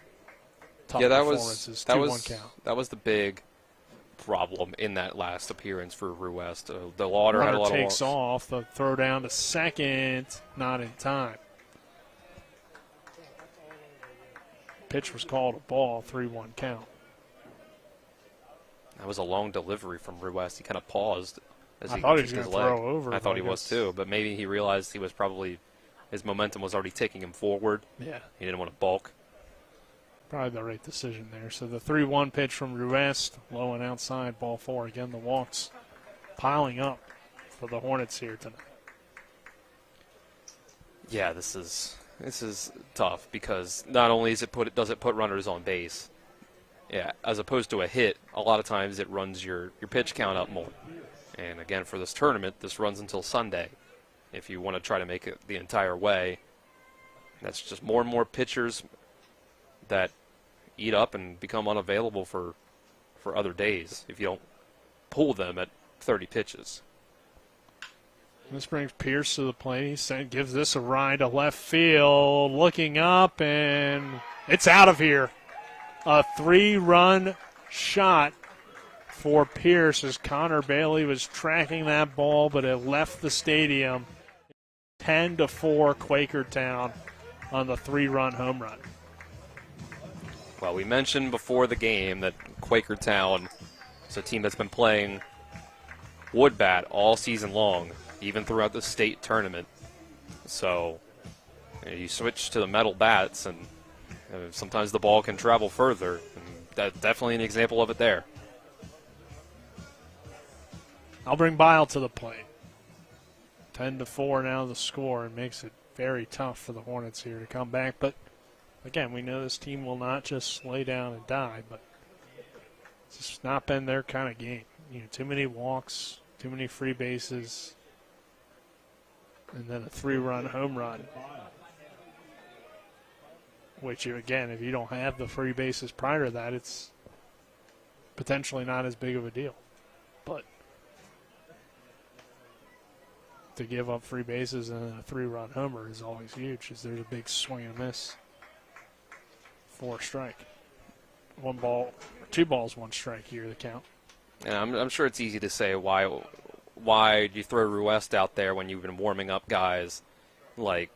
tough performances. That was the big problem in that last appearance for Ruess. The Lauder had a lot of walks. Takes off, the throw down to second, not in time. Pitch was called a ball, 3-1 count. That was a long delivery from Ruess. He kind of paused as he thought he was kicked his going to leg. throw over. I thought he was too, but maybe he realized his momentum was already taking him forward. Yeah. He didn't want to bulk. Probably the right decision there. So the 3-1 pitch from Ruess, low and outside, ball 4. Again, the walks piling up for the Hornets here tonight. Yeah, this is tough because not only does it put runners on base, yeah, as opposed to a hit, a lot of times it runs your pitch count up more. And again, for this tournament, this runs until Sunday. If you want to try to make it the entire way, that's just more and more pitchers that eat up and become unavailable for other days if you don't pull them at 30 pitches. This brings Pierce to the plate. He gives this a ride to left field, looking up, and it's out of here. A 3-run shot for Pierce as Connor Bailey was tracking that ball, but it left the stadium. 10-4 Quakertown on the 3-run home run. Well, we mentioned before the game that Quakertown is a team that's been playing wood bat all season long, even throughout the state tournament. So you switch to the metal bats, and sometimes the ball can travel further. And that's definitely an example of it there. I'll bring Bile to the plate. 10-4 now the score, and makes it very tough for the Hornets here to come back. But again, we know this team will not just lay down and die, but it's just not been their kind of game. Too many walks, too many free bases, and then a 3-run home run. Which, again, if you don't have the free bases prior to that, it's potentially not as big of a deal. But to give up free bases and a 3-run homer is always huge, as there's a big swing and miss for a strike. 1 ball, 2 balls, 1 strike here, the count. And I'm sure it's easy to say why you throw Ruess out there when you've been warming up guys like,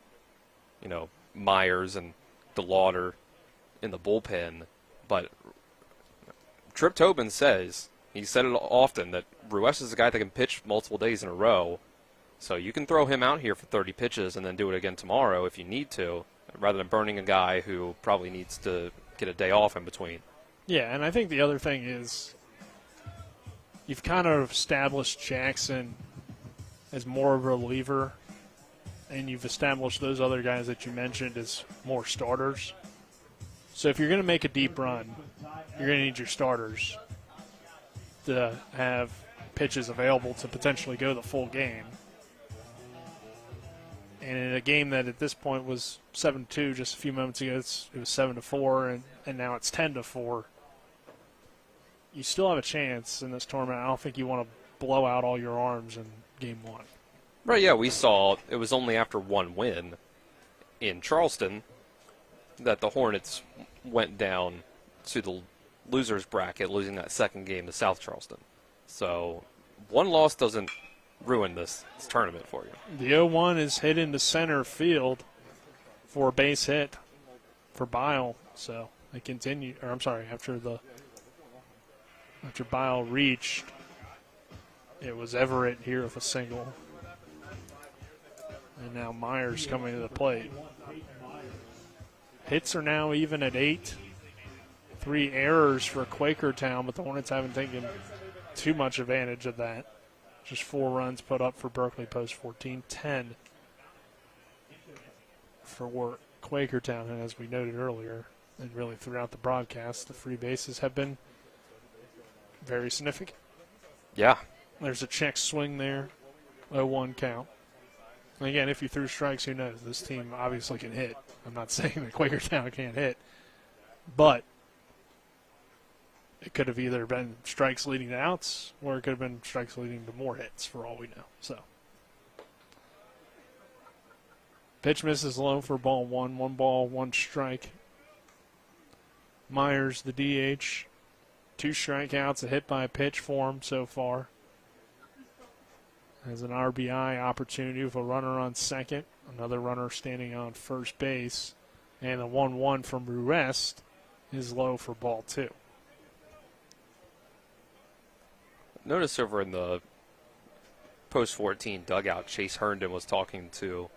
Myers and DeLauder in the bullpen. But Trip Tobin says, he said it often, that Ruess is a guy that can pitch multiple days in a row. So you can throw him out here for 30 pitches and then do it again tomorrow if you need to, rather than burning a guy who probably needs to get a day off in between. Yeah, and I think the other thing is you've kind of established Jackson as more of a reliever, and you've established those other guys that you mentioned as more starters. So if you're going to make a deep run, you're going to need your starters to have pitches available to potentially go the full game. And in a game that at this point was 7-2 just a few moments ago, it was 7-4, and now it's 10-4. You still have a chance in this tournament. I don't think you want to blow out all your arms in game one. Right, yeah, we saw it was only after one win in Charleston that the Hornets went down to the losers bracket, losing that second game to South Charleston. So one loss doesn't ruin this tournament for you. The 0-1 is hit into center field for a base hit for Bile. So they continue, or I'm sorry, after Bile reached, it was Everett here with a single. And now Myers coming to the plate. Hits are now even at 8. 3 errors for Quakertown, but the Hornets haven't taken too much advantage of that. Just 4 runs put up for Berkeley post 14, 10 for Quakertown. And as we noted earlier, and really throughout the broadcast, the free bases have been very significant. Yeah. There's a check swing there, 0-1 count. And again, if you threw strikes, who knows? This team obviously can hit. I'm not saying that Quakertown can't hit, but it could have either been strikes leading to outs, or it could have been strikes leading to more hits, for all we know. So, pitch misses low for ball 1. 1 ball, 1 strike. Myers, the DH, 2 strikeouts, a hit by a pitch for him so far. Has an RBI opportunity with a runner on second, another runner standing on first base, and the 1-1 from Ruest is low for ball 2. Notice over in the post-14 dugout, Chase Herndon was talking to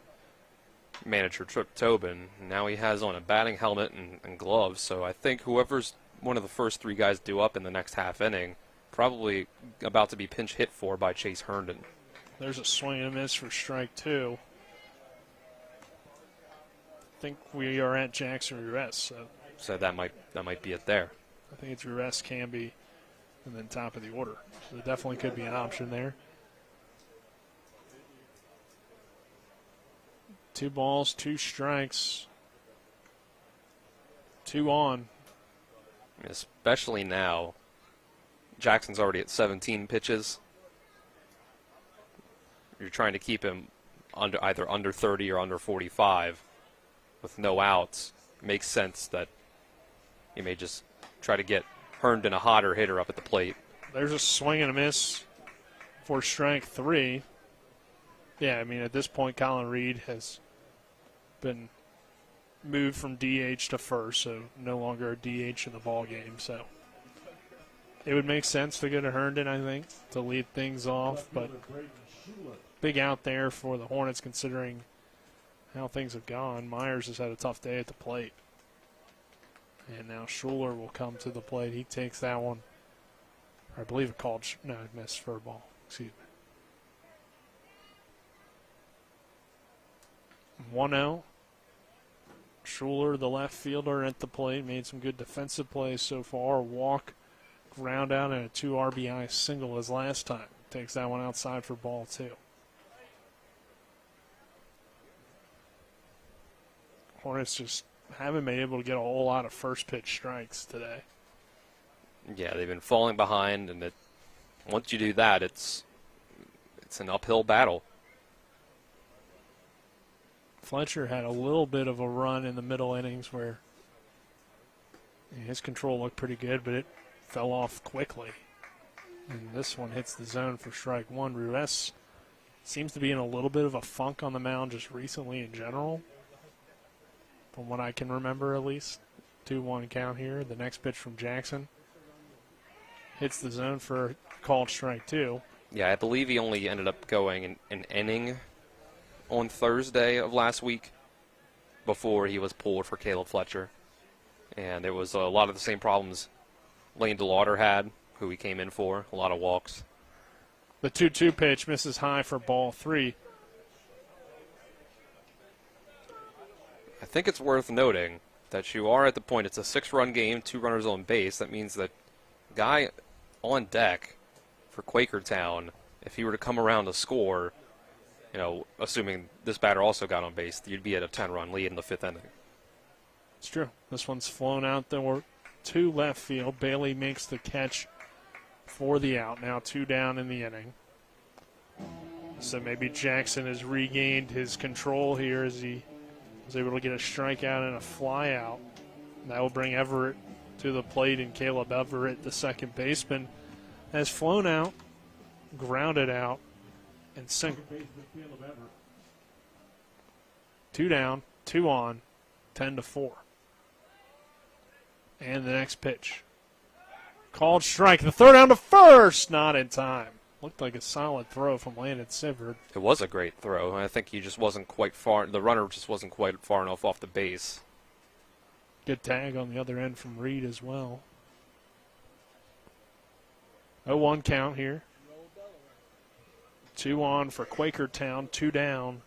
manager Trip Tobin. Now he has on a batting helmet and gloves, so I think whoever's one of the first 3 guys due up in the next half inning, probably about to be pinch hit for by Chase Herndon. There's a swing and a miss for strike 2. I think we are at Jackson Ruest, so that might be it there. I think it's Ruest, Canby, and then top of the order. So there definitely could be an option there. 2 balls, 2 strikes, 2 on. Especially now, Jackson's already at 17 pitches. You're trying to keep him either under 30 or under 45 with no outs. Makes sense that you may just try to get Herndon, a hotter hitter, up at the plate. There's a swing and a miss for strike 3. Yeah, I mean, at this point, Colin Reed has been moved from DH to first, so no longer a DH in the ball game. So it would make sense to go to Herndon, I think, to lead things off. But big out there for the Hornets considering how things have gone. Myers has had a tough day at the plate. And now Schuler will come to the plate. He takes that one. I believe it called, no, it missed for a ball. Excuse me. 1-0. Schuler, the left fielder, at the plate, made some good defensive plays so far. A walk, ground out, and a 2 RBI single as last time. Takes that one outside for ball 2. Hornets just haven't been able to get a whole lot of first pitch strikes today. Yeah, they've been falling behind, and once you do that, it's an uphill battle. Fletcher had a little bit of a run in the middle innings where his control looked pretty good, but it fell off quickly. And this one hits the zone for strike 1. Ruest seems to be in a little bit of a funk on the mound just recently in general, from what I can remember at least. 2-1 count here. The next pitch from Jackson hits the zone for called strike 2. Yeah, I believe he only ended up going an inning on Thursday of last week before he was pulled for Caleb Fletcher. And there was a lot of the same problems Lane DeLauder had, who he came in for, a lot of walks. The 2-2 pitch misses high for ball 3. I think it's worth noting that you are at the point. It's a 6-run game, 2 runners on base. That means that guy on deck for Quakertown, if he were to come around to score, assuming this batter also got on base, you'd be at a 10-run lead in the 5th inning. It's true. This one's flown out there to left field. Bailey makes the catch for the out. Now 2 down in the inning. So maybe Jackson has regained his control here as he was able to get a strikeout and a fly out. That will bring Everett to the plate, and Caleb Everett, the second baseman, has flown out, grounded out, and single. 2 down, 2 on, 10-4. And the next pitch. Called strike. The throw down to first. Not in time. Looked like a solid throw from Landon Sivert. It was a great throw. I think he just wasn't quite far. The runner just wasn't quite far enough off the base. Good tag on the other end from Reed as well. 0-1 count here. 2 on for Quakertown, 2 down.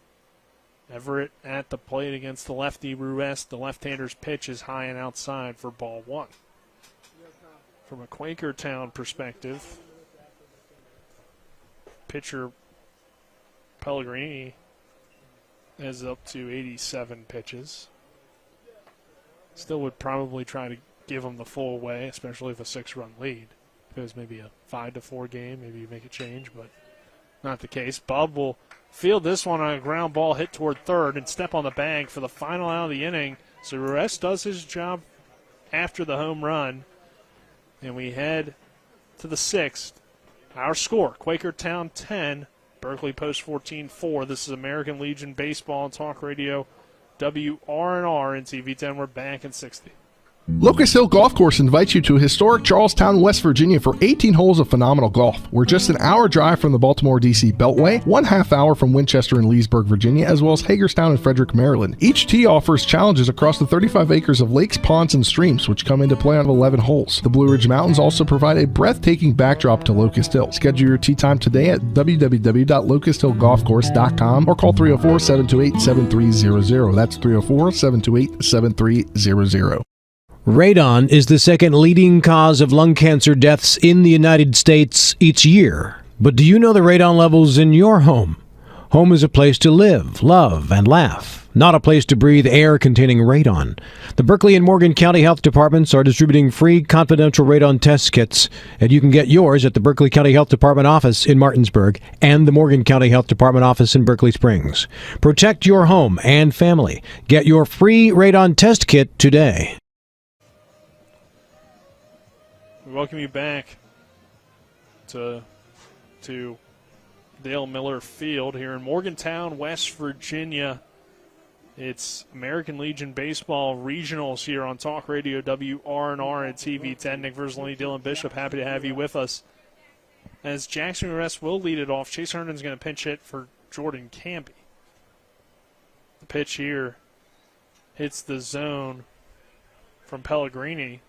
Everett at the plate against the lefty Ruest. The left-hander's pitch is high and outside for ball 1. From a Quakertown perspective, pitcher Pellegrini is up to 87 pitches. Still would probably try to give him the full way, especially if a 6-run lead. If it was maybe a 5-4 game, maybe you make a change, but not the case. Bub will field this one on a ground ball hit toward third and step on the bag for the final out of the inning. So Ruest does his job after the home run. And we head to the 6th. Our score, Quakertown 10, Berkeley Post 14-4. This is American Legion Baseball and Talk Radio, WRNR and TV10. We're back in 60. Locust Hill Golf Course invites you to historic Charlestown, West Virginia for 18 holes of phenomenal golf. We're just an hour drive from the Baltimore-D.C. Beltway, 1/2 hour from Winchester and Leesburg, Virginia, as well as Hagerstown and Frederick, Maryland. Each tee offers challenges across the 35 acres of lakes, ponds, and streams, which come into play on 11 holes. The Blue Ridge Mountains also provide a breathtaking backdrop to Locust Hill. Schedule your tee time today at www.locusthillgolfcourse.com or call 304-728-7300. That's 304-728-7300. Radon is the second leading cause of lung cancer deaths in the United States each year. But do you know the radon levels in your home? Home is a place to live, love, and laugh, not a place to breathe air containing radon. The Berkeley and Morgan County Health Departments are distributing free confidential radon test kits, and you can get yours at the Berkeley County Health Department office in Martinsburg and the Morgan County Health Department office in Berkeley Springs. Protect your home and family. Get your free radon test kit today. We welcome you back to Dale Miller Field here in Morgantown, West Virginia. It's American Legion Baseball Regionals here on Talk Radio WRNR and TV10. Nick Verzolini, Dylan Bishop, happy to have you with us. As Jackson Ruest will lead it off, Chase Herndon's going to pinch hit for Jordan Campy. The pitch here hits the zone from Pellegrini,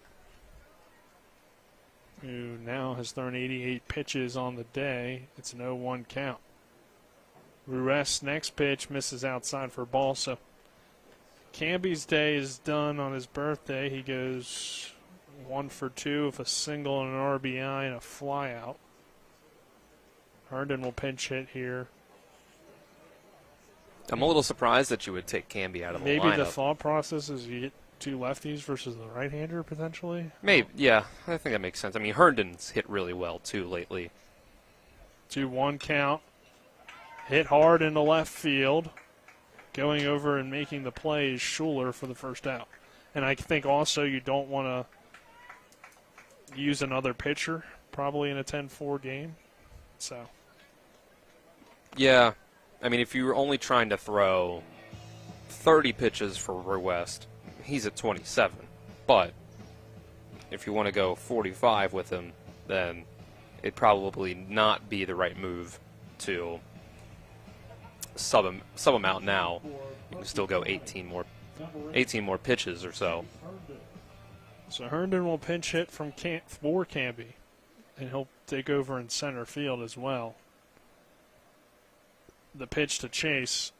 who now has thrown 88 pitches on the day. It's an 0-1 count. Ruest's next pitch misses outside for a ball, so Campy's day is done on his birthday. He goes 1 for 2 with a single and an RBI and a flyout. Herndon will pinch hit here. I'm a little surprised that you would take Campy out of the lineup. Maybe the thought process is you get 2 lefties versus the right-hander potentially? Maybe, yeah. I think that makes sense. I mean, Herndon's hit really well, too, lately. 2-1 count. Hit hard into left field. Going over and making the play is Schuler for the first out. And I think also you don't want to use another pitcher probably in a 10-4 game. So. Yeah. I mean, if you were only trying to throw 30 pitches for Ruest, he's at 27, but if you want to go 45 with him, then it'd probably not be the right move to sub him out now. You can still go 18 more pitches or so. So Herndon will pinch hit for Campy, and he'll take over in center field as well. The pitch to Chase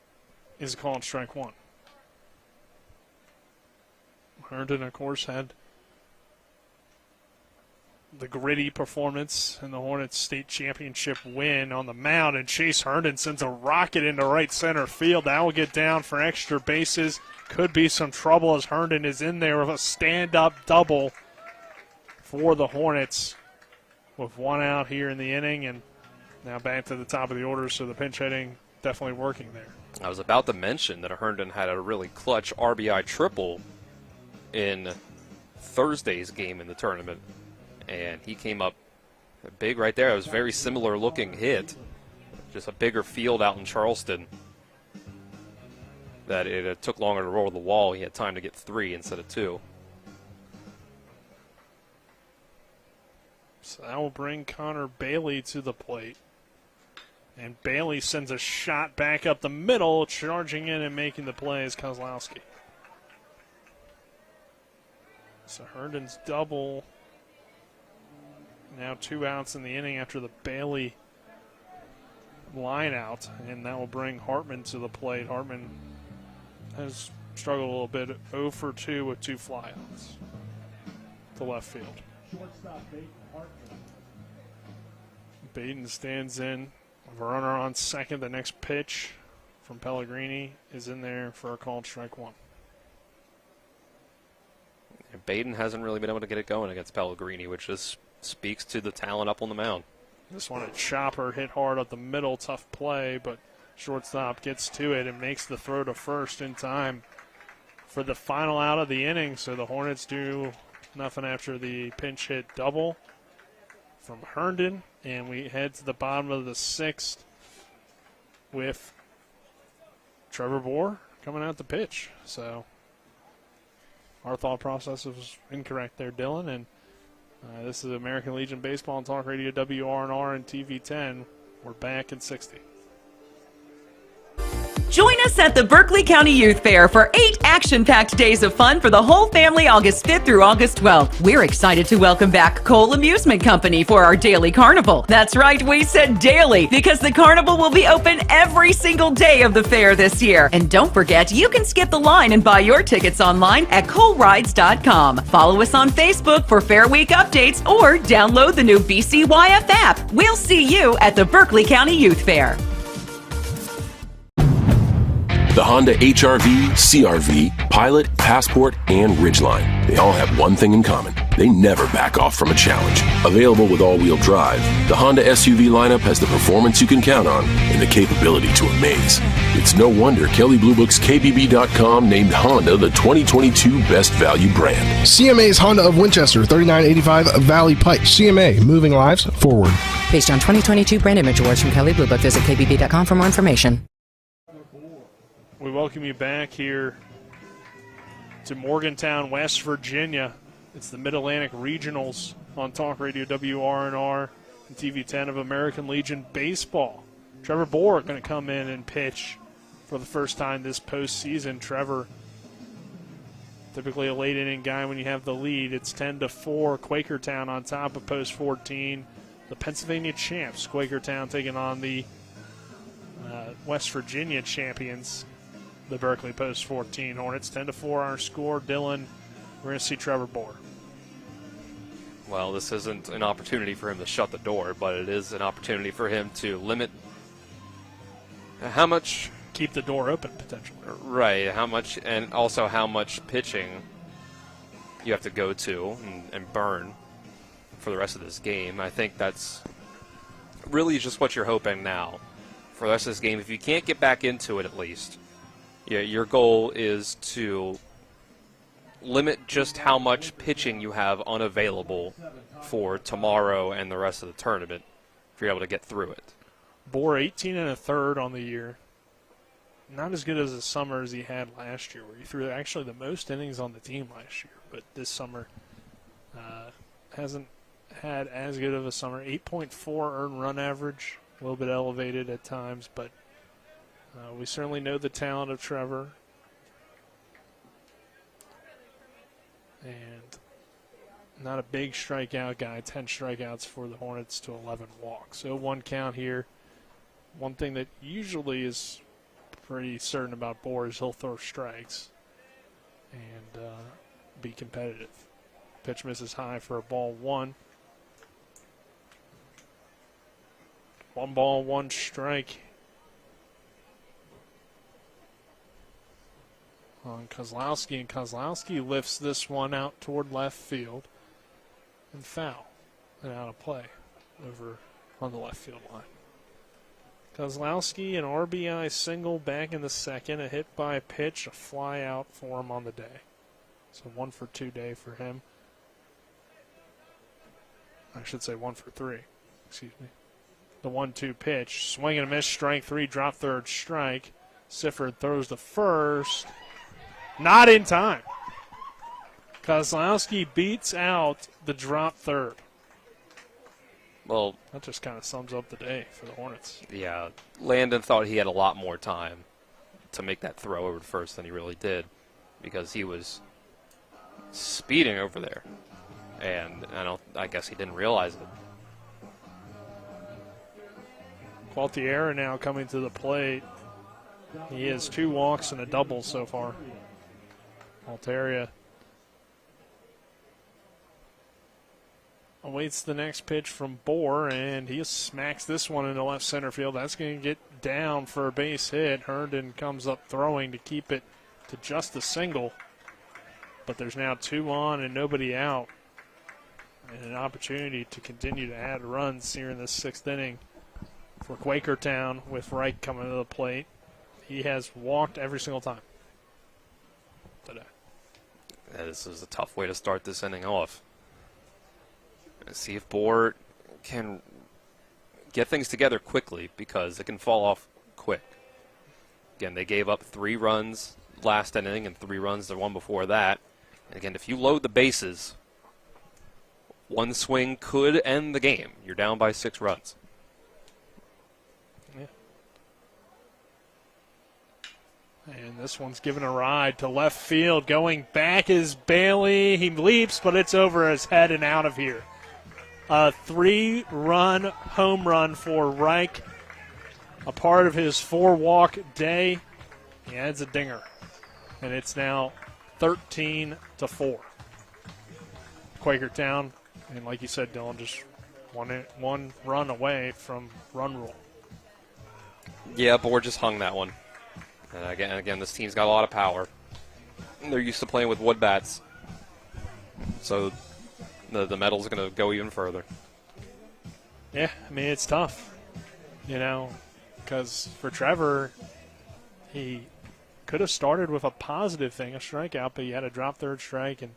is called strike 1. Herndon, of course, had the gritty performance in the Hornets state championship win on the mound, and Chase Herndon sends a rocket into right center field. That will get down for extra bases. Could be some trouble as Herndon is in there with a stand-up double for the Hornets with one out here in the inning, and now back to the top of the order, so the pinch hitting definitely working there. I was about to mention that Herndon had a really clutch RBI triple in Thursday's game in the tournament, and he came up big right there. It was a very similar looking hit, just a bigger field out in Charleston that it took longer to roll the wall. He had time to get 3 instead of 2. So that will bring Connor Bailey to the plate. And Bailey sends a shot back up the middle, charging in and making the play is Kozlowski. So Herndon's double. Now 2 outs in the inning after the Bailey line out, and that will bring Hartman to the plate. Hartman has struggled a little bit, 0 for 2 with 2 flyouts to left field. Baden stands in. Runner on second. The next pitch from Pellegrini is in there for a called strike 1. Baden hasn't really been able to get it going against Pellegrini, which just speaks to the talent up on the mound. This one at Chopper hit hard up the middle. Tough play, but shortstop gets to it and makes the throw to first in time for the final out of the inning. So the Hornets do nothing after the pinch hit double from Herndon. And we head to the bottom of the 6th with Trevor Bohr coming out to pitch. So our thought process was incorrect there, Dylan. And this is American Legion Baseball and Talk Radio WRNR and TV 10. We're back in 60. Join us at the Berkeley County Youth Fair for 8 action-packed days of fun for the whole family August 5th through August 12th. We're excited to welcome back Cole Amusement Company for our daily carnival. That's right, we said daily, because the carnival will be open every single day of the fair this year. And don't forget, you can skip the line and buy your tickets online at colerides.com. Follow us on Facebook for Fair Week updates or download the new BCYF app. We'll see you at the Berkeley County Youth Fair. The Honda HR-V, CR-V, Pilot, Passport, and Ridgeline. They all have one thing in common. They never back off from a challenge. Available with all-wheel drive, the Honda SUV lineup has the performance you can count on and the capability to amaze. It's no wonder Kelley Blue Book's KBB.com named Honda the 2022 Best Value brand. CMA's Honda of Winchester, 3985 Valley Pike. CMA, moving lives forward. Based on 2022 brand image awards from Kelley Blue Book, visit KBB.com for more information. We welcome you back here to Morgantown, West Virginia. It's the Mid-Atlantic Regionals on Talk Radio WRNR and TV 10 of American Legion Baseball. Trevor Bohr going to come in and pitch for the first time this postseason. Trevor, typically a late inning guy when you have the lead. It's 10-4, Quakertown on top of post 14. The Pennsylvania champs, Quakertown, taking on the West Virginia champions, the Berkeley Post 14 Hornets. 10-4 our score. Dylan, we're going to see Trevor Bohr. Well, this isn't an opportunity for him to shut the door, but it is an opportunity for him to limit how much... Keep the door open, potentially. Right, how much, and also how much pitching you have to go to and burn for the rest of this game. I think that's really just what you're hoping now for the rest of this game. If you can't get back into it at least, yeah, your goal is to limit just how much pitching you have unavailable for tomorrow and the rest of the tournament if you're able to get through it. Bohr 18 1/3 on the year. Not as good as the summer as he had last year, where he threw actually the most innings on the team last year. But this summer hasn't had as good of a summer. 8.4 earned run average, a little bit elevated at times, but we certainly know the talent of Trevor. And not a big strikeout guy, 10 strikeouts for the Hornets to 11 walks. So 1 count here. One thing that usually is pretty certain about Bohr is he'll throw strikes. And be competitive. Pitch misses high for a ball one. 1 ball, 1 strike on Kozlowski, and Kozlowski lifts this one out toward left field and foul and out of play over on the left field line. Kozlowski, an RBI single back in the second, a hit by pitch, a fly out for him on the day. So 1 for 2 day for him. I should say 1 for 3. Excuse me. The 1-2 pitch, swing and a miss, strike 3, drop third strike. Sifford throws the first. Not in time. Kozlowski beats out the drop third. Well, that just kind of sums up the day for the Hornets. Yeah, Landon thought he had a lot more time to make that throw over to first than he really did because he was speeding over there, and I guess he didn't realize it. Gualtieri now coming to the plate. He has 2 walks and a double so far. Gualtieri awaits the next pitch from Bohr, and he smacks this one into left center field. That's going to get down for a base hit. Herndon comes up throwing to keep it to just a single. But there's now 2 on and nobody out. And an opportunity to continue to add runs here in this 6th inning for Quakertown with Reich coming to the plate. He has walked every single time today. Yeah, this is a tough way to start this inning off. Let's see if Bohr can get things together quickly because it can fall off quick. Again, they gave up 3 runs last inning and 3 runs the one before that. And again, if you load the bases, one swing could end the game. You're down by 6 runs. Yeah. And this one's given a ride to left field. Going back is Bailey. He leaps, but it's over his head and out of here. A 3-run home run for Reich, a part of his 4-walk day. He adds a dinger, and it's now 13-4. Quakertown, and like you said, Dylan, just one run away from run rule. Yeah, Bohr just hung that one. And again, this team's got a lot of power. They're used to playing with wood bats, so the metal's going to go even further. Yeah, I mean, it's tough, because for Trevor, he could have started with a positive thing, a strikeout, but he had a drop third strike, and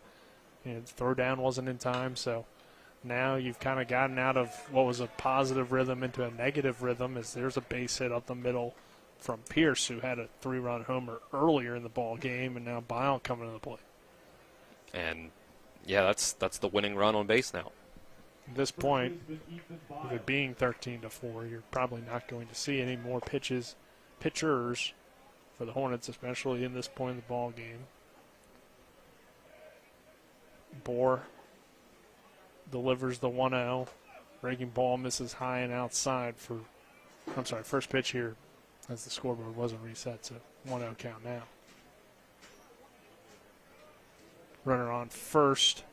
the throw down wasn't in time. So now you've kind of gotten out of what was a positive rhythm into a negative rhythm as there's a base hit up the middle from Pierce, who had a 3-run homer earlier in the ball game, and now Bile coming to the plate. And yeah, that's the winning run on base now. At this point, with it being 13-4, you're probably not going to see any more pitchers for the Hornets, especially in this point in the ball game. Bohr delivers the 1-0. Breaking ball misses high and outside for, first pitch here as the scoreboard wasn't reset, so 1-0 count now. Runner on first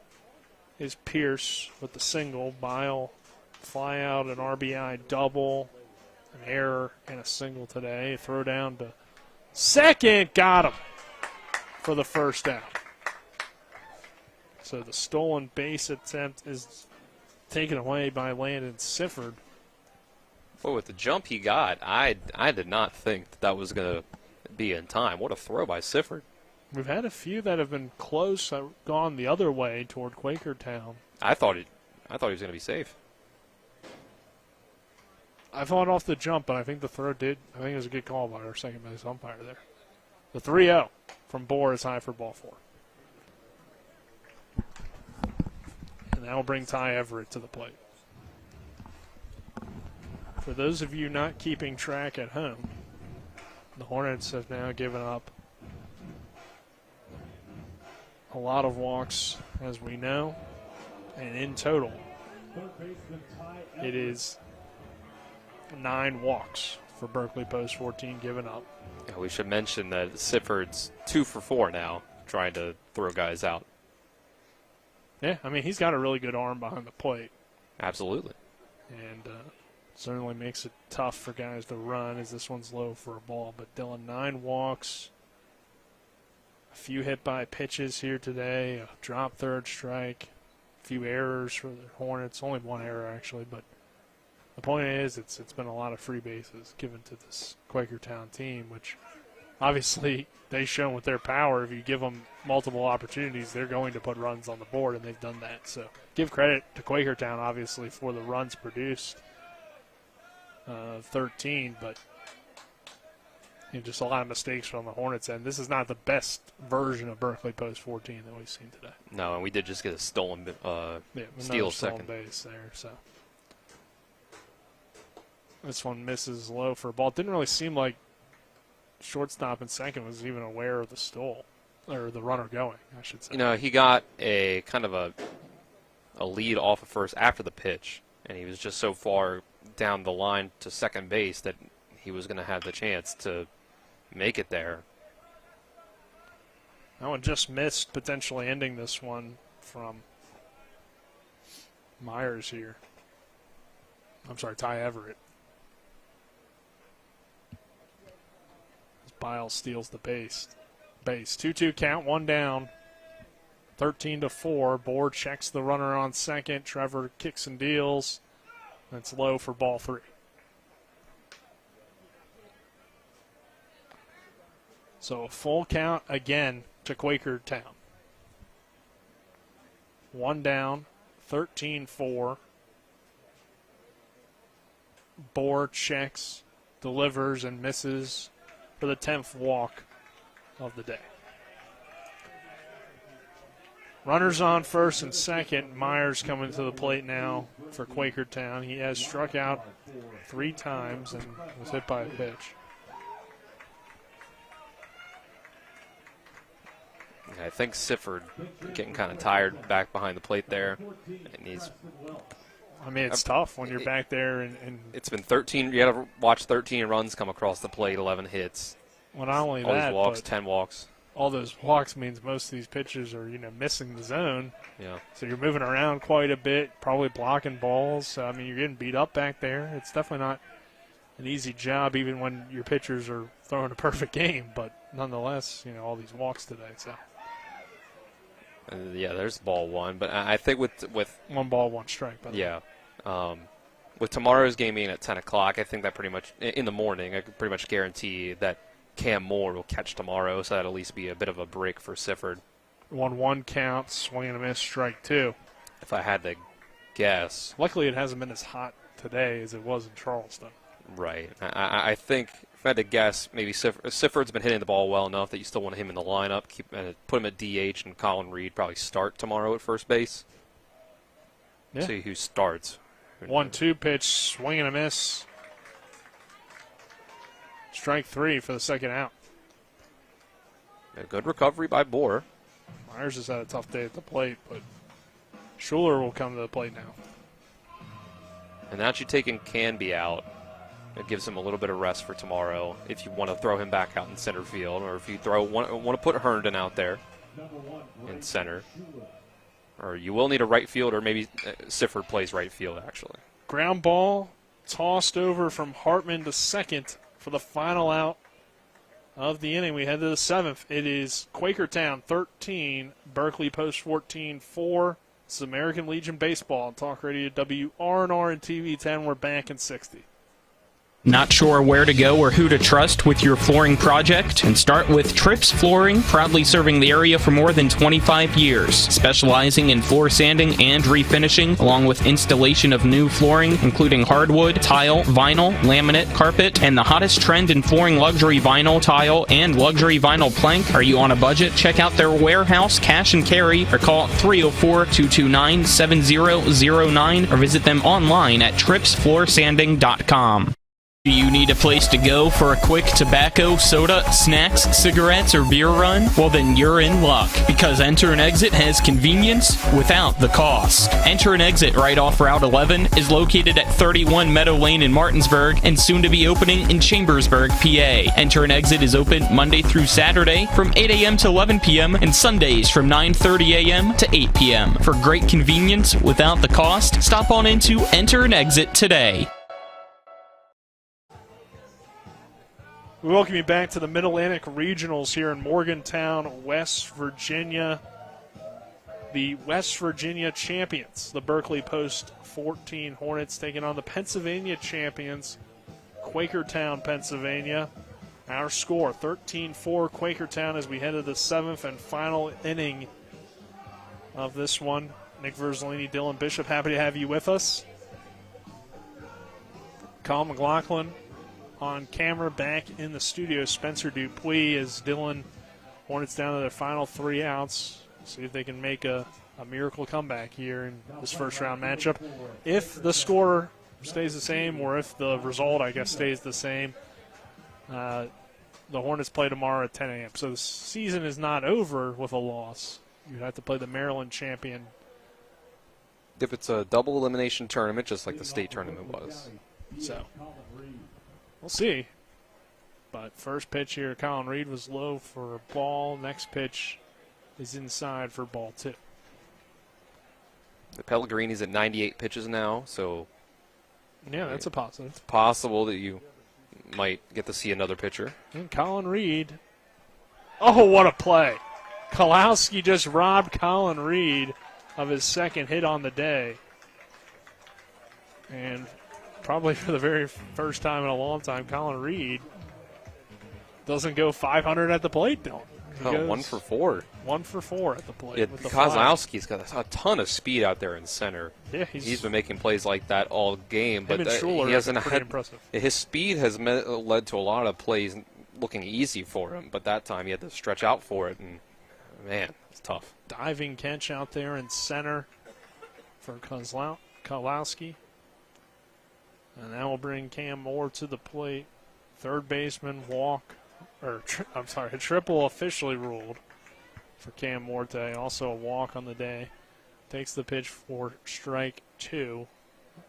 is Pierce with the single. Bile fly out, an RBI double, an error, and a single today. Throw down to second, got him for the first out. So the stolen base attempt is taken away by Landon Sifford. Well, with the jump he got, I did not think that was going to be in time. What a throw by Sifford. We've had a few that have been close, gone the other way toward Quakertown. I thought he was going to be safe. I thought off the jump, but I think the throw did. I think it was a good call by our second base umpire there. The 3-0 from Bohr is high for ball 4. And that will bring Ty Everett to the plate. For those of you not keeping track at home, the Hornets have now given up a lot of walks, as we know, and in total, it is 9 walks for Berkeley Post 14 given up. Yeah, we should mention that Sifford's 2 for 4 now, trying to throw guys out. Yeah, I mean, he's got a really good arm behind the plate. Absolutely. And certainly makes it tough for guys to run as this one's low for a ball. But Dylan, 9 walks, a few hit by pitches here today, a drop third strike, a few errors for the Hornets. Only 1 error, actually. But the point is it's been a lot of free bases given to this Quakertown team, which obviously they've shown with their power. If you give them multiple opportunities, they're going to put runs on the board, and they've done that. So give credit to Quakertown, obviously, for the runs produced. 13, but just a lot of mistakes from the Hornets, and this is not the best version of Berkeley post 14 that we've seen today. No, and we did just get a stolen steal second base there. So this one misses low for a ball. Didn't really seem like shortstop and second was even aware of the stole, or the runner going, I should say. He got a kind of a lead off of first after the pitch, and he was just so far down the line to second base that he was going to have the chance to make it there. That one just missed, potentially ending this one from Myers here. I'm sorry, Ty Everett. As Biles steals the base. 2-2 count, 1 down. 13-4. Board checks the runner on second. Trevor kicks and deals. That's low for ball 3. So a full count again to Quakertown. 1 down, 13-4. Board checks, delivers, and misses for the 10th walk of the day. Runners on first and second. Myers coming to the plate now for Quakertown. He has struck out 3 times and was hit by a pitch. I think Sifford getting kind of tired back behind the plate there. And he's. I mean, it's tough when you're back there. And it's been 13. You got to watch 13 runs come across the plate, 11 hits. Well, not only all that, these walks, but 10 walks. All those walks means most of these pitchers are, missing the zone. Yeah. So you're moving around quite a bit, probably blocking balls. So, I mean, you're getting beat up back there. It's definitely not an easy job, even when your pitchers are throwing a perfect game. But nonetheless, all these walks today. So. Yeah, there's ball 1. But I think with 1 ball, 1 strike. By the way. With tomorrow's game being at 10 o'clock, I think that pretty much in the morning, I could pretty much guarantee that Cam Moore will catch tomorrow, so that'll at least be a bit of a break for Sifford. 1-1 count, swing and a miss, strike 2. If I had to guess. Luckily, it hasn't been as hot today as it was in Charleston. Right. I think if I had to guess, maybe Sifford's been hitting the ball well enough that you still want him in the lineup. Put him at DH, and Colin Reed probably start tomorrow at first base. Yeah. See who starts. 1-2 pitch, swing and a miss. Strike 3 for the second out. A good recovery by Bohr. Myers has had a tough day at the plate, but Schuler will come to the plate now. And now that you're taking Canby out, it gives him a little bit of rest for tomorrow if you want to throw him back out in center field, or if you want to put Herndon out there in center. Or you will need a right field, or maybe Sifford plays right field, actually. Ground ball tossed over from Hartman to second for the final out of the inning. We head to the 7th. It is Quakertown 13, Berkeley Post 14 4. It's American Legion Baseball on Talk Radio WRNR and TV 10. We're back in 60. Not sure where to go or who to trust with your flooring project? And start with Trips Flooring, proudly serving the area for more than 25 years, specializing in floor sanding and refinishing, along with installation of new flooring, including hardwood, tile, vinyl, laminate, carpet, and the hottest trend in flooring, luxury vinyl, tile, and luxury vinyl plank. Are you on a budget? Check out their warehouse, cash and carry, or call 304-229-7009, or visit them online at tripsfloorsanding.com. Do you need a place to go for a quick tobacco, soda, snacks, cigarettes, or beer run? Well, then you're in luck, because Enter and Exit has convenience without the cost. Enter and Exit right off Route 11 is located at 31 Meadow Lane in Martinsburg and soon to be opening in Chambersburg, PA. Enter and Exit is open Monday through Saturday from 8 a.m. to 11 p.m. and Sundays from 9:30 a.m. to 8 p.m. For great convenience without the cost, stop on into Enter and Exit today. We welcome you back to the Mid-Atlantic Regionals here in Morgantown, West Virginia. The West Virginia champions, the Berkeley Post 14 Hornets, taking on the Pennsylvania champions, Quakertown, Pennsylvania. Our score, 13-4 Quakertown, as we head to the seventh and final inning of this one. Nick Verzolini, Dylan Bishop, happy to have you with us. Colin McLaughlin on camera, back in the studio. Spencer Dupuis as Dylan, Hornets down to their final 3 outs. See if they can make a miracle comeback here in this first round matchup. If the score stays the same, or if the result, I guess, stays the same, the Hornets play tomorrow at 10 a.m. So the season is not over with a loss. You have to play the Maryland champion. If it's a double elimination tournament, just like the state tournament was. So we'll see. But first pitch here, Colin Reed was low for a ball. Next pitch is inside for ball 2. The Pellegrini's at 98 pitches now, so yeah, that's a positive. It's possible that you might get to see another pitcher. And Colin Reed. Oh, what a play. Kalowski just robbed Colin Reed of his second hit on the day. And probably for the very first time in a long time, Colin Reed doesn't go 500 at the plate, Dylan. He goes 1 for 4. 1 for 4 at the plate. Yeah, with the Kozlowski's got a ton of speed out there in center. Yeah, he's been making plays like that all game, but he hasn't pretty had. Impressive. His speed has led to a lot of plays looking easy for him, but that time he had to stretch out for it, and man, it's tough. Diving catch out there in center for Kozlowski. And that will bring Cam Moore to the plate. Third baseman walk, a triple officially ruled for Cam Moore today. Also a walk on the day. Takes the pitch for strike 2.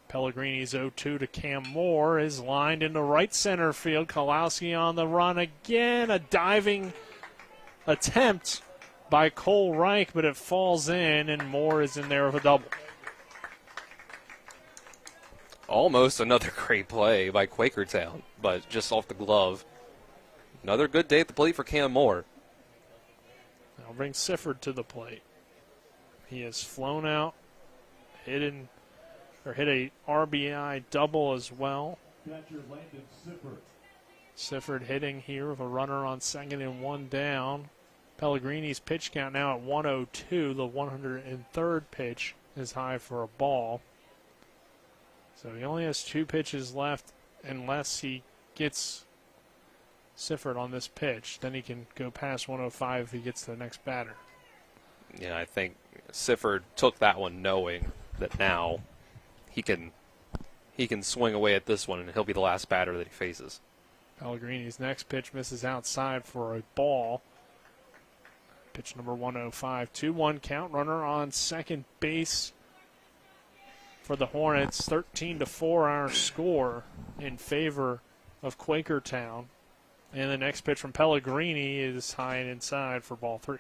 Pellegrini's 0-2 to Cam Moore is lined into right center field. Kalowski on the run again. A diving attempt by Cole Reich, but it falls in, and Moore is in there with a double. Almost another great play by Quakertown, but just off the glove. Another good day at the plate for Cam Moore. I'll bring Sifford to the plate. He has flown out, hit a RBI double as well. Sifford hitting here with a runner on second and 1 down. Pellegrini's pitch count now at 102. The 103rd pitch is high for a ball. So he only has 2 pitches left unless he gets Sifford on this pitch. Then he can go past 105 if he gets to the next batter. Yeah, I think Sifford took that one knowing that now he can swing away at this one, and he'll be the last batter that he faces. Pellegrini's next pitch misses outside for a ball. Pitch number 105. 2-1 count. Runner on second base for the Hornets. 13-4 our score in favor of Quakertown. And the next pitch from Pellegrini is high and inside for ball 3.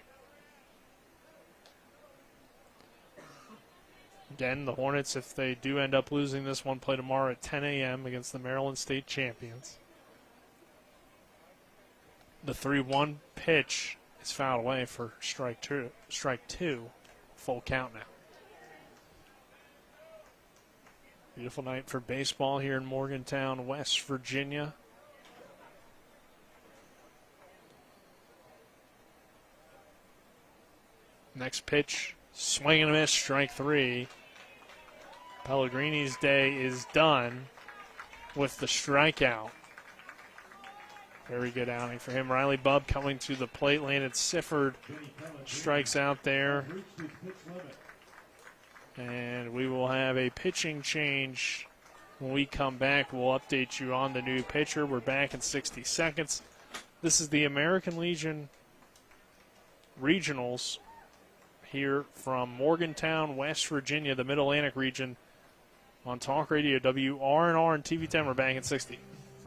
Again, the Hornets, if they do end up losing this one, play tomorrow at 10 a.m. against the Maryland State champions. The 3-1 pitch is fouled away for strike two. Full count now. Beautiful night for baseball here in Morgantown, West Virginia. Next pitch, swing and a miss, strike 3. Pellegrini's day is done with the strikeout. Very good outing for him. Riley Bubb coming to the plate. Landon Sifford strikes out there. And we will have a pitching change When we come back, we'll update you on the new pitcher. We're back in 60 seconds. This is the American Legion Regionals here from Morgantown, West Virginia, the Mid-Atlantic region, on Talk Radio WRNR and TV 10. We're back in 60.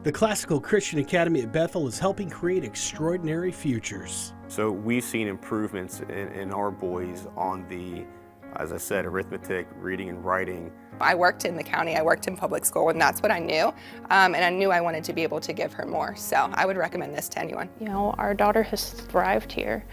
The Classical Christian Academy at Bethel is helping create extraordinary futures. So we've seen improvements in our boys on the, as I said, arithmetic, reading and writing. I worked in the county, I worked in public school, and that's what I knew. And I knew I wanted to be able to give her more. So I would recommend this to anyone. You know, our daughter has thrived here.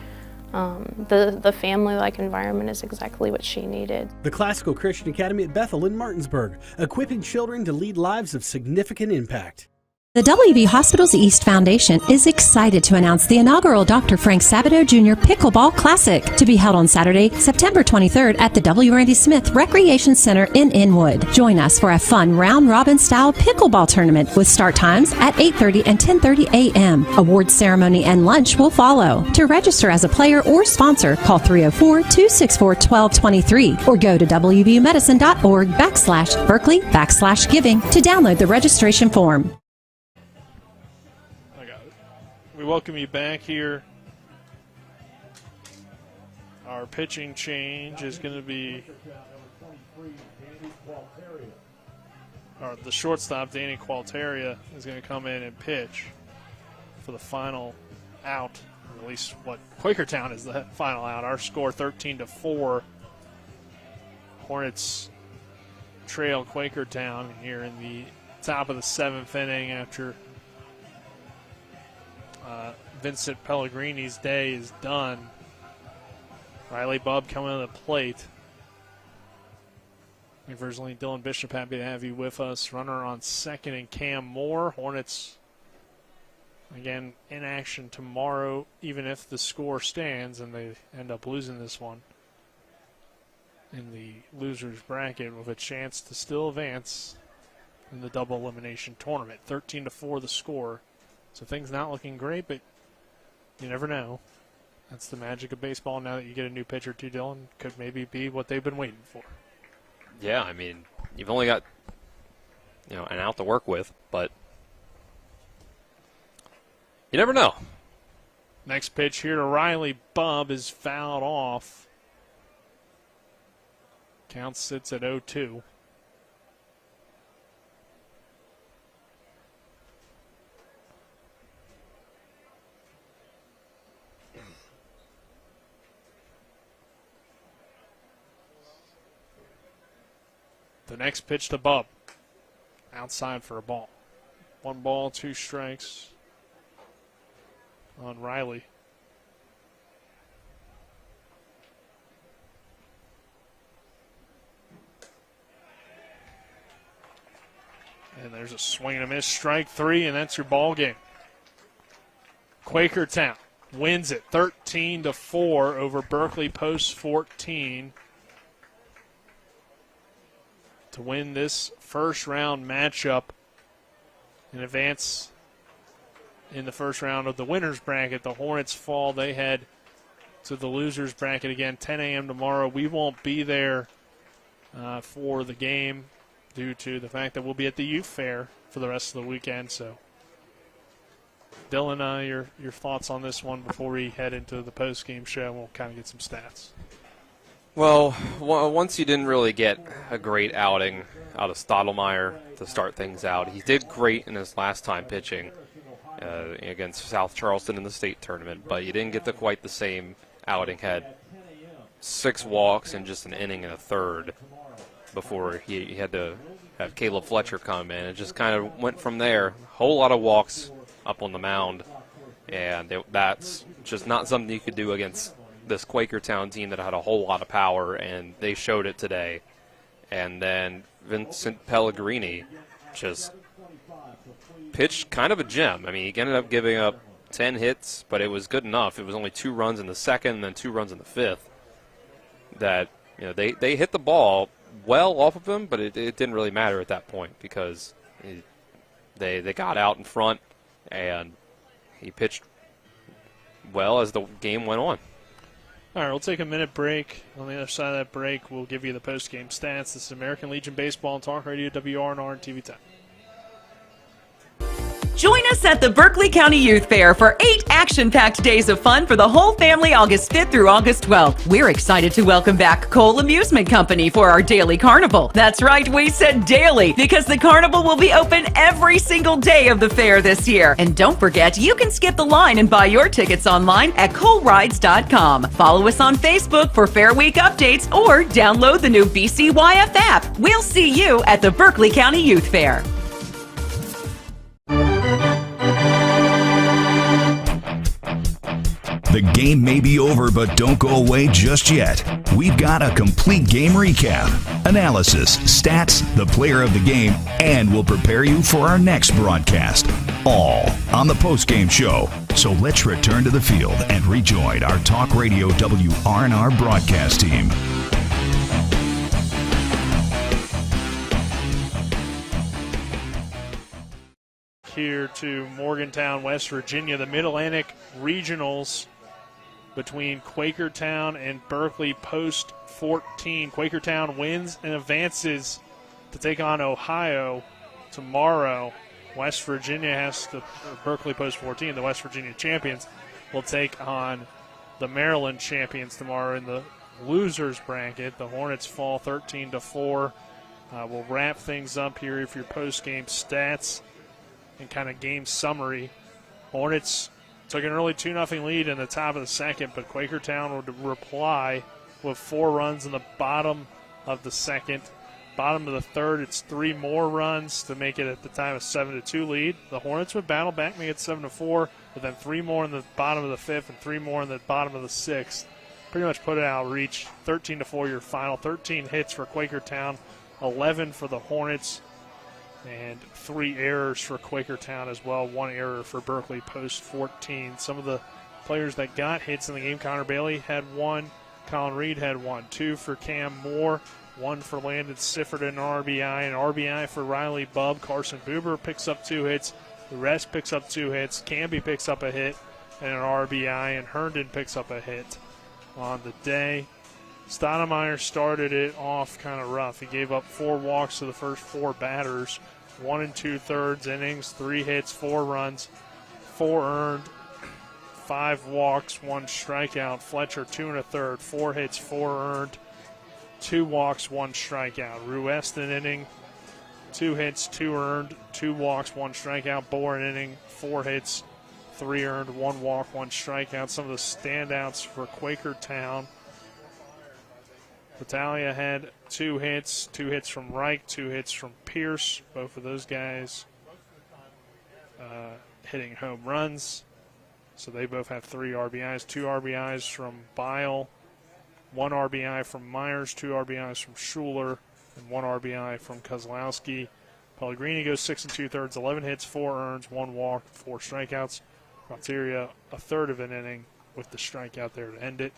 The family-like environment is exactly what she needed. The Classical Christian Academy at Bethel in Martinsburg, equipping children to lead lives of significant impact. The WV Hospitals East Foundation is excited to announce the inaugural Dr. Frank Sabato Jr. Pickleball Classic to be held on Saturday, September 23rd at the W. Randy Smith Recreation Center in Inwood. Join us for a fun round-robin style pickleball tournament with start times at 8:30 and 10:30 a.m. Awards ceremony and lunch will follow. To register as a player or sponsor, call 304-264-1223 or go to wvmedicine.org/Berkeley/giving to download the registration form. We welcome you back here. Our pitching change is going to be the shortstop, Danny Qualteria, is going to come in and pitch for the final out, or at least what Quakertown is the final out. Our score 13-4. Hornets trail Quakertown here in the top of the 7th inning after Vincent Pellegrini's day is done. Riley Bubb coming to the plate. Unfortunately, Dylan Bishop, happy to have you with us. Runner on second and Cam Moore. Hornets, again, in action tomorrow, even if the score stands and they end up losing this one in the loser's bracket, with a chance to still advance in the double elimination tournament. 13-4 the score. So things not looking great, but you never know. That's the magic of baseball. Now that you get a new pitcher too, Dylan, could maybe be what they've been waiting for. Yeah, I mean, you've only got, an out to work with, but you never know. Next pitch here to Riley Bubb is fouled off. Count sits at 0-2. The next pitch to Bubb. Outside for a ball. 1 ball, 2 strikes on Riley. And there's a swing and a miss, strike 3, and that's your ball game. Quakertown wins it 13-4 over Berkeley Post 14. To win this first round matchup and advance in the first round of the winner's bracket. The Hornets fall. They head to the loser's bracket again, 10 a.m. tomorrow. We won't be there for the game due to the fact that we'll be at the youth fair for the rest of the weekend. So, Dylan, your thoughts on this one before we head into the post-game show, and we'll kind of get some stats. Well, once you didn't really get a great outing out of Stottlemyre to start things out, he did great in his last time pitching against South Charleston in the state tournament, but you didn't get to quite the same outing. Had 6 walks in just an inning and a third before he had to have Caleb Fletcher come in. It just kind of went from there. A whole lot of walks up on the mound, and that's just not something you could do against this Quakertown team that had a whole lot of power, and they showed it today. And then Vincent Pellegrini just pitched kind of a gem. I mean, he ended up giving up 10 hits, but it was good enough. It was only 2 runs in the second and then 2 runs in the fifth. That, they hit the ball well off of him, but it didn't really matter at that point because they got out in front, and he pitched well as the game went on. All right, we'll take a minute break. On the other side of that break, we'll give you the post-game stats. This is American Legion Baseball and Talk Radio, WRNR and TV 10. Join us at the Berkeley County Youth Fair for 8 action-packed days of fun for the whole family August 5th through August 12th. We're excited to welcome back Cole Amusement Company for our daily carnival. That's right, we said daily, because the carnival will be open every single day of the fair this year. And don't forget, you can skip the line and buy your tickets online at colerides.com. Follow us on Facebook for Fair Week updates or download the new BCYF app. We'll see you at the Berkeley County Youth Fair. The game may be over, but don't go away just yet. We've got a complete game recap, analysis, stats, the player of the game, and we'll prepare you for our next broadcast. All on the post-game show. So let's return to the field and rejoin our Talk Radio WRNR broadcast team. Here to Morgantown, West Virginia, the Mid-Atlantic Regionals between Quakertown and Berkeley post 14. Quakertown wins and advances to take on Ohio tomorrow. West Virginia has to, Berkeley post 14, the West Virginia champions, will take on the Maryland champions tomorrow in the losers bracket. The Hornets fall 13-4. We'll wrap things up here for your post-game stats and kind of game summary. Hornets took an early 2-0 lead in the top of the second, but Quakertown would reply with 4 runs in the bottom of the second. Bottom of the third, it's 3 more runs to make it at the time a 7-2 lead. The Hornets would battle back, make it 7-4, but then 3 more in the bottom of the fifth and 3 more in the bottom of the sixth. Pretty much put it out of reach. 13-4 your final. 13 hits for Quakertown, 11 for the Hornets, and 3 errors for Quakertown as well. 1 error for Berkeley post 14. Some of the players that got hits in the game, Connor Bailey had 1. Colin Reed had 1. 2 for Cam Moore. 1 for Landon Sifford and an RBI for Riley Bubb. Carson Buber picks up 2 hits. The rest picks up 2 hits. Canby picks up a hit and an RBI, and Herndon picks up a hit on the day. Stoudemire started it off kind of rough. He gave up 4 walks to the first 4 batters. 1 2/3 innings, 3 hits, 4 runs, 4 earned, 5 walks, 1 strikeout. Fletcher 2 1/3, 4 hits, 4 earned, 2 walks, 1 strikeout. Ruest an inning, 2 hits, 2 earned, 2 walks, 1 strikeout. Bohr an inning, 4 hits, 3 earned, 1 walk, 1 strikeout. Some of the standouts for Quakertown. Battaglia had 2 hits, 2 hits from Reich, 2 hits from Pierce. Both of those guys hitting home runs. So they both have 3 RBIs. 2 RBIs from Bile, 1 RBI from Myers, 2 RBIs from Schuler, and 1 RBI from Kozlowski. Pellegrini goes 6 2/3, 11 hits, 4 earns, 1 walk, 4 strikeouts. Criteria, a third of an inning with the strikeout there to end it.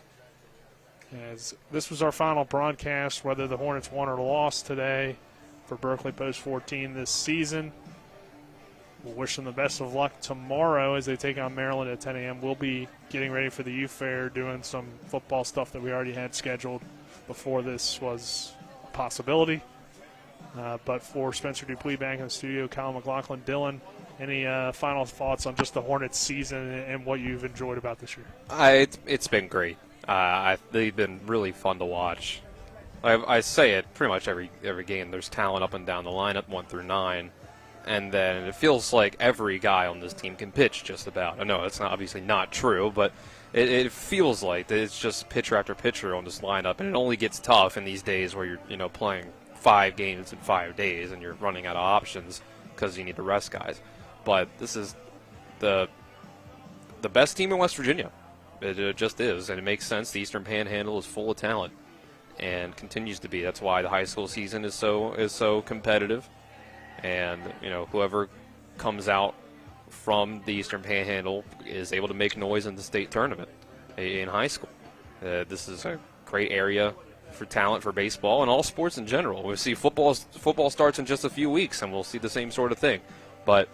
As this was our final broadcast, whether the Hornets won or lost today for Berkeley Post 14 this season. We'll wish them the best of luck tomorrow as they take on Maryland at 10 a.m. We'll be getting ready for the youth fair, doing some football stuff that we already had scheduled before this was a possibility. But for Spencer Dupuis back in the studio, Kyle McLaughlin, Dylan, any final thoughts on just the Hornets season and what you've enjoyed about this year? It's been great. They've been really fun to watch. I say it pretty much every game. There's talent up and down the lineup, 1 through 9, and then it feels like every guy on this team can pitch just about. I know it's obviously not true, but it feels like that it's just pitcher after pitcher on this lineup, and it only gets tough in these days where you're playing 5 games in 5 days and you're running out of options because you need to rest guys. But this is the best team in West Virginia. It just is, and it makes sense. The Eastern Panhandle is full of talent and continues to be. That's why the high school season is so competitive. And whoever comes out from the Eastern Panhandle is able to make noise in the state tournament in high school. This is a great area for talent for baseball and all sports in general. We'll see football starts in just a few weeks, and we'll see the same sort of thing. But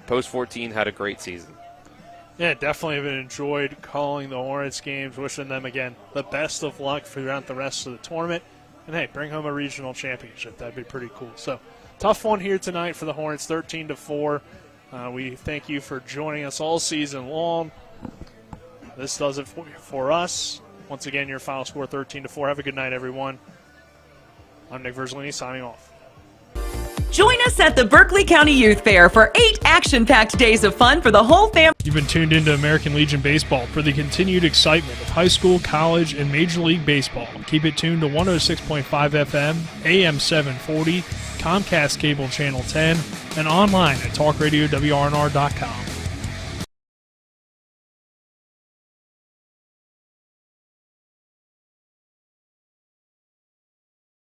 Post 14 had a great season. Yeah, definitely have enjoyed calling the Hornets games. Wishing them, again, the best of luck throughout the rest of the tournament. And, hey, bring home a regional championship. That'd be pretty cool. So, tough one here tonight for the Hornets, 13-4. We thank you for joining us all season long. This does it for us. Once again, your final score, 13-4. Have a good night, everyone. I'm Nick Verzolini, signing off. Join us at the Berkeley County Youth Fair for 8 action-packed days of fun for the whole family. You've been tuned into American Legion Baseball for the continued excitement of high school, college, and Major League Baseball. Keep it tuned to 106.5 FM, AM 740, Comcast Cable Channel 10, and online at talkradiowrnr.com.